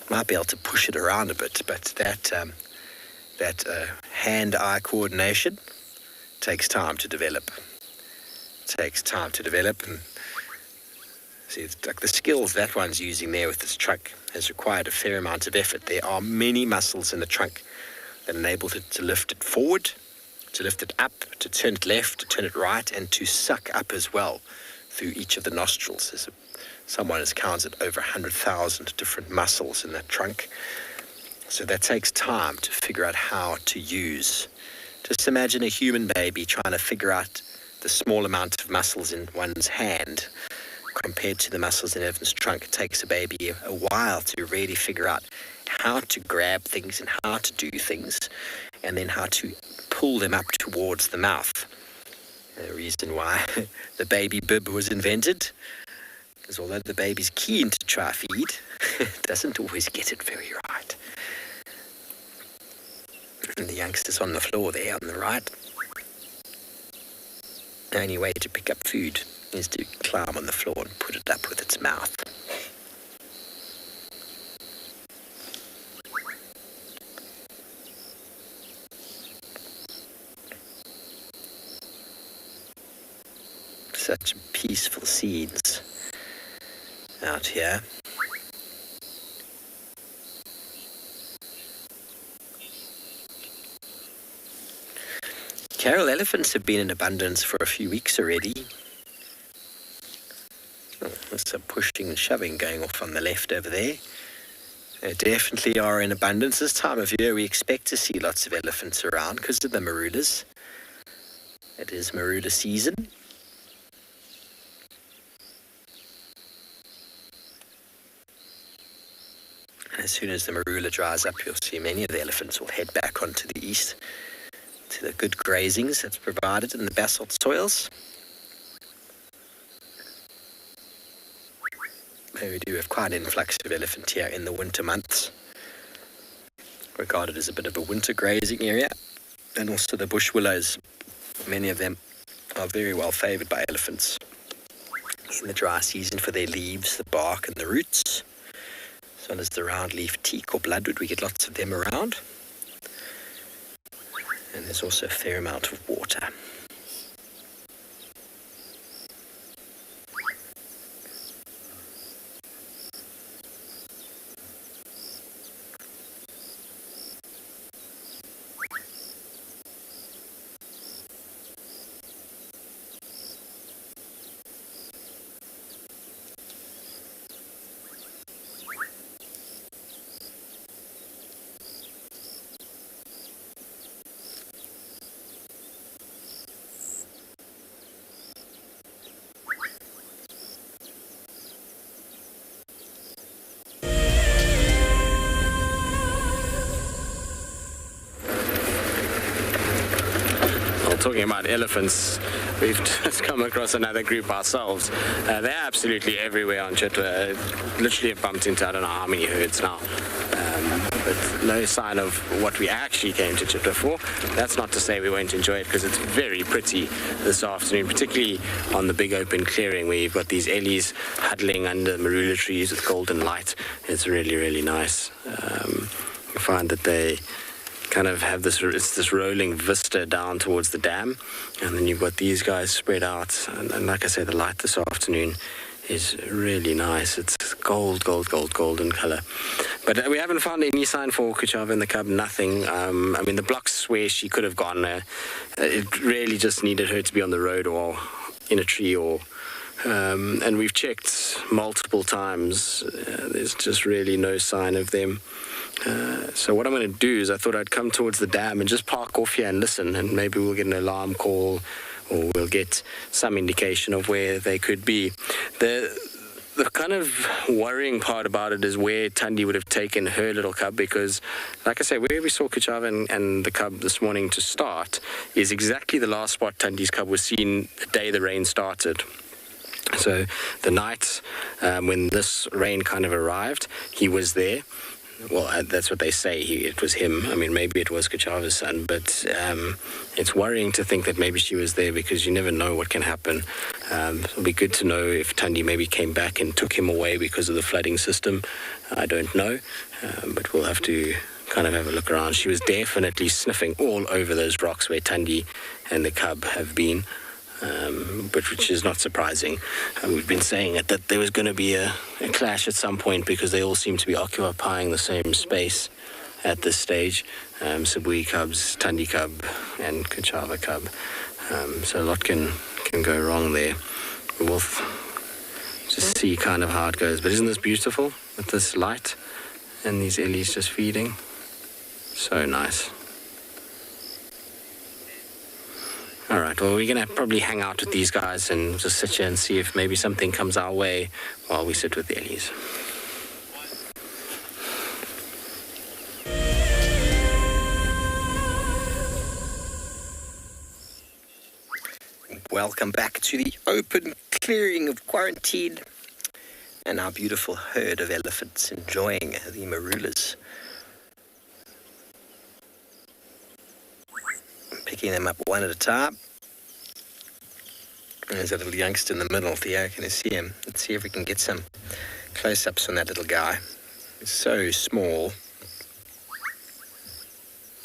It might be able to push it around a bit, but that hand-eye coordination takes time to develop. And see, it's like the skills that one's using there with this trunk has required a fair amount of effort. There are many muscles in the trunk that enable it to lift it forward, to lift it up, to turn it left, to turn it right, and to suck up as well through each of the nostrils. Someone has counted over 100,000 different muscles in that trunk. So that takes time to figure out how to use. Just imagine a human baby trying to figure out the small amount of muscles in one's hand compared to the muscles in an elephant's trunk. It takes a baby a while to really figure out how to grab things and how to do things, and then how to pull them up towards the mouth. The reason why the baby bib was invented is although the baby's keen to try feed, it doesn't always get it very right. And the youngster's on the floor there on the right. The only way to pick up food is to climb on the floor and put it up with its mouth. Such peaceful scenes out here. Carol elephants have been in abundance for a few weeks already. Oh, there's some pushing and shoving going off on the left over there. They definitely are in abundance. This time of year we expect to see lots of elephants around because of the marulas. It is marula season. As soon as the marula dries up, you'll see many of the elephants will head back onto the east to the good grazings that's provided in the basalt soils. We do have quite an influx of elephant here in the winter months, regarded as a bit of a winter grazing area, and also the bush willows. Many of them are very well favoured by elephants in the dry season for their leaves, the bark and the roots. As well as the round leaf teak or bloodwood, we get lots of them around. And there's also a fair amount of water. Talking about elephants, we've just come across another group ourselves. They're absolutely everywhere on Chitwa. Literally have bumped into I don't know how many herds now. But no sign of what we actually came to Chitwa for. That's not to say we won't enjoy it, because it's very pretty this afternoon, particularly on the big open clearing where you've got these ellies huddling under marula trees with golden light. It's really, really nice. You find that they kind of have this rolling vista down towards the dam, and then you've got these guys spread out, and like I say, the light this afternoon is really nice. It's golden colour. But we haven't found any sign for Kuchava in the cub, nothing. I mean, the blocks where she could have gone, it really just needed her to be on the road or in a tree, or and we've checked multiple times. There's just really no sign of them. So what I'm going to do is I thought I'd come towards the dam and just park off here and listen, and maybe we'll get an alarm call or we'll get some indication of where they could be. the kind of worrying part about it is where Thandi would have taken her little cub, because, like I say, where we saw Kuchava and the cub this morning to start is exactly the last spot Thandi's cub was seen the day the rain started. So the night when this rain kind of arrived, he was there. Well, that's what they say. It was him. I mean, maybe it was Kuchava's son, but it's worrying to think that maybe she was there, because you never know what can happen. It'll be good to know if Thandi maybe came back and took him away because of the flooding system. I don't know, but we'll have to kind of have a look around. She was definitely sniffing all over those rocks where Thandi and the cub have been. But which is not surprising. We've been saying it, that there was going to be a clash at some point, because they all seem to be occupying the same space at this stage. Sibui cubs, Thandi cub, and Kuchava cub. So a lot can go wrong there. We'll just see kind of how it goes. But isn't this beautiful with this light and these ellies just feeding? So nice. All right, well, we're going to probably hang out with these guys and just sit here and see if maybe something comes our way while we sit with the ellies. Welcome back to the open clearing of quarantine and our beautiful herd of elephants enjoying the marulas. Picking them up one at a time. And there's a little youngster in the middle. Theo, can you see him? Let's see if we can get some close-ups on that little guy. He's so small.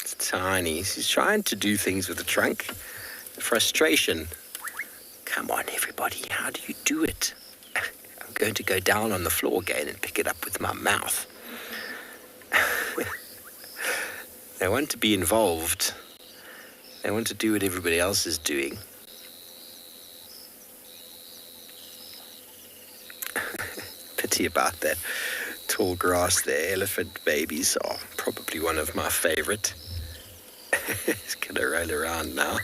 It's tiny. He's trying to do things with the trunk. The frustration. Come on, everybody. How do you do it? I'm going to go down on the floor again and pick it up with my mouth. They want to be involved. They want to do what everybody else is doing. Pity about that tall grass there. Elephant babies are probably one of my favorite. It's gonna roll around now.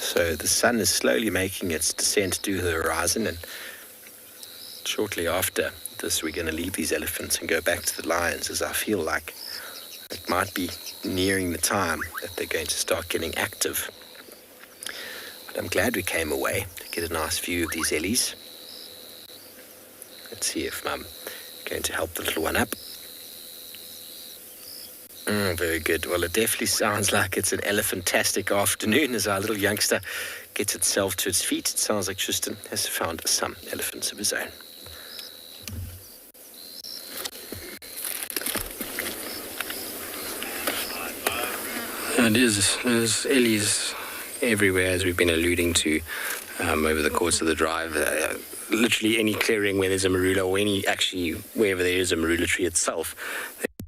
So the sun is slowly making its descent to the horizon, and shortly after this we're going to leave these elephants and go back to the lions, as I feel like it might be nearing the time that they're going to start getting active. But I'm glad we came away to get a nice view of these ellies. Let's see if Mum is going to help the little one up. Very good. Well, it definitely sounds like it's an elephantastic afternoon as our little youngster gets itself to its feet. It sounds like Tristan has found some elephants of his own. And there's ellies everywhere, as we've been alluding to over the course of the drive. Literally any clearing where there's a marula, or wherever there is a marula tree itself,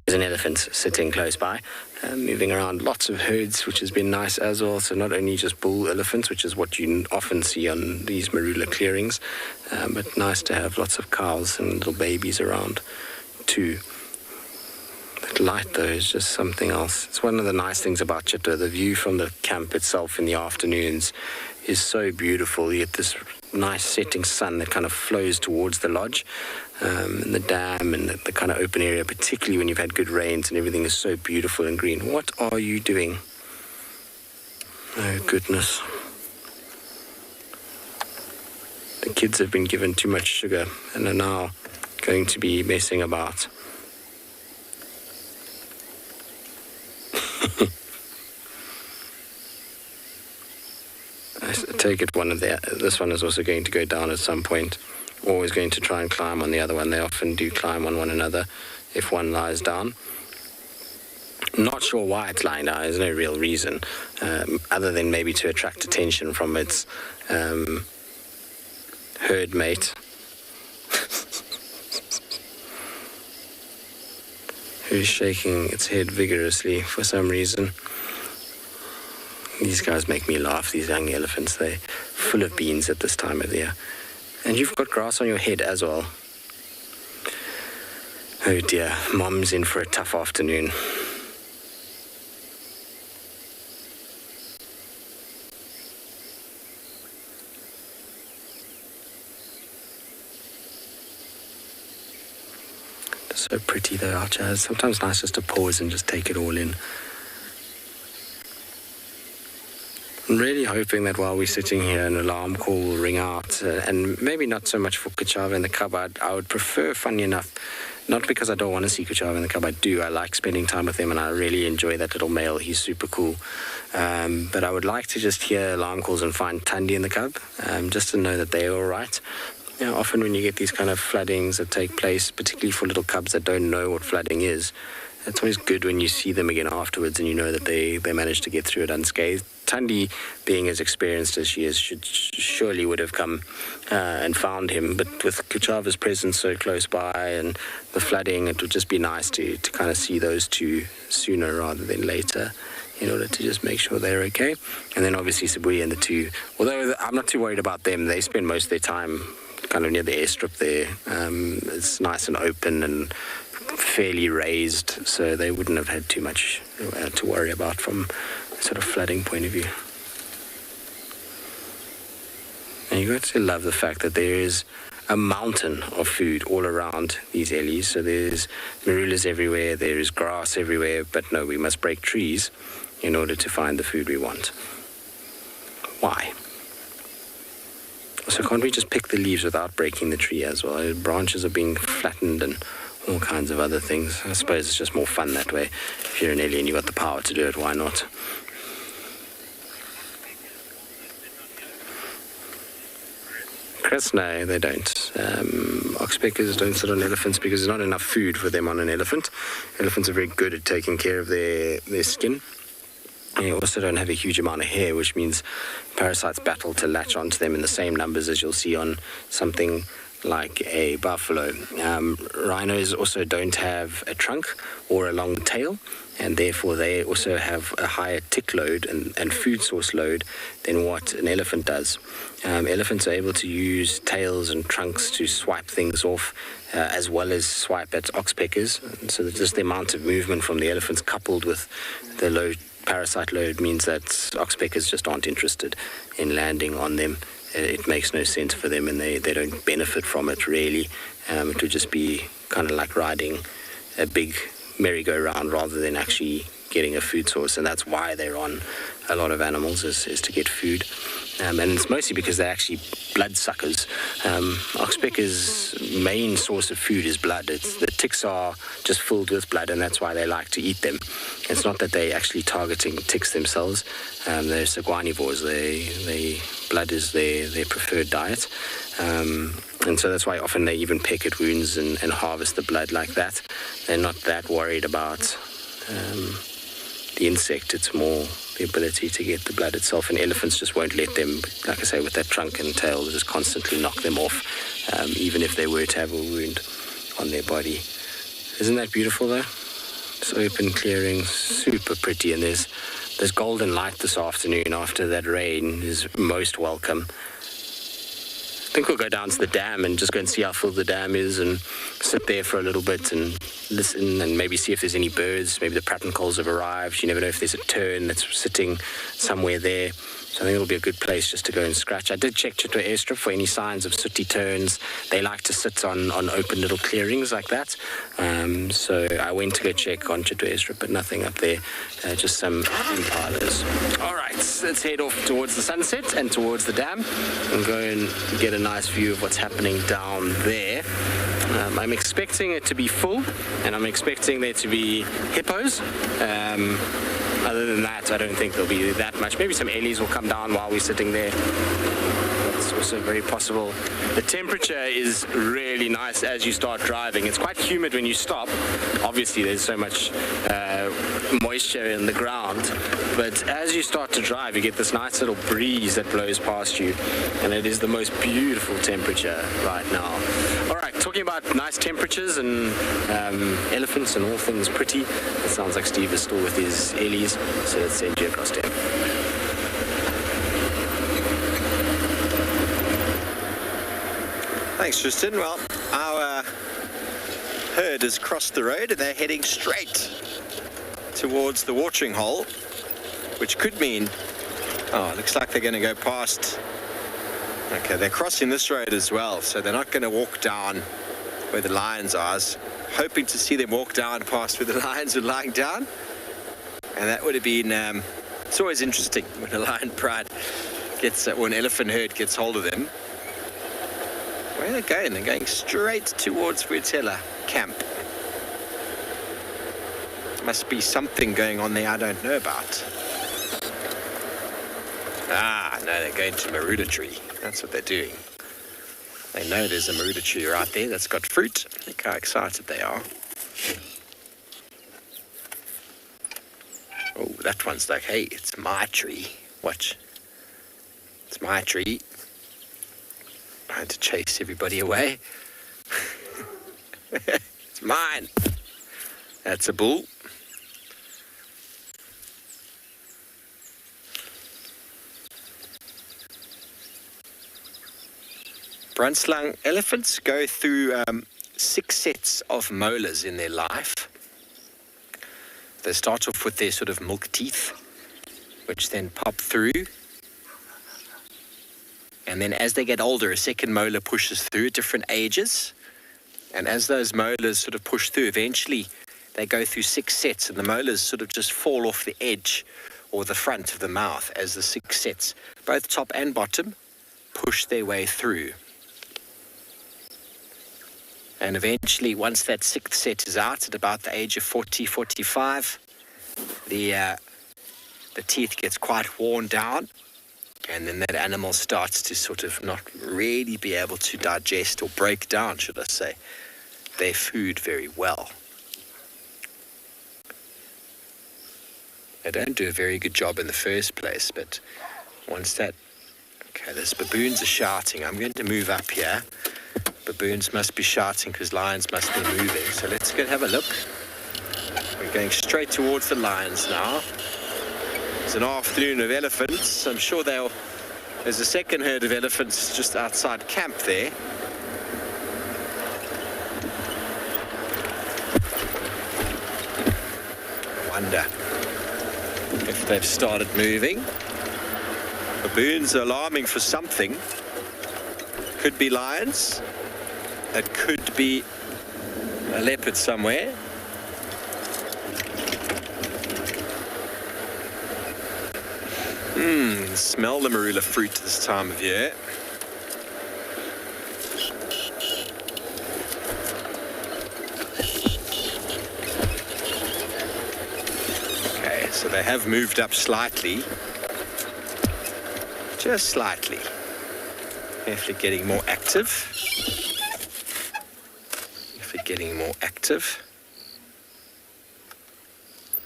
there's an elephant sitting close by, moving around. Lots of herds, which has been nice as well. So not only just bull elephants, which is what you often see on these marula clearings, but nice to have lots of cows and little babies around too. That light, though, is just something else. It's one of the nice things about Chitwa. The view from the camp itself in the afternoons is so beautiful. You get this nice setting sun that kind of flows towards the lodge, and the dam, and the kind of open area, particularly when you've had good rains and everything is so beautiful and green. What are you doing? Oh, goodness. The kids have been given too much sugar and are now going to be messing about. I take it this one is also going to go down at some point. Always going to try and climb on the other one. They often do climb on one another if one lies down. Not sure why it's lying down. There's no real reason, other than maybe to attract attention from its herd mate. who's shaking its head vigorously for some reason. These guys make me laugh, these young elephants. They're full of beans at this time of the year. And you've got grass on your head as well. Oh dear, Mom's in for a tough afternoon. So pretty though, Archer. It's sometimes nice just to pause and just take it all in. I'm really hoping that while we're sitting here, an alarm call will ring out, and maybe not so much for Kuchava and the cub. I would prefer, funny enough, not because I don't want to see Kuchava and the cub. I do. I like spending time with him, and I really enjoy that little male. He's super cool. But I would like to just hear alarm calls and find Thandi and the cub, just to know that they're all right. You know, often when you get these kind of floodings that take place, particularly for little cubs that don't know what flooding is, it's always good when you see them again afterwards and you know that they managed to get through it unscathed. Thandi, being as experienced as she is, surely would have come and found him. But with Kuchava's presence so close by and the flooding, it would just be nice to kind of see those two sooner rather than later, in order to just make sure they're okay. And then obviously Sibuya and the two, although I'm not too worried about them, they spend most of their time kind of near the airstrip there. It's nice and open and fairly raised, so they wouldn't have had too much to worry about from a sort of flooding point of view. And you got to love the fact that there is a mountain of food all around these ellies. So there's marulas everywhere, there is grass everywhere, but no, we must break trees in order to find the food we want. Why? So can't we just pick the leaves without breaking the tree as well? Branches are being flattened and all kinds of other things. I suppose it's just more fun that way. If you're an ellie and you've got the power to do it, why not? Chris, no, they don't. Oxpeckers don't sit on elephants because there's not enough food for them on an elephant. Elephants are very good at taking care of their skin. They also don't have a huge amount of hair, which means parasites battle to latch onto them in the same numbers as you'll see on something like a buffalo. Rhinos also don't have a trunk or a long tail, and therefore they also have a higher tick load and food source load than what an elephant does. Elephants are able to use tails and trunks to swipe things off, as well as swipe at oxpeckers. So that just the amount of movement from the elephants coupled with the low parasite load means that oxpeckers just aren't interested in landing on them. It makes no sense for them, and they don't benefit from it really. It would just be kind of like riding a big merry-go-round rather than actually getting a food source, and that's why they're on a lot of animals is to get food. And it's mostly because they're actually blood suckers. Oxpeckers' main source of food is blood. The ticks are just filled with blood, and that's why they like to eat them. It's not that they're actually targeting ticks themselves. They're saguanivores. Blood is their preferred diet. And so that's why often they even peck at wounds and harvest the blood like that. They're not that worried about the insect. It's more the ability to get the blood itself, and elephants just won't let them, like I say, with that trunk and tail, they'll just constantly knock them off, even if they were to have a wound on their body. Isn't that beautiful though? It's open clearing, super pretty, and there's golden light this afternoon after that rain is most welcome. I think we'll go down to the dam and just go and see how full the dam is and sit there for a little bit and listen and maybe see if there's any birds. Maybe the pratincoles have arrived. You never know if there's a tern that's sitting somewhere there. So I think it'll be a good place just to go and scratch. I did check Chitwa Airstrip for any signs of sooty terns. They like to sit on open little clearings like that. So I went to go check on Chitwa Airstrip, but nothing up there. Just some impalas. All right, let's head off towards the sunset and towards the dam and go and get a nice view of what's happening down there. I'm expecting it to be full, and I'm expecting there to be hippos. Other than that, I don't think there'll be that much. Maybe some ellies will come down while we're sitting there. But also very possible. The temperature is really nice as you start driving. It's quite humid when you stop. Obviously, there's so much moisture in the ground, but as you start to drive, you get this nice little breeze that blows past you, and it is the most beautiful temperature right now. All right, talking about nice temperatures and elephants and all things pretty, it sounds like Steve is still with his Ellies, so let's send you across to him. Thanks, Tristan. Well, our herd has crossed the road and they're heading straight towards the watering hole, which could mean, it looks like they're going to go past. Okay, they're crossing this road as well, so they're not going to walk down where the lions are. I was hoping to see them walk down past where the lions are lying down, and that would have been, it's always interesting when a lion pride gets, or an elephant herd gets hold of them. Where are they going? They're going straight towards Vuitela camp. Must be something going on there I don't know about. No, they're going to Maruda tree. That's what they're doing. They know there's a Maruda tree right there that's got fruit. Look how excited they are. Oh, that one's like, hey, it's my tree. Watch. It's my tree. Trying to chase everybody away. It's mine. That's a bull. Brandslang elephants go through 6 sets of molars in their life. They start off with their sort of milk teeth, which then pop through. And then as they get older, a second molar pushes through at different ages. And as those molars sort of push through, eventually they go through 6 sets, and the molars sort of just fall off the edge or the front of the mouth as the 6 sets, both top and bottom, push their way through. And eventually, once that 6th set is out at about the age of 40, 45, the teeth gets quite worn down, and then that animal starts to sort of not really be able to digest or break down, should I say, their food very well. They don't do a very good job in the first place, but once that... Okay, those baboons are shouting. I'm going to move up here. Baboons must be shouting because lions must be moving. So let's go and have a look. We're going straight towards the lions now. It's an afternoon of elephants. I'm sure there's a second herd of elephants just outside camp there. I wonder if they've started moving. Baboons are alarming for something. Could be lions. It could be a leopard somewhere. Smell the marula fruit this time of year. Okay, so they have moved up slightly. Just slightly. Definitely getting more active. Getting more active.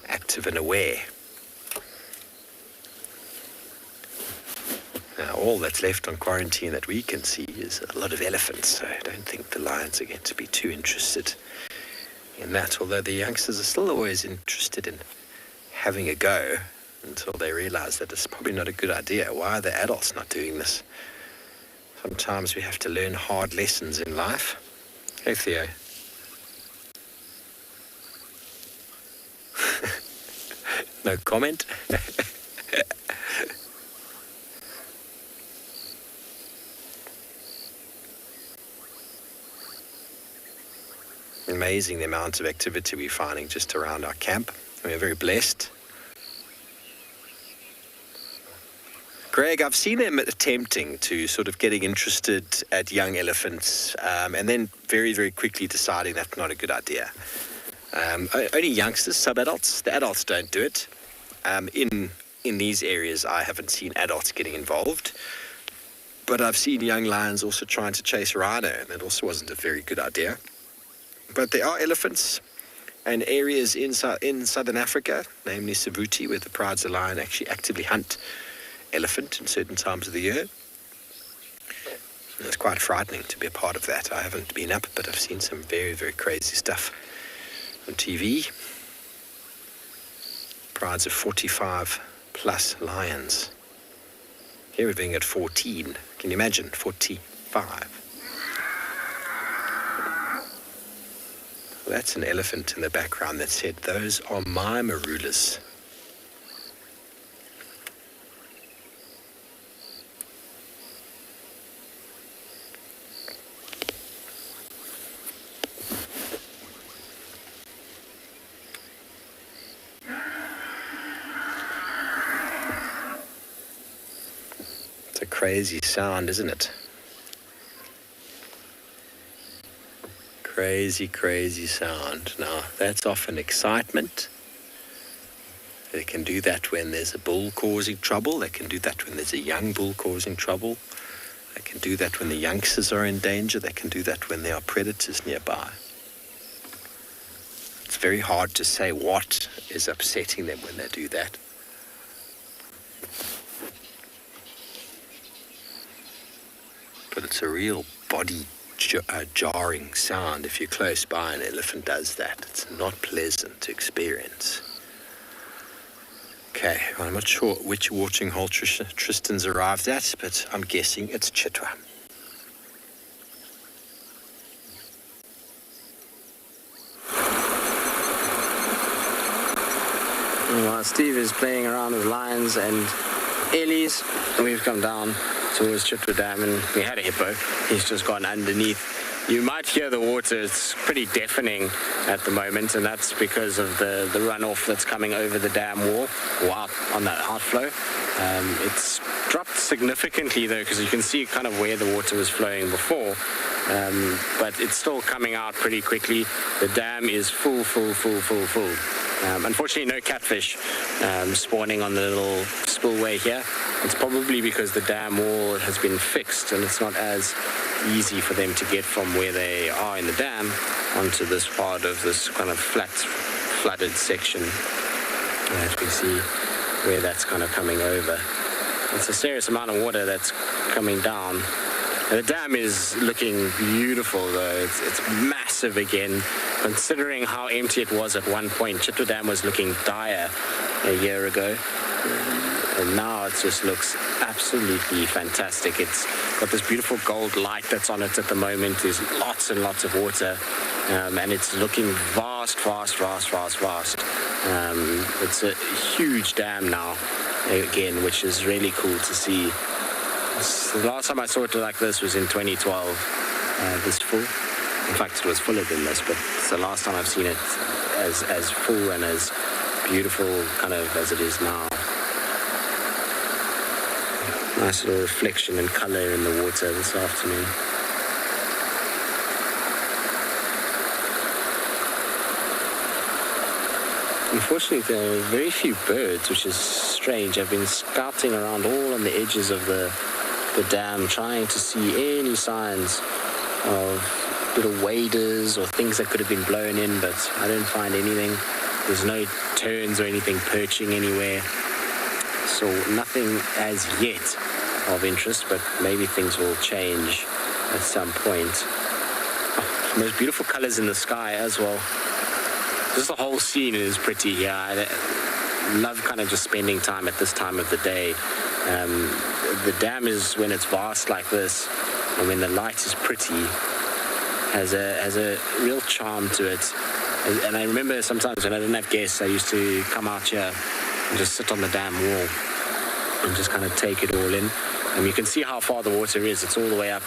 Active and aware. Now, all that's left on quarantine that we can see is a lot of elephants, so I don't think the lions are going to be too interested in that, although the youngsters are still always interested in having a go until they realize that it's probably not a good idea. Why are the adults not doing this? Sometimes we have to learn hard lessons in life. Hey, Theo. No comment. Amazing the amount of activity we're finding just around our camp. We're very blessed. Greg, I've seen them attempting to sort of getting interested at young elephants and then very, very quickly deciding that's not a good idea. Only youngsters, sub-adults. The adults don't do it. In these areas, I haven't seen adults getting involved. But I've seen young lions also trying to chase rhino, and that also wasn't a very good idea. But there are elephants and areas in southern Africa, namely Savuti, where the prides of lion actually actively hunt elephant in certain times of the year. And it's quite frightening to be a part of that. I haven't been up, but I've seen some very, very crazy stuff on TV. Prides of 45 plus lions. Here we're being at 14. Can you imagine? 45. Well, that's an elephant in the background that said, "Those are my marulas." It's a crazy sound, isn't it? Crazy, crazy sound. Now, that's often excitement. They can do that when there's a bull causing trouble. They can do that when there's a young bull causing trouble. They can do that when the youngsters are in danger. They can do that when there are predators nearby. It's very hard to say what is upsetting them when they do that. But it's a real body jarring sound. If you're close by, an elephant does that. It's not pleasant to experience. Okay, well, I'm not sure which watering hole Tristan's arrived at, but I'm guessing it's Chitwa. While Steve is playing around with lions and ellies, we've come down towards Chitwa Dam, and we had a hippo. He's just gone underneath. You might hear the water. It's pretty deafening at the moment, and that's because of the runoff that's coming over the dam wall, or out on that outflow. It's dropped significantly though, because you can see kind of where the water was flowing before, but it's still coming out pretty quickly. The dam is full. Unfortunately, no catfish spawning on the little spillway here. It's probably because the dam wall has been fixed and it's not as easy for them to get from where they are in the dam onto this part of this kind of flat, flooded section. As we see where that's kind of coming over. It's a serious amount of water that's coming down. And the dam is looking beautiful though. It's massive again. Considering how empty it was at one point, Chitwa Dam was looking dire a year ago. And now it just looks absolutely fantastic. It's got this beautiful gold light that's on it at the moment. There's lots and lots of water. And it's looking vast. It's a huge dam now, again, which is really cool to see. The last time I saw it like this was in 2012, this full. In fact, it was fuller than this, but it's the last time I've seen it as full and as beautiful kind of as it is now. Nice little reflection and color in the water this afternoon. Unfortunately, there are very few birds, which is strange. I've been scouting around all on the edges of the dam, trying to see any signs of little waders or things that could have been blown in, but I don't find anything. There's no terns or anything perching anywhere. So nothing as yet of interest, but maybe things will change at some point. Oh, the most beautiful colors in the sky as well. Just the whole scene is pretty here. I love kind of just spending time at this time of the day. The dam is, when it's vast like this, and when the light is pretty, has a real charm to it. And I remember sometimes when I didn't have guests, I used to come out here and just sit on the dam wall and just kind of take it all in. And you can see how far the water is. It's all the way up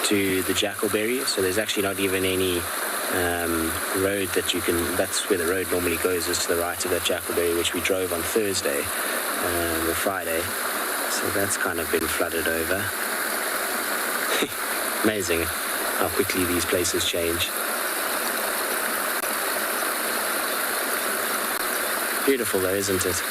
to the Jackalberry, so there's actually not even any road that you can, that's where the road normally goes, is to the right of that Jackalberry, which we drove on Thursday or Friday. So that's kind of been flooded over. Amazing how quickly these places change. Beautiful though, isn't it?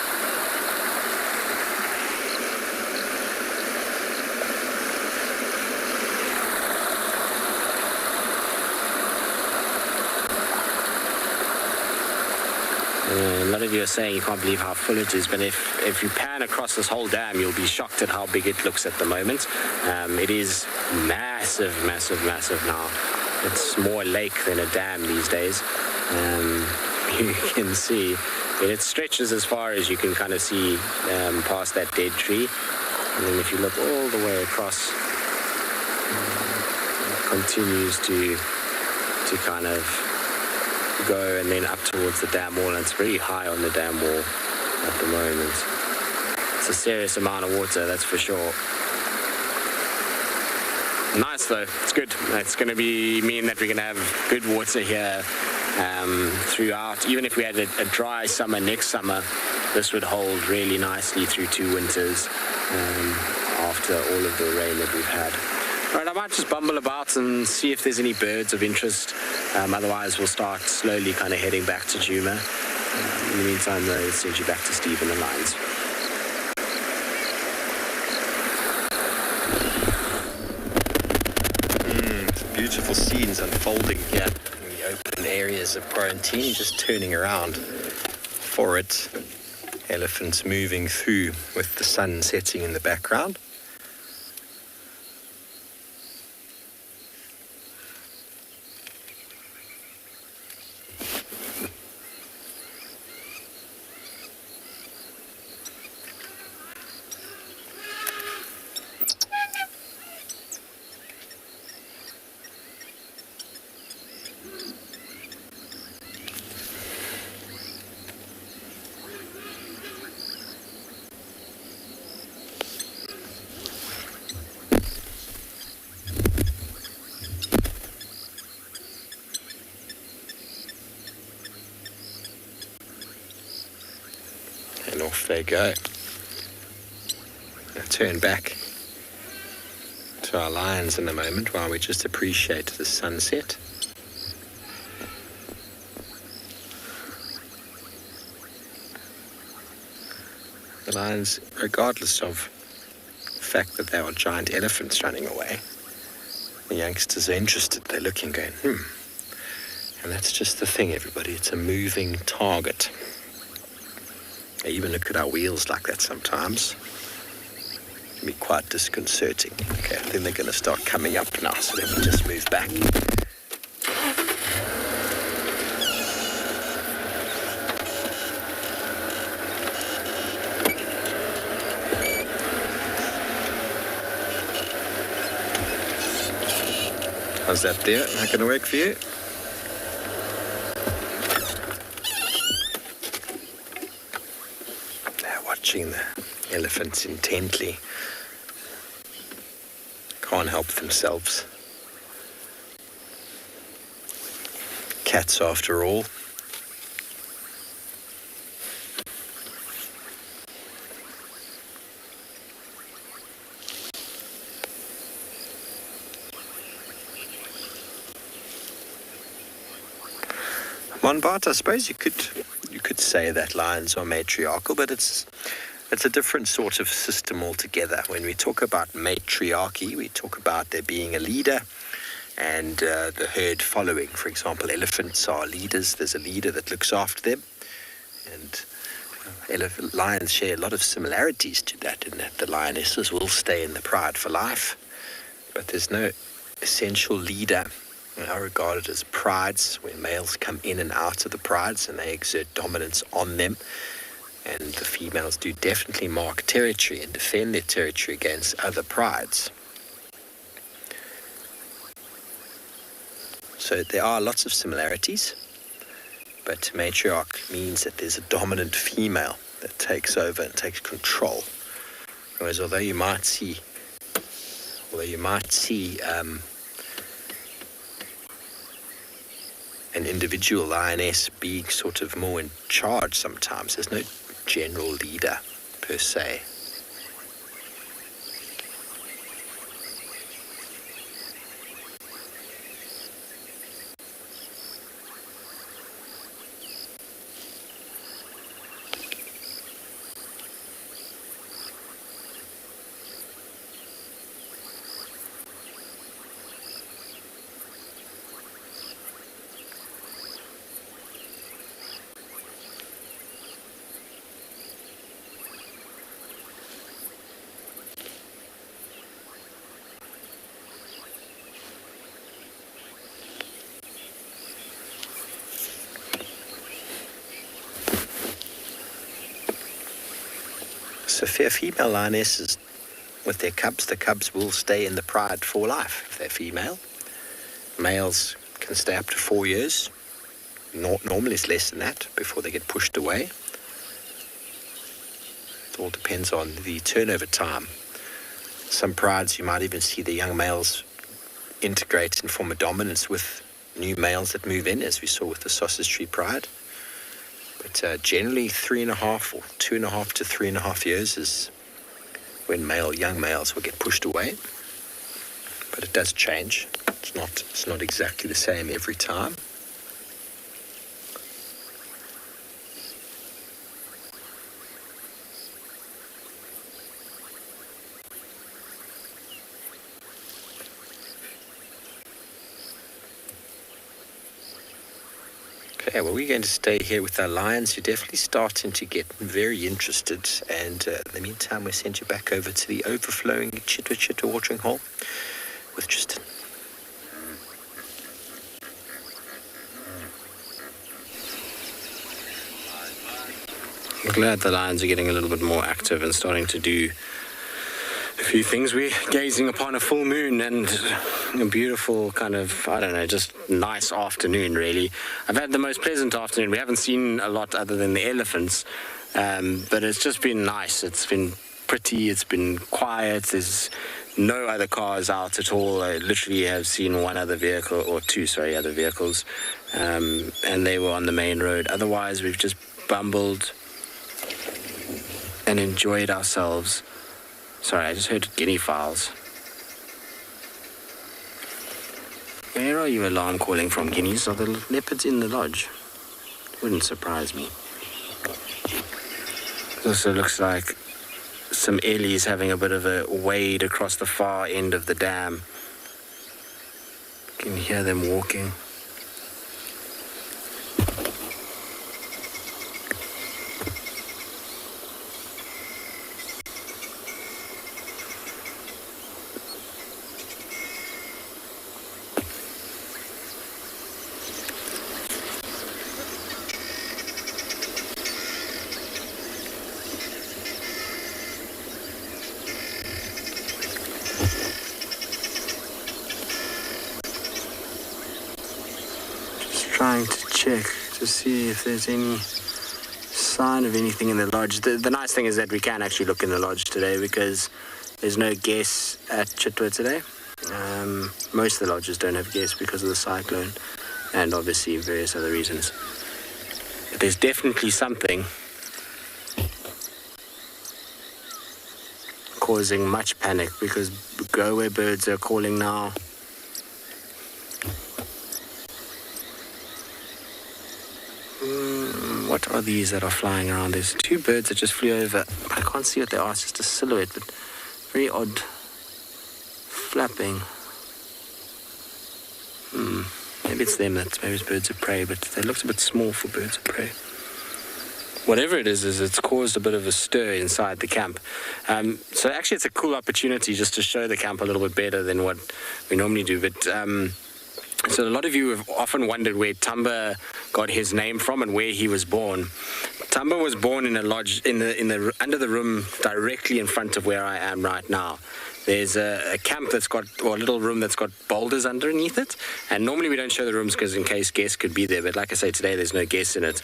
a lot of you are saying you can't believe how full it is, but if you pan across this whole dam, you'll be shocked at how big it looks at the moment. It is massive, massive, massive now. It's more a lake than a dam these days. You can see it stretches as far as you can kind of see past that dead tree. And then if you look all the way across, it continues to kind of go and then up towards the dam wall, and it's very high on the dam wall at the moment. It's a serious amount of water, that's for sure. Nice though, it's good. It's going to mean that we're going to have good water here throughout. Even if we had a dry summer next summer, this would hold really nicely through 2 winters after all of the rain that we've had. Right, I might just bumble about and see if there's any birds of interest. Otherwise, we'll start slowly kind of heading back to Djuma. In the meantime, though, let's send you back to Steve and the lions. Beautiful scenes unfolding here in the open areas of quarantine, just turning around for it. Elephants moving through with the sun setting in the background. And off they go. I'll turn back to our lions in a moment while we just appreciate the sunset. The lions, regardless of the fact that they are giant elephants running away, the youngsters are interested. They're looking, going, And that's just the thing, everybody. It's a moving target. They even look at our wheels like that sometimes. It can be quite disconcerting. Okay, I think they're going to start coming up now, so let me just move back. How's that there? Not going to work for you? Watching the elephants intently. Can't help themselves. Cats, after all. Monbart, I suppose you could say that lions are matriarchal, but it's a different sort of system altogether. When we talk about matriarchy, we talk about there being a leader and the herd following. For example, elephants are leaders. There's a leader that looks after them. And lions share a lot of similarities to that, in that the lionesses will stay in the pride for life, but there's no essential leader. They are regarded as prides, where males come in and out of the prides and they exert dominance on them. And the females do definitely mark territory and defend their territory against other prides. So there are lots of similarities, but matriarch means that there's a dominant female that takes over and takes control. Whereas although you might see an individual lioness being sort of more in charge sometimes, there's no general leader per se. So female lionesses with their cubs, the cubs will stay in the pride for life if they're female. Males can stay up to 4 years. Normally it's less than that before they get pushed away. It all depends on the turnover time. Some prides you might even see the young males integrate and form a dominance with new males that move in, as we saw with the Sausage Tree Pride. But generally 3.5 or 2.5 to 3.5 years is when young males will get pushed away. But it does change. It's not exactly the same every time. Okay, well, we're going to stay here with our lions. You're definitely starting to get very interested. And in the meantime, we'll send you back over to the overflowing Chitwa Chitwa watering hole with Tristan. I'm glad the lions are getting a little bit more active and starting to do a few things. We're gazing upon a full moon and a beautiful kind of, I don't know, just nice afternoon, really. I've had the most pleasant afternoon. We haven't seen a lot other than the elephants, but it's just been nice. It's been pretty, it's been quiet. There's no other cars out at all. I literally have seen one other vehicle, or two, other vehicles, and they were on the main road. Otherwise, we've just bumbled and enjoyed ourselves. Sorry, I just heard guinea fowls. Where are you alarm calling from, guineas? Are the leopards in the lodge? Wouldn't surprise me. It also looks like some ellies having a bit of a wade across the far end of the dam. You can hear them walking. Trying to check to see if there's any sign of anything in the lodge. The nice thing is that we can actually look in the lodge today because there's no guests at Chitwa today. Most of the lodges don't have guests because of the cyclone and obviously various other reasons. But there's definitely something causing much panic because go-away birds are calling now. What are these that are flying around? There's two birds that just flew over. I can't see what they are. It's just a silhouette, but very odd flapping. Maybe it's them. Maybe it's birds of prey, but they looked a bit small for birds of prey. Whatever it is it's caused a bit of a stir inside the camp. So actually it's a cool opportunity just to show the camp a little bit better than what we normally do. But so a lot of you have often wondered where Tamba got his name from and where he was born. Tamba was born in a lodge in the under the room directly in front of where I am right now. There's a camp that's got, or a little room that's got boulders underneath it. And normally we don't show the rooms because in case guests could be there. But like I say, today there's no guests in it.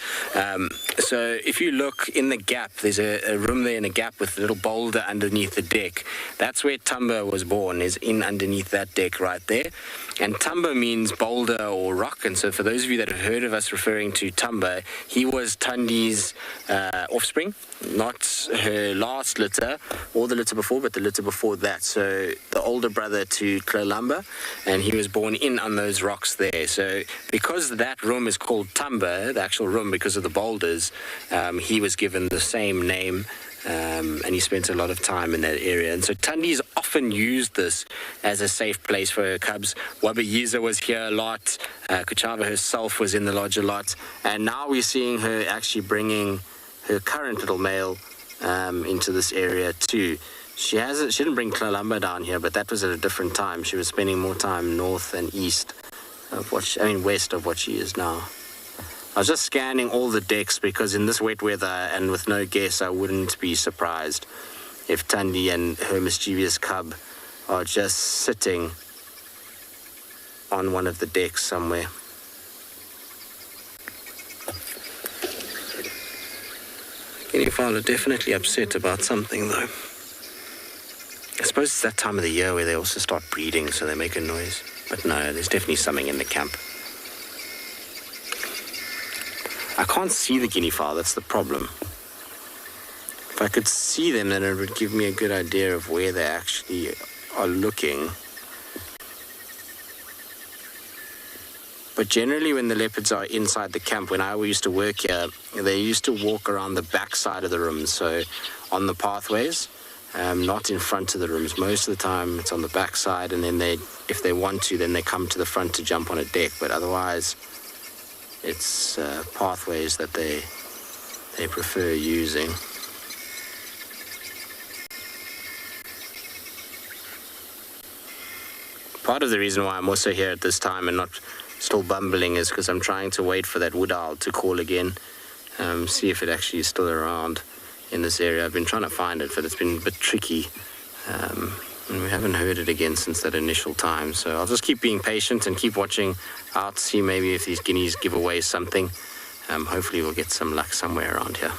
So if you look in the gap, there's a room there in a gap with a little boulder underneath the deck. That's where Tamba was born, is in underneath that deck right there. And Tamba means boulder or rock. And so for those of you that have heard of us referring to Tamba, he was Tandi's offspring, not her last litter or the litter before, but the litter before that. So the older brother to Clolamba, and he was born in on those rocks there. So because that room is called Tamba, the actual room, because of the boulders, he was given the same name. And he spent a lot of time in that area. And so Tandi's often used this as a safe place for her cubs. Wabayiza was here a lot. Kuchava herself was in the lodge a lot. And now we're seeing her actually bringing her current little male into this area too. She didn't bring Clolamba down here, but that was at a different time. She was spending more time north and east of west of what she is now. I was just scanning all the decks because in this wet weather and with no guests, I wouldn't be surprised if Tandy and her mischievous cub are just sitting on one of the decks somewhere. Guinea fowl are definitely upset about something though. I suppose it's that time of the year where they also start breeding, so they make a noise. But no, there's definitely something in the camp. I can't see the guinea fowl, that's the problem. If I could see them, then it would give me a good idea of where they actually are looking. But generally when the leopards are inside the camp, when I used to work here, they used to walk around the back side of the rooms, so on the pathways, not in front of the rooms. Most of the time it's on the back side, and then if they want to, then they come to the front to jump on a deck, but otherwise it's pathways that they prefer using. Part of the reason why I'm also here at this time and not still bumbling is because I'm trying to wait for that wood owl to call again, see if it actually is still around in this area. I've been trying to find it, but it's been a bit tricky, and we haven't heard it again since that initial time. So I'll just keep being patient and keep watching out, see maybe if these guineas give away something. Hopefully we'll get some luck somewhere around here.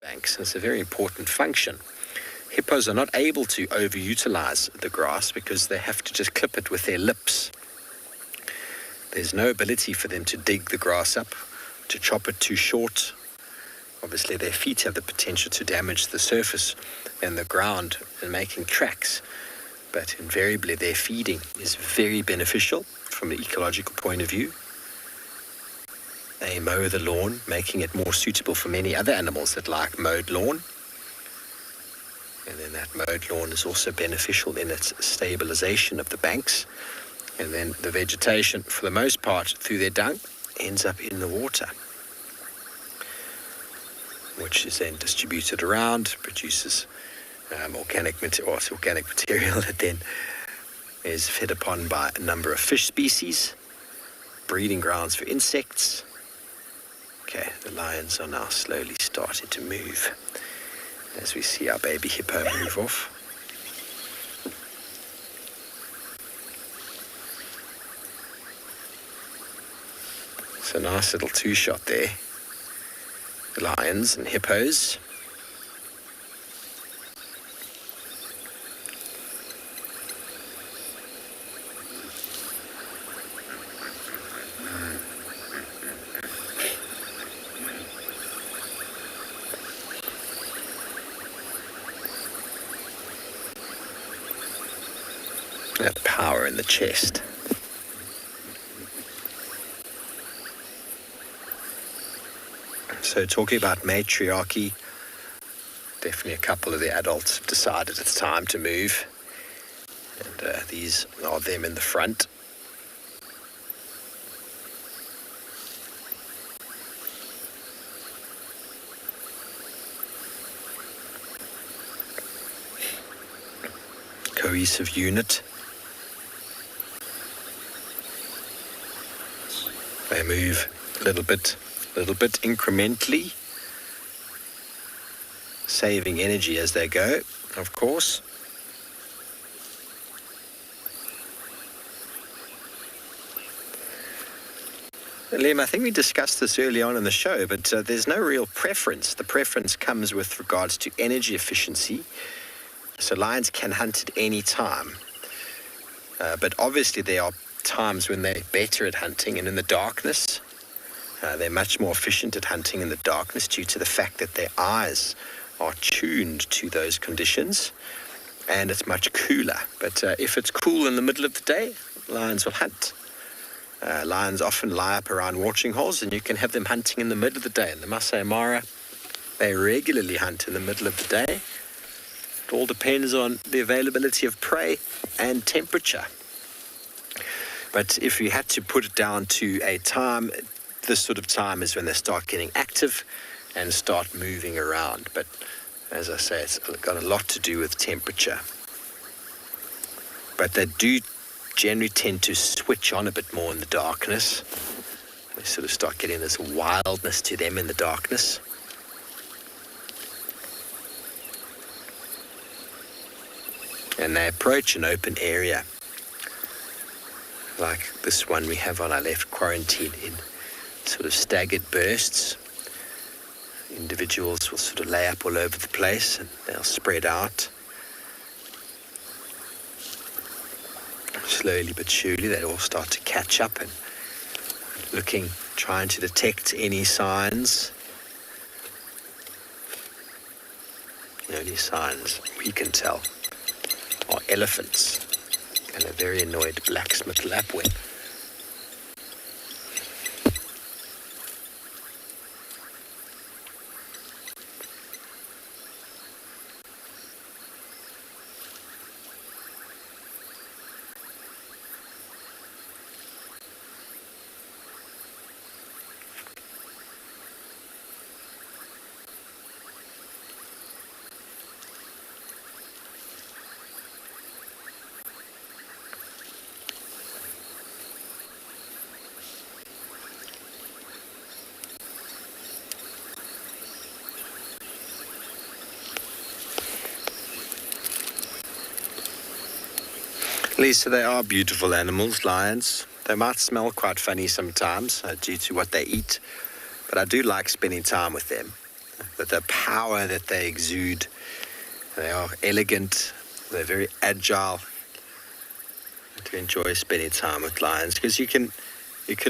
banks. It's a very important function. Hippos are not able to overutilize the grass because they have to just clip it with their lips. There's no ability for them to dig the grass up, to chop it too short. Obviously, their feet have the potential to damage the surface and the ground and making tracks. But invariably, their feeding is very beneficial from an ecological point of view. They mow the lawn, making it more suitable for many other animals that like mowed lawn. And then that mowed lawn is also beneficial in its stabilization of the banks. And then the vegetation, for the most part, through their dung, ends up in the water, which is then distributed around, produces organic material that then is fed upon by a number of fish species, breeding grounds for insects. Okay, the lions are now slowly starting to move as we see our baby hippo move off. It's a nice little two-shot there. The lions and hippos. That power in the chest. So talking about matriarchy, definitely a couple of the adults have decided it's time to move. And these are them in the front. Cohesive unit. They move a little bit incrementally, saving energy as they go, of course. Liam, I think we discussed this early on in the show, but there's no real preference. The preference comes with regards to energy efficiency. So lions can hunt at any time. But obviously there are times when they're better at hunting, and in the darkness, they're much more efficient at hunting in the darkness due to the fact that their eyes are tuned to those conditions, and it's much cooler. But if it's cool in the middle of the day, lions will hunt. Lions often lie up around watching holes, and you can have them hunting in the middle of the day. In the Masai Mara, they regularly hunt in the middle of the day. It all depends on the availability of prey and temperature. But if you had to put it down to a time, this sort of time is when they start getting active and start moving around. But as I say, it's got a lot to do with temperature. But they do generally tend to switch on a bit more in the darkness. They sort of start getting this wildness to them in the darkness. And they approach an open area, like this one we have on our left, quarantine in sort of staggered bursts. Individuals will sort of lay up all over the place and they'll spread out. Slowly but surely they all start to catch up and trying to detect any signs. The only signs we can tell are elephants and a very annoyed blacksmith lapwing. Lisa, they are beautiful animals, lions. They might smell quite funny sometimes due to what they eat, but I do like spending time with them. the power that they exude. They are elegant, they're very agile. To enjoy spending time with lions, because you can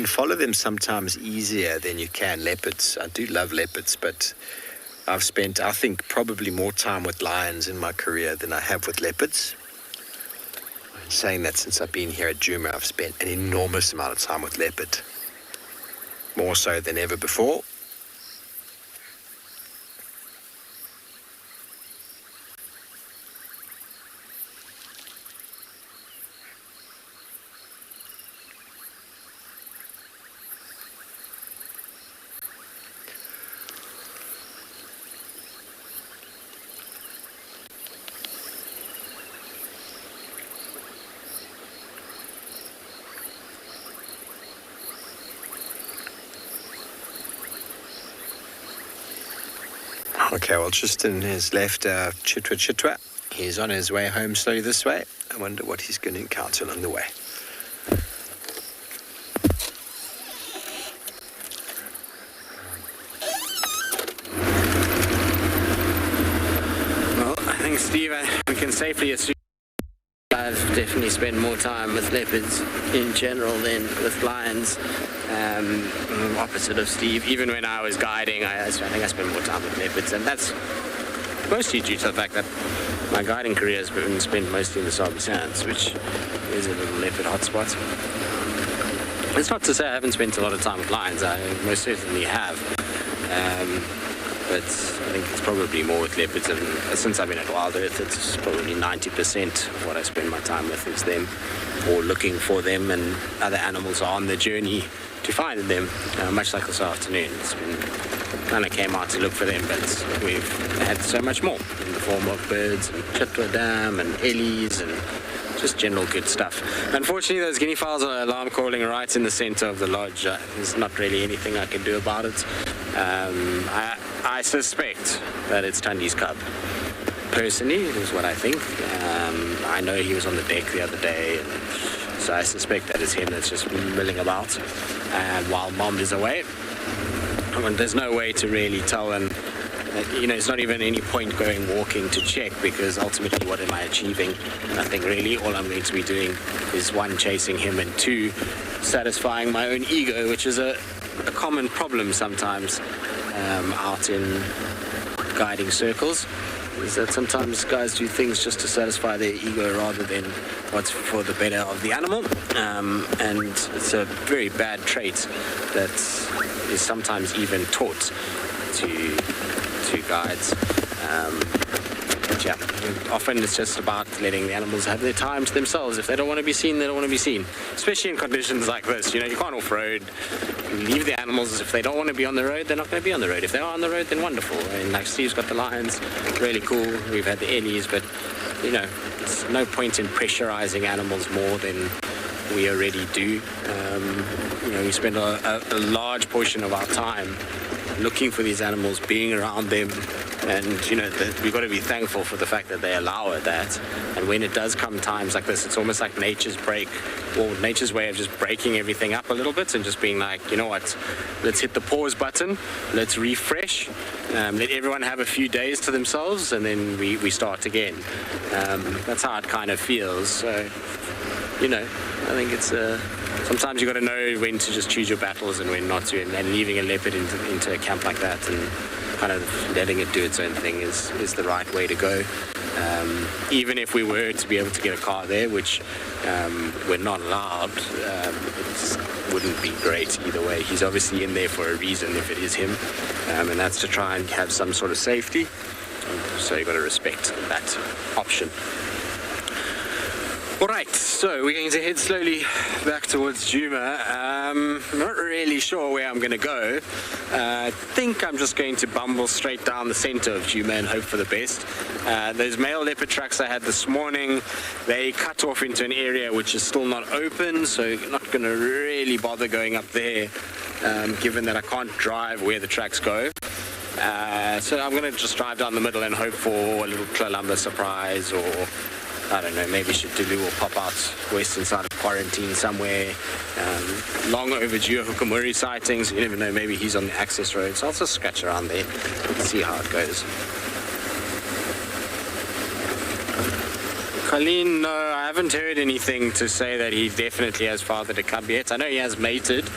follow them sometimes easier than you can leopards. I do love leopards, but I've spent, I think, probably more time with lions in my career than I have with leopards. I'm saying that since I've been here at Djuma, I've spent an enormous amount of time with leopard, more so than ever before. Okay, well, Tristan has left Chitwa. He's on his way home slowly this way. I wonder what he's going to encounter along the way. Well, I think, Steve, we can safely assume I've definitely spent more time with leopards in general than with lions. Opposite of Steve, even when I was guiding, I think I spent more time with leopards, and that's mostly due to the fact that my guiding career has been spent mostly in the Sabi Sands, which is a little leopard hotspot. It's not to say I haven't spent a lot of time with lions, I most certainly have, but I think it's probably more with leopards, and since I've been at Wild Earth, it's probably 90% of what I spend my time with is them, or looking for them, and other animals are on the journey to find them, much like this afternoon. It's been, kind of came out to look for them, but we've had so much more in the form of birds and chitwa dam and ellies and just general good stuff. Unfortunately, those guinea fowls are alarm calling right in the center of the lodge. There's not really anything I can do about it. I suspect that it's Tundi's cub. Personally, is what I think. I know he was on the deck the other day, and so I suspect that it's him that's just milling about while Mom is away. I mean, there's no way to really tell, and it's not even any point going walking to check, because ultimately what am I achieving? Nothing really. All I'm going to be doing is, one, chasing him, and two, satisfying my own ego, which is a common problem sometimes out in guiding circles, is that sometimes guys do things just to satisfy their ego rather than what's for the better of the animal, and it's a very bad trait that is sometimes even taught to guides. But yeah, often it's just about letting the animals have their time to themselves. If they don't want to be seen, they don't want to be seen. Especially in conditions like this, you can't off-road. Leave the animals. If they don't want to be on the road, they're not going to be on the road. If they are on the road, then wonderful. And like Steve's got the lions, really cool. We've had the ellies, but it's no point in pressurizing animals more than we already do. We spend a large portion of our time looking for these animals, being around them, and we've got to be thankful for the fact that they allow that. And when it does come times like this, it's almost like nature's break, or nature's way of just breaking everything up a little bit and just being like, you know what, let's hit the pause button, let's refresh, let everyone have a few days to themselves, and then we start again. That's how it kind of feels. So I think it's sometimes you got to know when to just choose your battles and when not to, and leaving a leopard into a camp like that and kind of letting it do its own thing is the right way to go. Even if we were to be able to get a car there, which we're not allowed, it wouldn't be great either way. He's obviously in there for a reason if it is him, and that's to try and have some sort of safety. So you've got to respect that option. Alright, so we're going to head slowly back towards Djuma. I'm not really sure where I'm going to go. I think I'm just going to bumble straight down the center of Djuma and hope for the best. Those male leopard tracks I had this morning, they cut off into an area which is still not open, so not going to really bother going up there, given that I can't drive where the tracks go. So I'm going to just drive down the middle and hope for a little Tlalamba surprise or I don't know, maybe Shidulu will pop out western side of quarantine somewhere. Long overdue Hukamuri sightings. You never know, maybe he's on the access road. So I'll just scratch around there and see how it goes. Colleen, no, I haven't heard anything to say that he definitely has fathered a cub yet. I know he has mated,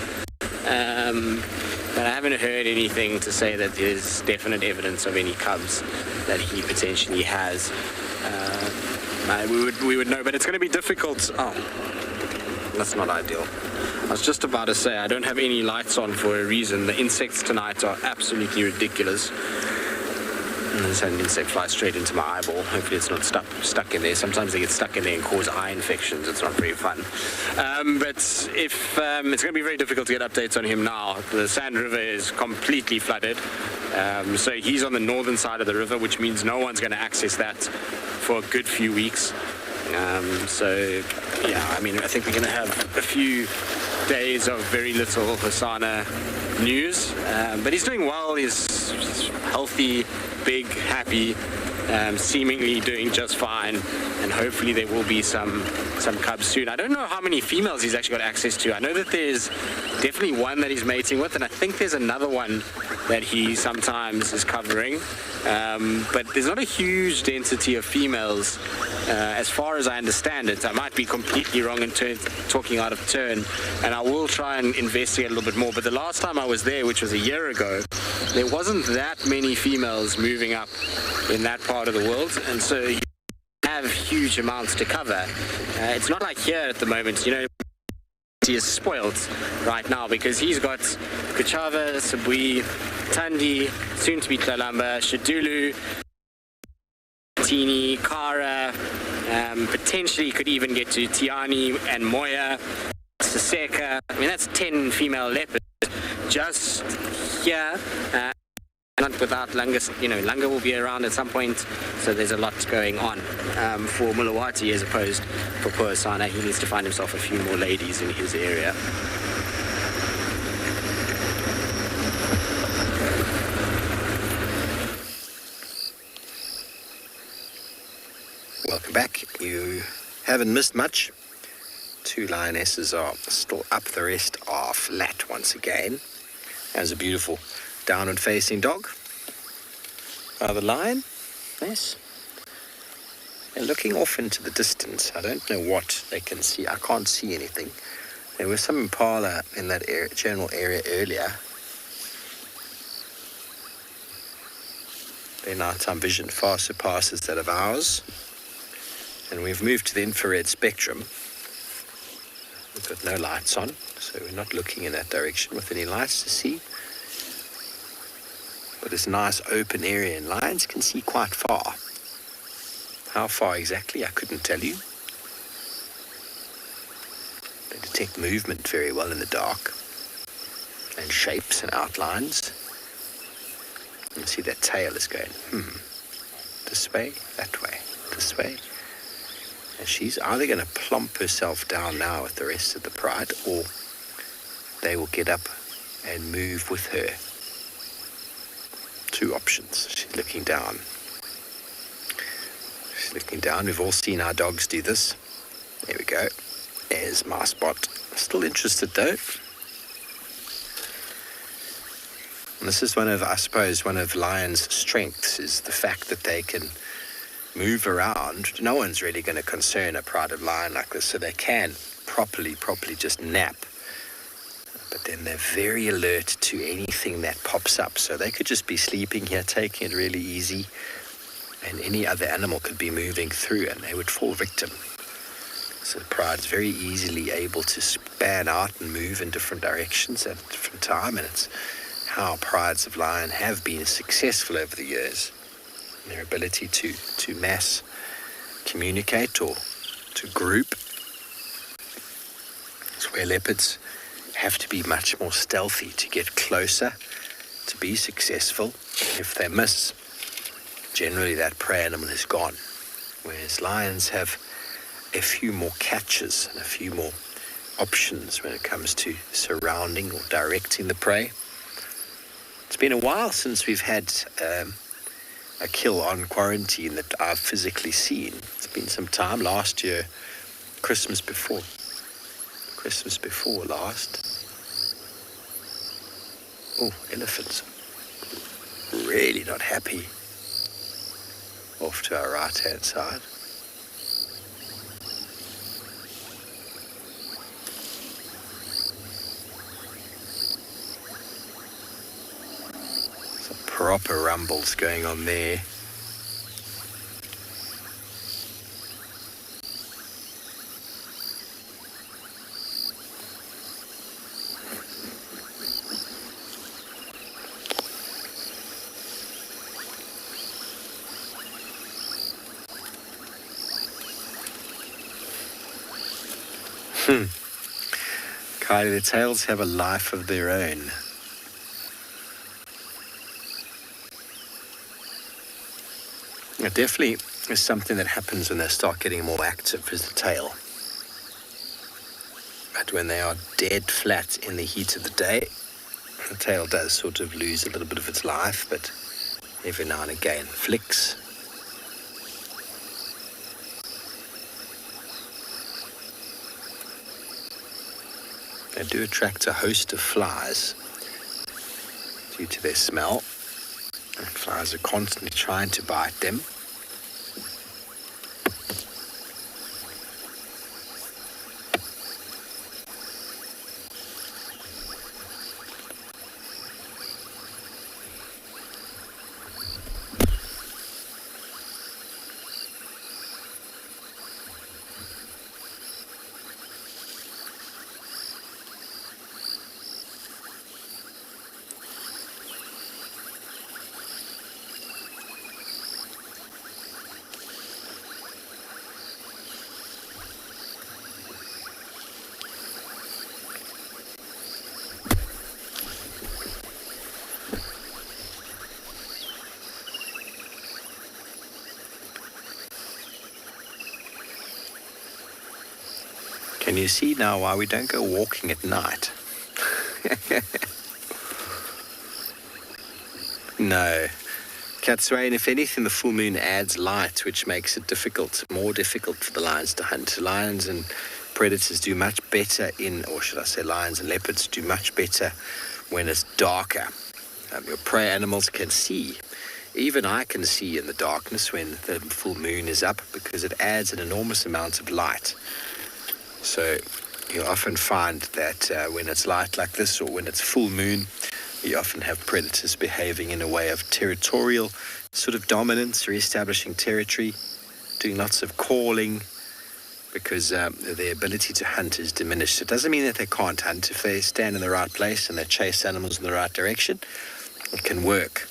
but I haven't heard anything to say that there's definite evidence of any cubs that he potentially has. We would know, but it's going to be difficult. Oh, that's not ideal. I was just about to say, I don't have any lights on for a reason. The insects tonight are absolutely ridiculous. And there's an insect fly straight into my eyeball. Hopefully it's not stuck in there. Sometimes they get stuck in there and cause eye infections. It's not very fun. But if it's going to be very difficult to get updates on him now. The Sand River is completely flooded. So he's on the northern side of the river, which means no one's going to access that for a good few weeks. So, yeah, I mean, I think we're going to have a few days of very little Hosana news. But he's doing well. He's healthy, big, happy, seemingly doing just fine, and hopefully there will be some cubs soon. I don't know how many females he's actually got access to. I know that there's definitely one that he's mating with, and I think there's another one that he sometimes is covering, but there's not a huge density of females as far as I understand it. I might be completely wrong in talking out of turn, and I will try and investigate a little bit more, but the last time I was there, which was a year ago, there wasn't that many females moving up in that part of the world, and so you have huge amounts to cover. It's not like here at the moment, you know, he is spoiled right now because he's got Kuchava, Sabui, Tandi, soon to be Tlalamba, Shidulu, Tini, Kara, potentially could even get to Tiani and Moya, Saseka. I mean, that's 10 female leopards just here. Not without Langa, you know, Langa will be around at some point, so there's a lot going on for Mulawati as opposed for Puasana. He needs to find himself a few more ladies in his area. Welcome back. You haven't missed much. 2 lionesses are still up. The rest are flat once again. There's a beautiful downward facing dog. The lion, yes. They're looking off into the distance. I don't know what they can see. I can't see anything. There was some impala in that general area earlier. Their nighttime vision far surpasses that of ours. And we've moved to the infrared spectrum. We've got no lights on, so we're not looking in that direction with any lights to see. But it's a nice open area, and lions can see quite far. How far exactly, I couldn't tell you. They detect movement very well in the dark, and shapes and outlines. You see that tail is going, this way, that way, this way. And she's either going to plump herself down now with the rest of the pride, or they will get up and move with her. 2 options. She's looking down. She's looking down. We've all seen our dogs do this. There we go. There's my spot. Still interested though. And this is one of lions' strengths, is the fact that they can move around. No one's really going to concern a pride of lion like this, so they can properly just nap. But then they're very alert to anything that pops up. So they could just be sleeping here, taking it really easy, and any other animal could be moving through and they would fall victim. So the pride's very easily able to span out and move in different directions at a different time, and it's how prides of lion have been successful over the years. Their ability to mass communicate or to group. It's where leopards have to be much more stealthy to get closer, to be successful. If they miss, generally that prey animal is gone. Whereas lions have a few more catches and a few more options when it comes to surrounding or directing the prey. It's been a while since we've had a kill on quarantine that I've physically seen. It's been some time. Last year, Christmas before last. Oh, elephants. Really not happy. Off to our right-hand side. Some proper rumbles going on there. Kylie, the tails have a life of their own. It definitely is something that happens when they start getting more active, is the tail. But when they are dead flat in the heat of the day, the tail does sort of lose a little bit of its life, but every now and again flicks. They do attract a host of flies due to their smell. And flies are constantly trying to bite them. Can you see now why we don't go walking at night? No. Katswain, if anything, the full moon adds light, which makes it more difficult for the lions to hunt. Lions and predators do much better or should I say lions and leopards do much better when it's darker. Your prey animals can see. Even I can see in the darkness when the full moon is up because it adds an enormous amount of light. So you'll often find that when it's light like this or when it's full moon, you often have predators behaving in a way of territorial sort of dominance, re-establishing territory, doing lots of calling because their ability to hunt is diminished. It doesn't mean that they can't hunt. If they stand in the right place and they chase animals in the right direction, it can work.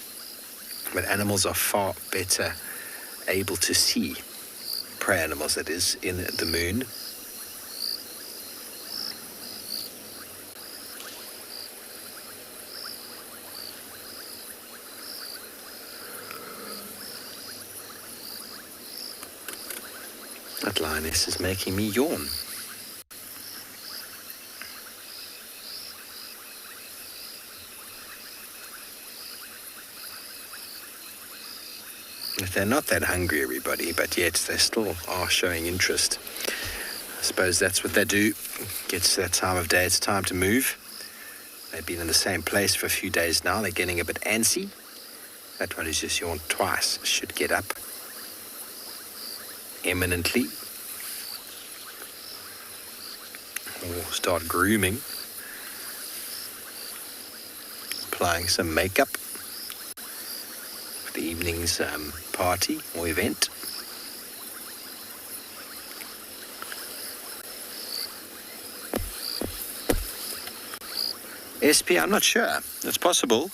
But animals are far better able to see, prey animals that is, in the moon. That lioness is making me yawn. They're not that hungry, everybody, but yet they still are showing interest. I suppose that's what they do. Gets to that time of day, it's time to move. They've been in the same place for a few days now. They're getting a bit antsy. That one who's just yawned twice should get up imminently or start grooming, applying some makeup for the evening's party or event. SP, I'm not sure. It's possible.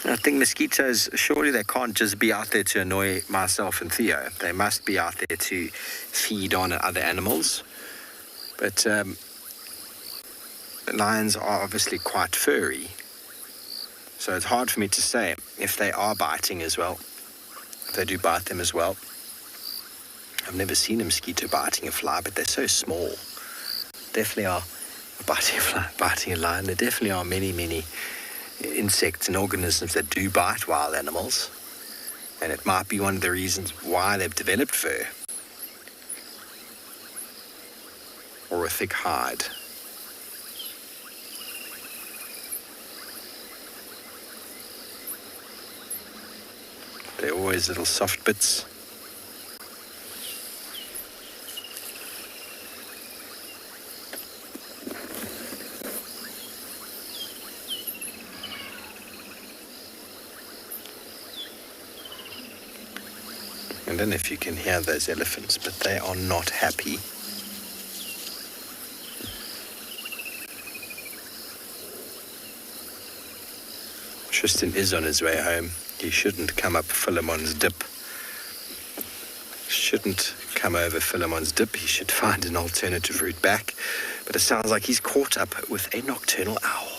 I think mosquitoes, surely they can't just be out there to annoy myself and Theo. They must be out there to feed on other animals. But lions are obviously quite furry. So it's hard for me to say if they are biting as well. If they do bite them as well. I've never seen a mosquito biting a fly, but they're so small. Definitely are biting a fly, biting a lion. There definitely are many insects and organisms that do bite wild animals. And it might be one of the reasons why they've developed fur. Or a thick hide. They're always little soft bits. I don't know if you can hear those elephants, but they are not happy. Tristan is on his way home. He shouldn't come up Philemon's Dip. Shouldn't come over Philemon's Dip. He should find an alternative route back. But it sounds like he's caught up with a nocturnal owl.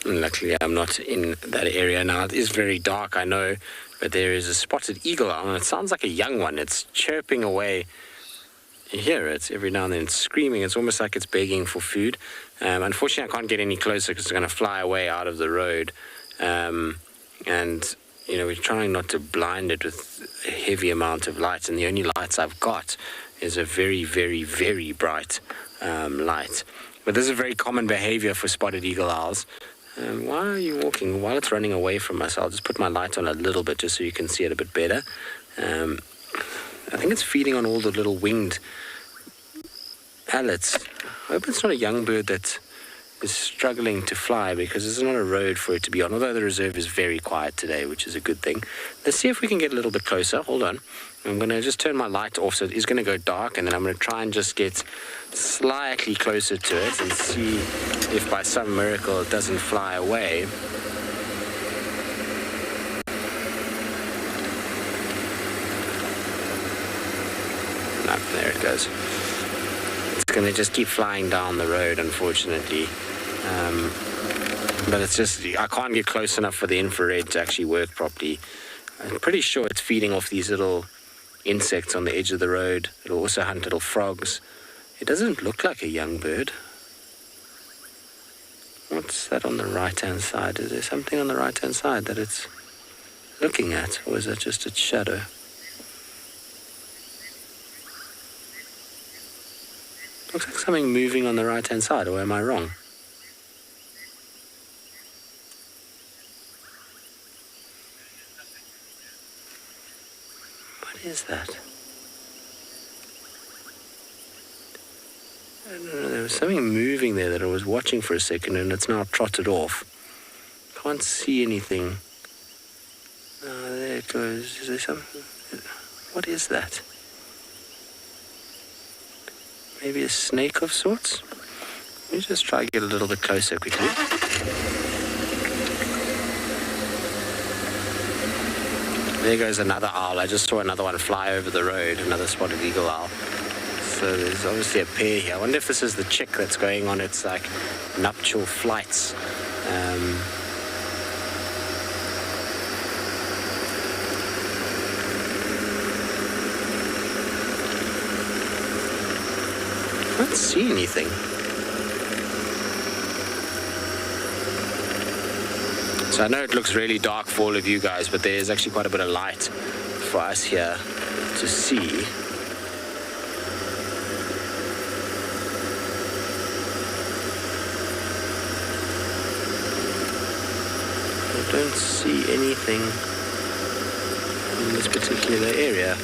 Luckily, I'm not in that area now. It is very dark, I know, but there is a spotted eagle owl, and it sounds like a young one. It's chirping away. You hear it every now and then. It's screaming. It's almost like it's begging for food. Unfortunately, I can't get any closer because it's going to fly away out of the road. And, you know, we're trying not to blind it with a heavy amount of light, and the only lights I've got is a very, very, very bright light. But this is a very common behavior for spotted eagle owls. Why are you walking? While it's running away from us, I'll just put my light on a little bit just so you can see it a bit better. I think it's feeding on all the little winged allets. I hope it's not a young bird that is struggling to fly, because there's not a road for it to be on, although the reserve is very quiet today, which is a good thing. Let's see if we can get a little bit closer. Hold on. I'm going to just turn my light off so it is going to go dark, and then I'm going to try and just get slightly closer to it and see if by some miracle it doesn't fly away. No, there it goes. It's going to just keep flying down the road, unfortunately. But it's just, I can't get close enough for the infrared to actually work properly. I'm pretty sure it's feeding off these little insects on the edge of the road. It'll also hunt little frogs. It doesn't look like a young bird. What's that on the right-hand side? Is there something on the right-hand side that it's looking at, or is it just its shadow? Looks like something moving on the right-hand side, or am I wrong? What is that? I don't know, there was something moving there that I was watching for a second, and it's now trotted off. Can't see anything. Oh, there it goes. Is there something? What is that? Maybe a snake of sorts? Let me just try to get a little bit closer quickly. There goes another owl. I just saw another one fly over the road, another spotted eagle owl. So there's obviously a pair here. I wonder if this is the chick that's going on its like nuptial flights. I can't see anything. So I know it looks really dark for all of you guys, but there's actually quite a bit of light for us here to see. I don't see anything in this particular area.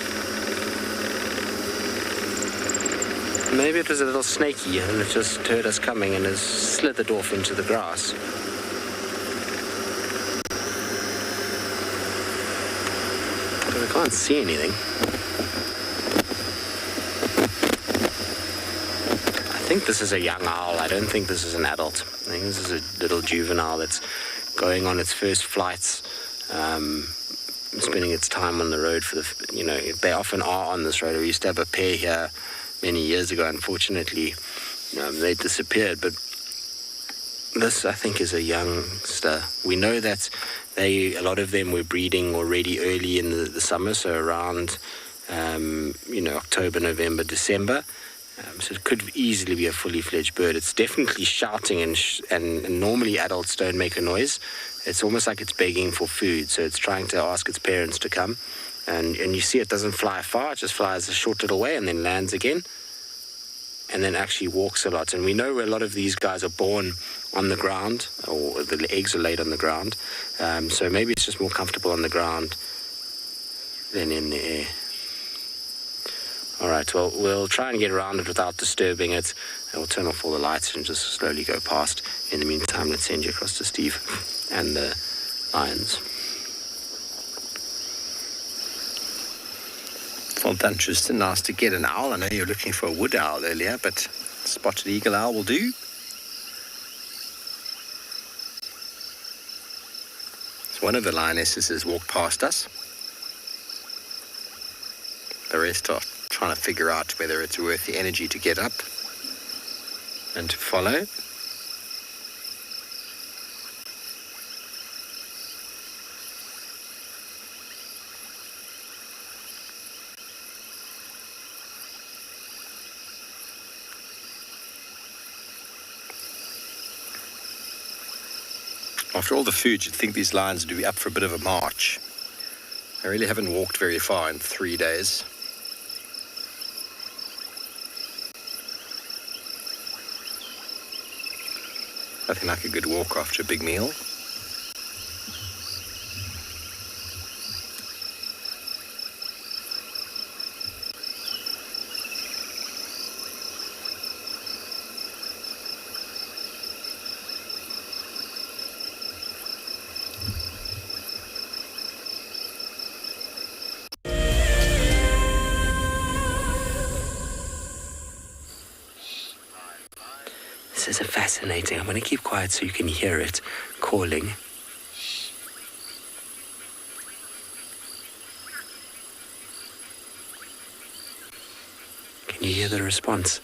Maybe it was a little snaky and it just heard us coming and has slithered off into the grass. But I can't see anything. I think this is a young owl. I don't think this is an adult. I think this is a little juvenile that's going on its first flights, spending its time on the road for the, you know, they often are on this road. We used to have a pair here many years ago. Unfortunately, they disappeared, but this, I think, is a youngster. We know that a lot of them were breeding already early in the summer, so around, October, November, December, So it could easily be a fully fledged bird. It's definitely shouting, and normally adults don't make a noise. It's almost like it's begging for food, so it's trying to ask its parents to come. And you see it doesn't fly far, it just flies a short little way and then lands again, and then actually walks a lot. And we know a lot of these guys are born on the ground, or the eggs are laid on the ground, so maybe it's just more comfortable on the ground than in the air. All right, well, we'll try and get around it without disturbing it, and we'll turn off all the lights and just slowly go past. In the meantime, let's send you across to Steve and the lions. Well done, Tristan. Nice to get an owl. I know you were looking for a wood owl earlier, but spotted eagle owl will do. So one of the lionesses has walked past us. The rest are trying to figure out whether it's worth the energy to get up and to follow. After all the food, you'd think these lions would be up for a bit of a march. They really haven't walked very far in 3 days. Nothing like a good walk after a big meal. This is fascinating. I'm going to keep quiet so you can hear it calling. Can you hear the response?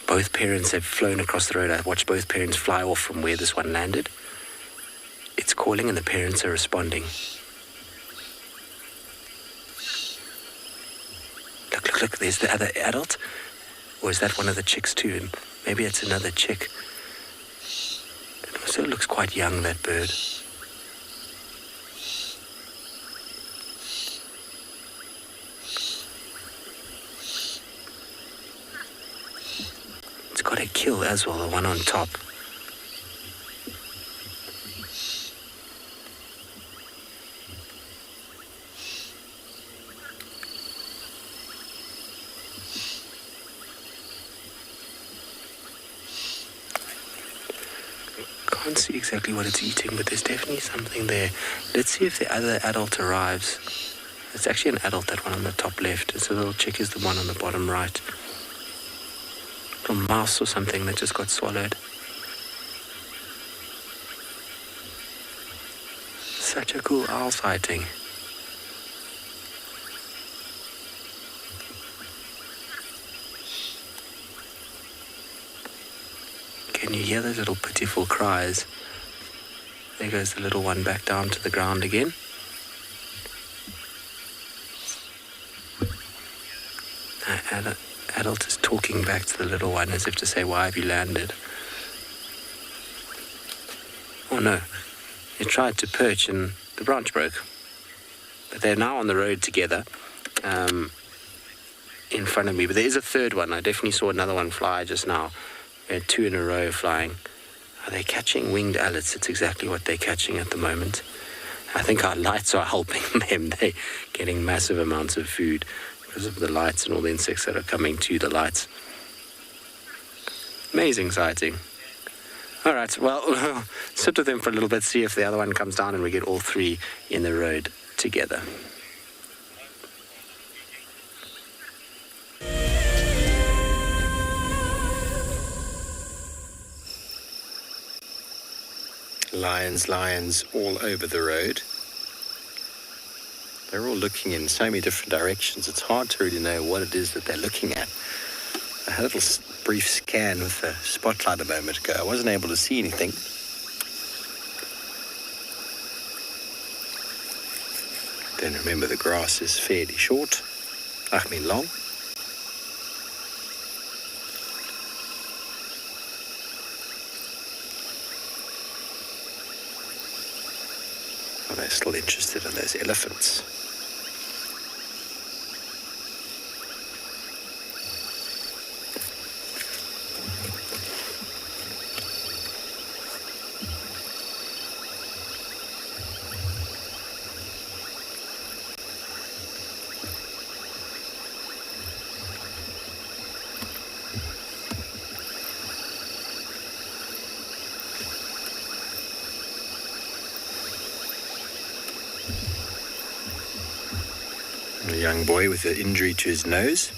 Both parents have flown across the road. I watched both parents fly off from where this one landed. It's calling and the parents are responding. Look, there's the other adult. Or is that one of the chicks too? And maybe it's another chick. It also looks quite young, that bird. It's got a kill as well, the one on top. Can't see exactly what it's eating, but there's definitely something there. Let's see if the other adult arrives. It's actually an adult, that one on the top left. It's a little chick is the one on the bottom right. A mouse or something that just got swallowed. Such a cool owl sighting. Can you hear the little pitiful cries? There goes the little one back down to the ground again. Adult is talking back to the little one as if to say, why have you landed? Oh no, it tried to perch and the branch broke. But they're now on the road together in front of me. But there is a third one. I definitely saw another one fly just now. We had two in a row flying. Are they catching winged allets? It's exactly what they're catching at the moment. I think our lights are helping them. They're getting massive amounts of food because of the lights and all the insects that are coming to the lights. Amazing sighting. All right, well, we'll sit with them for a little bit, see if the other one comes down and we get all three in the road together. Lions all over the road. They're all looking in so many different directions. It's hard to really know what it is that they're looking at. I had a little brief scan with the spotlight a moment ago. I wasn't able to see anything. Then remember, the grass is fairly short. I mean long. Are they still interested in those elephants? A young boy with an injury to his nose.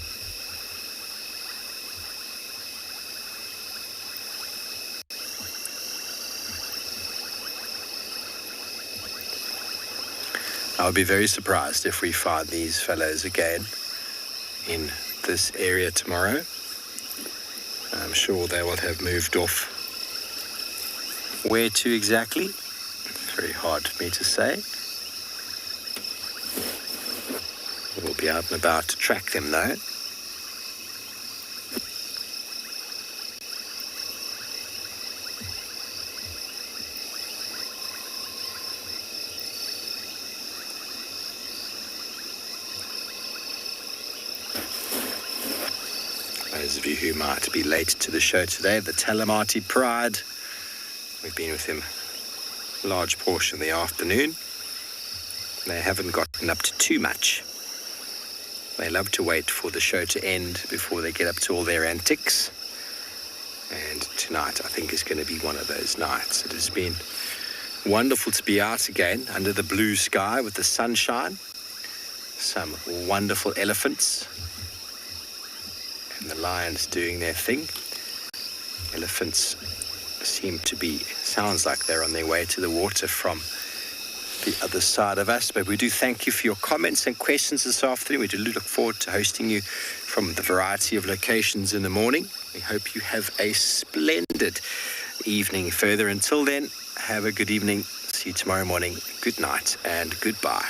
I would be very surprised if we find these fellows again in this area tomorrow. I'm sure they will have moved off. Where to exactly? It's very hard for me to say. We'll be out and about to track them though. Those of you who might be late to the show today, the Talamati Pride. We've been with him a large portion of the afternoon. They haven't gotten up to too much. They love to wait for the show to end before they get up to all their antics. And tonight, I think, is going to be one of those nights. It has been wonderful to be out again under the blue sky with the sunshine. Some wonderful elephants. And the lions doing their thing. Elephants seem to be, sounds like they're on their way to the water from the other side of us, but we do thank you for your comments and questions this afternoon. We do look forward to hosting you from the variety of locations in the morning. We hope you have a splendid evening further. Until then, have a good evening. See you tomorrow morning. Good night and goodbye.